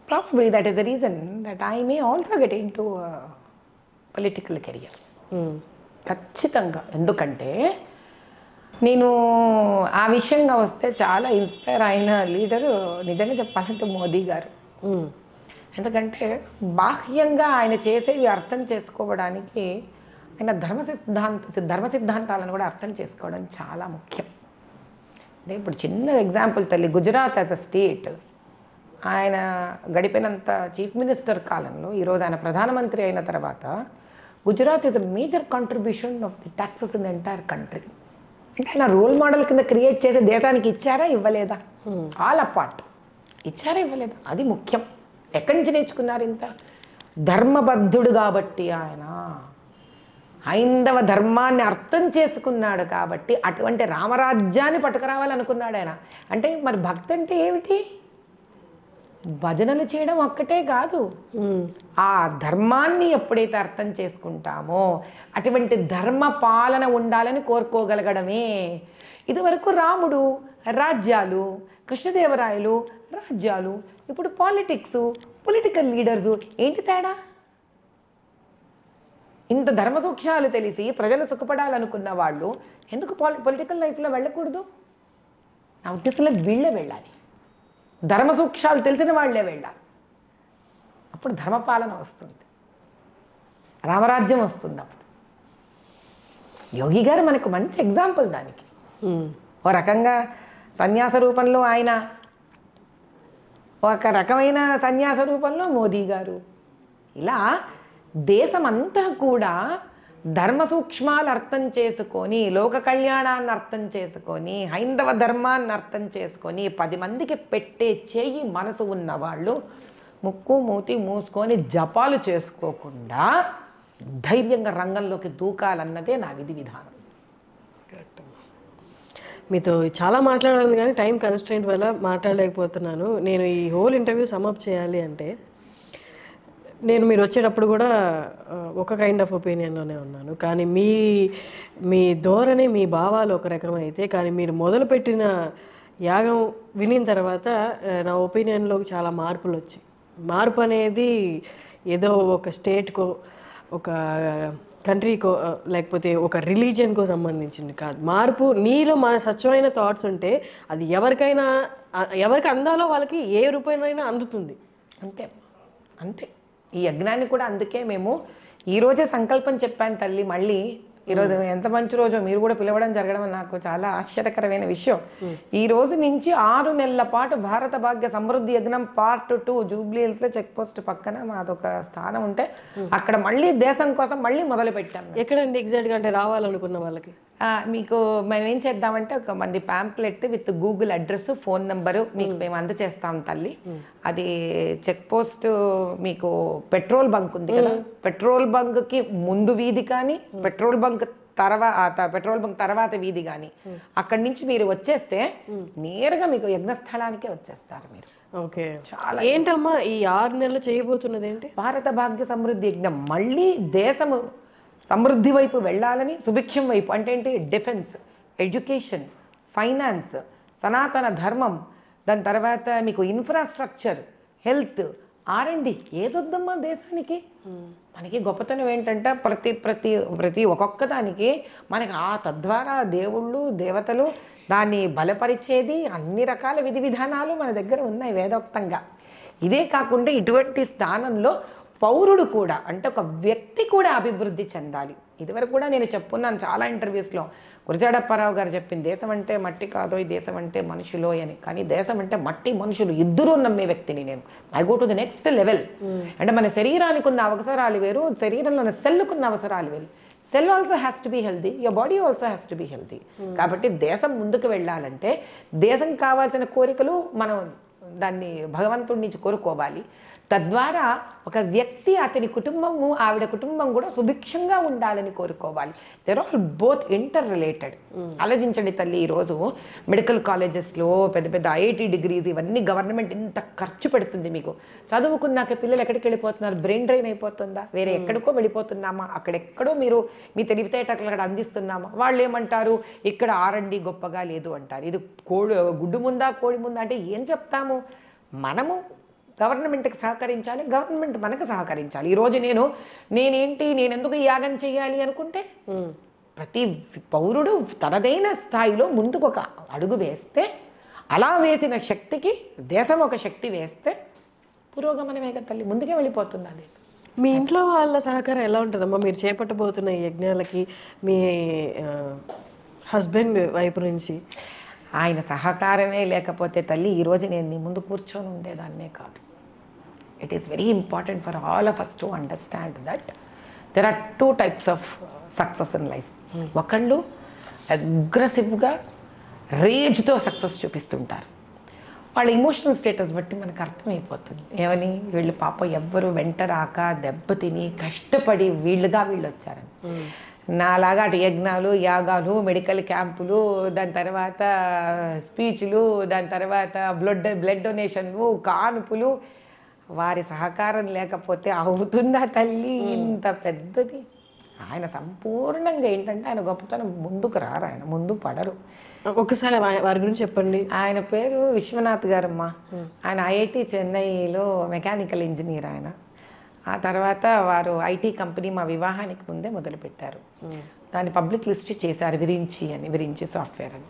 Probably that is the reason that I may also get in to political career. ఖచ్చితంగా. ఎందుకంటే నేను ఆ విషయంగా వస్తే చాలా ఇన్స్పైర్ అయిన లీడరు నిజంగా చెప్పాలంటే మోదీ గారు. ఎందుకంటే బాహ్యంగా ఆయన చేసేవి అర్థం చేసుకోవడానికి ఆయన ధర్మ సిద్ధాంతాలను కూడా అర్థం చేసుకోవడం చాలా ముఖ్యం. అంటే ఇప్పుడు చిన్న ఎగ్జాంపుల్ తల్లి, గుజరాత్ యాజ్ అ స్టేట్ ఆయన గడిపినంత చీఫ్ మినిస్టర్ కాలంలో ఈరోజు ఆయన ప్రధానమంత్రి అయిన తర్వాత Gujarat is a major contribution of the taxes in the entire country. అంటే ఆయన రోల్ మోడల్ కింద క్రియేట్ చేసి దేశానికి ఇచ్చారా ఇవ్వలేదా? ఆల్ అపార్ట్ ఇచ్చారా ఇవ్వలేదా? అది ముఖ్యం. ఎక్కడి నుంచి నేర్చుకున్నారు ఇంత? ధర్మబద్ధుడు కాబట్టి ఆయన హైందవ ధర్మాన్ని అర్థం చేసుకున్నాడు కాబట్టి అటువంటి రామరాజ్యాన్ని పట్టుకురావాలనుకున్నాడు ఆయన. అంటే మరి భక్తి అంటే ఏమిటి? భజనలు చేయడం ఒక్కటే కాదు, ఆ ధర్మాన్ని ఎప్పుడైతే అర్థం చేసుకుంటామో అటువంటి ధర్మ పాలన ఉండాలని కోరుకోగలగడమే. ఇదివరకు రాముడు రాజ్యాలు, కృష్ణదేవరాయలు రాజ్యాలు, ఇప్పుడు పాలిటిక్స్, పొలిటికల్ లీడర్సు. ఏంటి తేడా? ఇంత ధర్మ సూక్ష్మాలు తెలిసి ప్రజలు సుఖపడాలనుకున్న వాళ్ళు ఎందుకు పొలిటికల్ లైఫ్లో వెళ్ళకూడదు? నా ఉద్దేశంలో వీళ్ళే వెళ్ళాలి, ధర్మ సూక్ష్మాలు తెలిసిన వాళ్ళే వెళ్ళాలి. అప్పుడు ధర్మపాలన వస్తుంది, రామరాజ్యం వస్తుంది. అప్పుడు యోగి గారు మనకు మంచి ఎగ్జాంపుల్ దానికి. ఓ రకంగా సన్యాస రూపంలో ఆయన, ఒక రకమైన సన్యాస రూపంలో మోదీ గారు. ఇలా దేశమంతా కూడా ధర్మ సూక్ష్మాలు అర్థం చేసుకొని, లోక కళ్యాణాన్ని అర్థం చేసుకొని, హైందవ ధర్మాన్ని అర్థం చేసుకొని 10 మందికి పెట్టే చేయి మనసు ఉన్నవాళ్ళు ముక్కు మూతి మూసుకొని జపాలు చేసుకోకుండా ధైర్యంగా రంగంలోకి దూకాలన్నదే నా విధి విధానం. మీతో చాలా మాట్లాడాలి కానీ టైం కన్స్ట్రెయింట్ వల్ల మాట్లాడలేకపోతున్నాను. నేను ఈ హోల్ ఇంటర్వ్యూ సమ్అప్ చేయాలి అంటే, మీరు వచ్చేటప్పుడు కూడా ఒక కైండ్ ఆఫ్ ఒపీనియన్లోనే ఉన్నాను. కానీ మీ ధోరణి, మీ భావాలు ఒక రకమైతే, కానీ మీరు మొదలుపెట్టిన యాగం వినిన తర్వాత నా ఒపీనియన్లో చాలా మార్పులు వచ్చాయి. మార్పు అనేది ఏదో ఒక స్టేట్కో, ఒక కంట్రీకో, లేకపోతే ఒక రిలీజియన్కో సంబంధించింది కాదు. మార్పు నీలో మన స్వచ్ఛమైన థాట్స్ ఉంటే అది ఎవరికి అందాలో వాళ్ళకి ఏ రూపాయనైనా అందుతుంది. అంతే అంతే. ఈ యజ్ఞాన్ని కూడా అందుకే మేము ఈరోజే సంకల్పం చెప్పాను తల్లి. మళ్ళీ ఈరోజు ఎంత మంచి రోజో మీరు కూడా పిలవడం జరగడం నాకు చాలా ఆశ్చర్యకరమైన విషయం. ఈ రోజు నుంచి 6 నెలల పాటు భారత భాగ్య సమృద్ధి యజ్ఞం పార్ట్ 2 జూబ్లీ హిల్స్లో చెక్ పోస్ట్ పక్కన మాదొక స్థానం ఉంటే అక్కడ మళ్ళీ దేశం కోసం మళ్ళీ మొదలు పెట్టాము. ఎక్కడండి ఎగ్జాక్ట్గా? అంటే రావాలనుకున్న వాళ్ళకి మీకు మేము ఏం చేద్దామంటే ఒక మంది pamphlet with Google address, phone number మీకు మేము అందచేస్తాం తల్లి. అది చెక్ పోస్ట్ మీకు పెట్రోల్ బంక్ ఉంది కదా, పెట్రోల్ బంక్కి ముందు వీధి కానీ, పెట్రోల్ బంక్ తర్వాత వీధి కానీ, అక్కడి నుంచి మీరు వచ్చేస్తే నేరుగా మీకు యజ్ఞస్థలానికే వచ్చేస్తారు మీరు. ఓకే, చాలా. ఏంటమ్మా ఈ 6 నెలలు చేయబోతున్నది ఏంటి? భారత భాగ్య సమృద్ధి యజ్ఞం. మళ్ళీ దేశము సమృద్ధి వైపు వెళ్ళాలని, సుభిక్షం వైపు. అంటే ఏంటి? డిఫెన్స్, ఎడ్యుకేషన్, ఫైనాన్స్, సనాతన ధర్మం, దాని తర్వాత మీకు ఇన్ఫ్రాస్ట్రక్చర్, హెల్త్, R&D. ఏదొద్దమ్మా దేశానికి? మనకి గొప్పతనం ఏంటంటే ప్రతి ఒక్కొక్క దానికి మనకి తద్వారా దేవుళ్ళు దేవతలు దాన్ని బలపరిచేది అన్ని రకాల విధి విధానాలు మన దగ్గర ఉన్నాయి వేదోక్తంగా. ఇదే కాకుండా ఇటువంటి స్థానంలో పౌరుడు కూడా, అంటే ఒక వ్యక్తి కూడా అభివృద్ధి చెందాలి. ఇదివరకు కూడా నేను చెప్పున్నాను చాలా ఇంటర్వ్యూస్లో. గురజాడప్పారావు గారు చెప్పింది, దేశం అంటే మట్టి కాదో, ఈ దేశం అంటే మనుషులో అని. కానీ దేశం అంటే మట్టి మనుషులు ఇద్దరూ నమ్మే వ్యక్తిని నేను. I go to the next level. అంటే మన శరీరానికి ఉన్న అవసరాలు వేరు, శరీరంలో సెల్లుకున్న అవసరాలు వేరు. Cell also has to be healthy, your body also has to be healthy. కాబట్టి దేశం ముందుకు వెళ్ళాలంటే దేశం కావాల్సిన కోరికలు మనం దాన్ని భగవంతుడి నుంచి కోరుకోవాలి. తద్వారా ఒక వ్యక్తి, అతని కుటుంబము, ఆవిడ కుటుంబం కూడా సుభిక్షంగా ఉండాలని కోరుకోవాలి. They're all both interrelated. ఆలోచించండి తల్లి, ఈరోజు మెడికల్ కాలేజెస్లో పెద్ద పెద్ద IIT డిగ్రీస్ ఇవన్నీ గవర్నమెంట్ ఇంత ఖర్చు పెడుతుంది. మీకు చదువుకున్నాక పిల్లలు ఎక్కడికి వెళ్ళిపోతున్నారు? బ్రెయిన్ డ్రైన్ అయిపోతుందా? వేరే ఎక్కడికో వెళ్ళిపోతున్నామా? అక్కడెక్కడో మీరు మీ తెలివితేటలు అక్కడ అందిస్తున్నామా? వాళ్ళు ఏమంటారు? ఇక్కడ R&D గొప్పగా లేదు అంటారు. ఇది గుడ్డు ముందా కోడి ముందా అంటే ఏం చెప్తాము? మనము గవర్నమెంట్కి సహకరించాలి, గవర్నమెంట్ మనకు సహకరించాలి. ఈరోజు నేను ఎందుకు ఈ యాగం చేయాలి అనుకుంటే ప్రతి పౌరుడు తనదైన స్థాయిలో ముందుకు ఒక అడుగు వేస్తే, అలా వేసిన శక్తికి దేశం ఒక శక్తి వేస్తే పురోగమనమే కదా తల్లి, ముందుకే వెళ్ళిపోతుంది ఆ దేశం. మీ ఇంట్లో వాళ్ళ సహకారం ఎలా ఉంటుందమ్మా మీరు చేపట్టబోతున్న ఈ యజ్ఞాలకి మీ హస్బెండ్ వైపు నుంచి? ఆయన సహకారమే లేకపోతే తల్లి ఈరోజు నేను నీ ముందు కూర్చొని ఉండేదాన్నే కాదు. It is very important for all of us to understand that there are 2 types of success in life. ఒకళ్ళు అగ్రెసివ్గా రేజ్తో సక్సెస్ చూపిస్తుంటారు. వాళ్ళ ఇమోషనల్ స్టేటస్ బట్టి మనకు అర్థమైపోతుంది ఏమని, వీళ్ళు పాప ఎవ్వరు వెంట రాక దెబ్బతిని కష్టపడి వీళ్ళు వచ్చారని. నాలాగా అటు యజ్ఞాలు, యాగాలు, మెడికల్ క్యాంపులు, దాని తర్వాత స్పీచ్లు, దాని తర్వాత బ్లడ్ డొనేషన్లు, కానుపులు, వారి సహకారం లేకపోతే అవుతుందా తల్లి ఇంత పెద్దది? ఆయన సంపూర్ణంగా ఏంటంటే ఆయన గొప్పతనం ముందుకు రారు, ఆయన ముందు పడరు. ఒకసారి వారి గురించి చెప్పండి. ఆయన పేరు విశ్వనాథ్ గారమ్మ. ఆయన ఐఐటి చెన్నైలో మెకానికల్ ఇంజనీర్ ఆయన. ఆ తర్వాత వారు ఐటీ కంపెనీ మా వివాహానికి ముందే మొదలుపెట్టారు. దాన్ని పబ్లిక్ లిస్ట్ చేశారు, విరించి సాఫ్ట్వేర్ అని.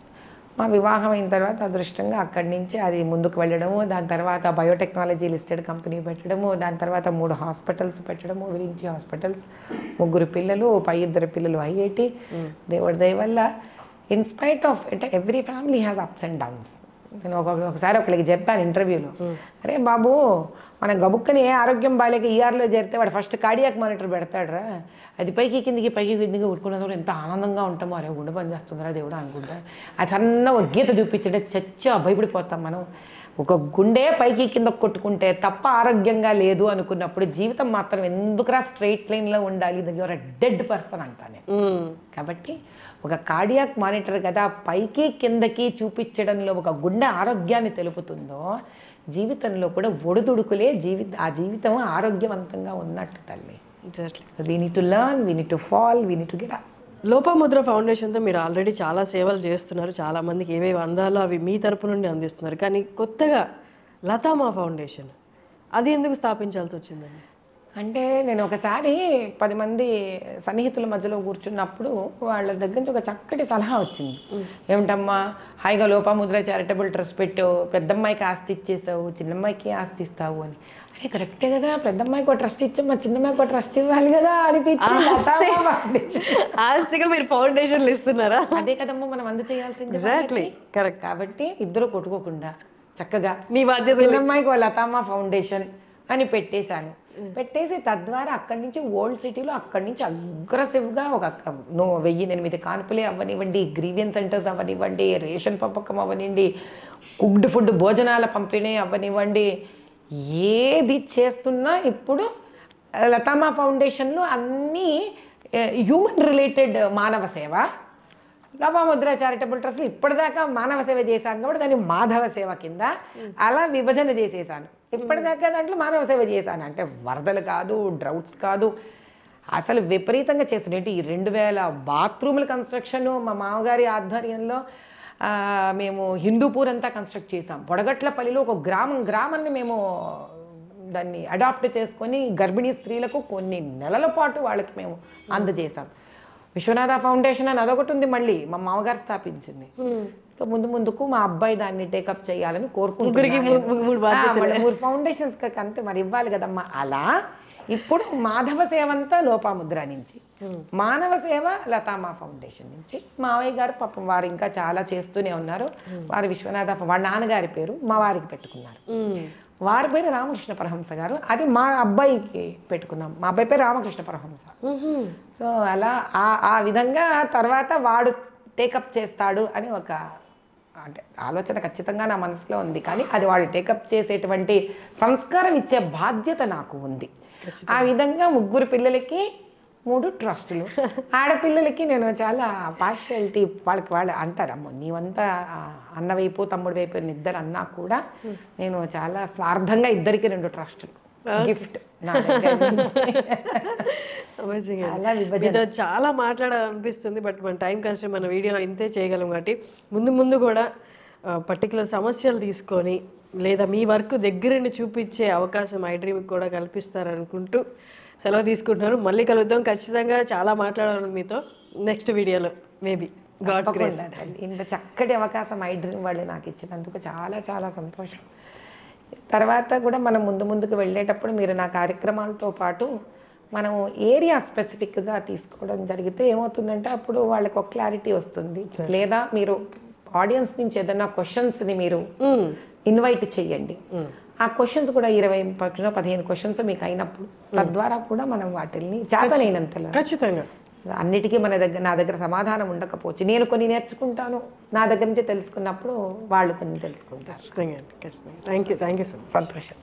మా వివాహం అయిన తర్వాత అదృష్టంగా అక్కడి నుంచి అది ముందుకు వెళ్ళడము, దాని తర్వాత బయోటెక్నాలజీ లిస్టెడ్ కంపెనీ పెట్టడము, దాని తర్వాత 3 హాస్పిటల్స్ పెట్టడము, విరించి హాస్పిటల్స్, 3 పిల్లలు, 2 పిల్లలు ఐఐటి. దేవుడి దయ వల్ల ఇన్స్పైట్ ఆఫ్ అంటే every family has ups and downs. నేను ఒకసారి ఒకరికి చెప్పాను ఇంటర్వ్యూలో, అరే బాబు మనం గబుక్కని ఏ ఆరోగ్యం బాగాలేక ఈఆర్లో చేరితే వాడు ఫస్ట్ కార్డియాక్ మానిటర్ పెడతాడరా, అది పైకి కిందికి ఉట్టుకున్నప్పుడు ఎంత ఆనందంగా ఉంటామో, అరే గుండె పని చేస్తుందిరా దేవుడు అనుకుంటా. అది సన్న ఒక గీత చూపించడే చచ్చా భయపడిపోతాం మనం. ఒక గుండె పైకి కింద కొట్టుకుంటే తప్ప ఆరోగ్యంగా లేదు అనుకున్నప్పుడు జీవితం మాత్రం ఎందుకురా స్ట్రైట్ లైన్లో ఉండాలి, యువర్ అ డెడ్ పర్సన్ అంటానే. కాబట్టి ఒక కార్డియాక్ మానిటర్ కదా పైకి కిందకి చూపించడంలో ఒక గుండె ఆరోగ్యాన్ని తెలుపుతుందో, జీవితంలో కూడా ఒడిదుడుకులే ఆ జీవితం ఆరోగ్యవంతంగా ఉన్నట్టు తల్లి. We need to learn, we need to fall, we need to get up. Lopamudra ఫౌండేషన్తో మీరు ఆల్రెడీ చాలా సేవలు చేస్తున్నారు, చాలామందికి ఏవేవి అందాలో అవి మీ తరపు నుండి అందిస్తున్నారు. కానీ కొత్తగా లతామా ఫౌండేషన్, అది ఎందుకు స్థాపించాల్సి వచ్చిందండి? అంటే నేను ఒకసారి 10 మంది సన్నిహితుల మధ్యలో కూర్చున్నప్పుడు వాళ్ళ దగ్గర నుంచి ఒక చక్కటి సలహా వచ్చింది. ఏమిటమ్మా హాయిగా లోపముద్ర చారిటబుల్ ట్రస్ట్ పెట్టావు, పెద్దమ్మాయికి ఆస్తి ఇచ్చేసావు, చిన్నమ్మాయికి ఆస్తి ఇస్తావు అని. అరే కరెక్టే కదా, పెద్దమ్మాయికి ఒక ట్రస్ట్ ఇచ్చాం, మా చిన్నమ్మాయికి ఒక ట్రస్ట్ ఇవ్వాలి కదా అనిపించింది. ఆస్తిగా మీరు ఫౌండేషన్లు ఇస్తున్నారా? అదే కదమ్మా మనం చేయాల్సింది. కరెక్ట్. కాబట్టి ఇద్దరు కొట్టుకోకుండా చక్కగా నీ బాధ్యత, చిన్నమ్మాయికి లతామా ఫౌండేషన్ అని పెట్టేశాను. పెట్టేసి తద్వారా అక్కడి నుంచి ఓల్డ్ సిటీలో అక్కడి నుంచి అగ్రెసివ్గా ఒక 1008 కాన్పులే అవ్వనివ్వండి, గ్రీవియన్స్ సెంటర్స్ అవ్వనివ్వండి, రేషన్ పంపకం అవ్వనివ్వండి, కుక్డ్ ఫుడ్ భోజనాల పంపిణీ అవ్వనివ్వండి, ఏది చేస్తున్నా ఇప్పుడు లతామా ఫౌండేషన్లో అన్నీ హ్యూమన్ రిలేటెడ్ మానవ సేవ. లోపముద్ర చారిటబుల్ ట్రస్ట్లో ఇప్పటిదాకా మానవ సేవ చేశాను కాబట్టి దాన్ని మాధవ సేవ కింద అలా విభజన చేసేసాను. ఇప్పటిదాకా దాంట్లో మానవ సేవ చేశాను. అంటే వరదలు కాదు, డ్రౌట్స్ కాదు, అసలు విపరీతంగా చేస్తున్నాయి. ఈ 2000 బాత్రూముల కన్స్ట్రక్షన్ మా మామగారి ఆధ్వర్యంలో మేము హిందూపూర్ అంతా కన్స్ట్రక్ట్ చేసాం. పొడగట్లపల్లిలో ఒక గ్రామాన్ని మేము దాన్ని అడాప్ట్ చేసుకొని గర్భిణీ స్త్రీలకు కొన్ని నెలల పాటు వాళ్ళకి మేము అందజేసాం. విశ్వనాథ ఫౌండేషన్ అని అదొకటి ఉంది, మళ్ళీ మా మామగారు స్థాపించింది. ముందుకు మా అబ్బాయి దాన్ని టేకప్ చేయాలని కోరుకుంటున్నాను. 3 ఫౌండేషన్స్ అంతే మరి ఇవ్వాలి కదమ్మా. అలా ఇప్పుడు మాధవ సేవ అంతా లోపముద్ర నుంచి, మానవ సేవ లతామా ఫౌండేషన్ నుంచి. మావయ్య గారు పాపం వారు ఇంకా చాలా చేస్తూనే ఉన్నారు. వారు విశ్వనాథ, వాళ్ళ నాన్నగారి పేరు మా వారికి పెట్టుకున్నారు. వారి పేరు రామకృష్ణ పరహంస గారు, అది మా అబ్బాయికి పెట్టుకున్నాం. మా అబ్బాయి పేరు రామకృష్ణ పరహంస. సో అలా ఆ విధంగా తర్వాత వాడు టేకప్ చేస్తాడు అని ఒక అంటే ఆలోచన ఖచ్చితంగా నా మనసులో ఉంది. కానీ అది వాడు టేకప్ చేసేటువంటి సంస్కారం ఇచ్చే బాధ్యత నాకు ఉంది. ఆ విధంగా 3 పిల్లలకి 3 ట్రస్టులు. ఆడపిల్లలకి నేను చాలా పార్షియాలిటీ, వాళ్ళు అంటారమ్మో నీవంతా అన్న వైపు తమ్ముడు వైపు ఇద్దరు అన్నా కూడా నేను చాలా స్వార్థంగా ఇద్దరికి 2 ట్రస్టులు గిఫ్ట్. మీతో చాలా మాట్లాడాలనిపిస్తుంది, బట్ మన టైం కన్స్ట్రెంట్, మన వీడియో ఇంతే చేయగలం కాబట్టి ముందు కూడా పర్టికులర్ సమస్యలు తీసుకొని లేదా మీ వర్క్ దగ్గరుండి చూపించే అవకాశం iDreamకి కూడా కల్పిస్తారనుకుంటూ సెలవు తీసుకుంటున్నారు. మళ్ళీ కలుద్దాం. ఖచ్చితంగా చాలా మాట్లాడాలి మీతో నెక్స్ట్ వీడియోలో మేబీ. God's grace. ఇంత చక్కటి అవకాశం iDream వాళ్ళు నాకు ఇచ్చినందుకు చాలా చాలా సంతోషం. తర్వాత కూడా మనం ముందుకు వెళ్ళేటప్పుడు మీరు నా కార్యక్రమాలతో పాటు మనం ఏరియా స్పెసిఫిక్గా తీసుకోవడం జరిగితే ఏమవుతుందంటే అప్పుడు వాళ్ళకి ఒక క్లారిటీ వస్తుంది. లేదా మీరు ఆడియన్స్ నుంచి ఏదైనా క్వశ్చన్స్ని మీరు ఇన్వైట్ చేయండి. ఆ క్వశ్చన్స్ కూడా 15 క్వశ్చన్స్ మీకు అయినప్పుడు తద్వారా కూడా మనం వాటిని చేతనైనంతలో ఖచ్చితంగా అన్నిటికీ నా దగ్గర సమాధానం ఉండకపోవచ్చు, నేను కొన్ని నేర్చుకుంటాను, నా దగ్గర నుంచి తెలుసుకున్నప్పుడు వాళ్ళు కొన్ని తెలుసుకుంటారు. ఖచ్చితంగా. Thank you so much. సంతోషం.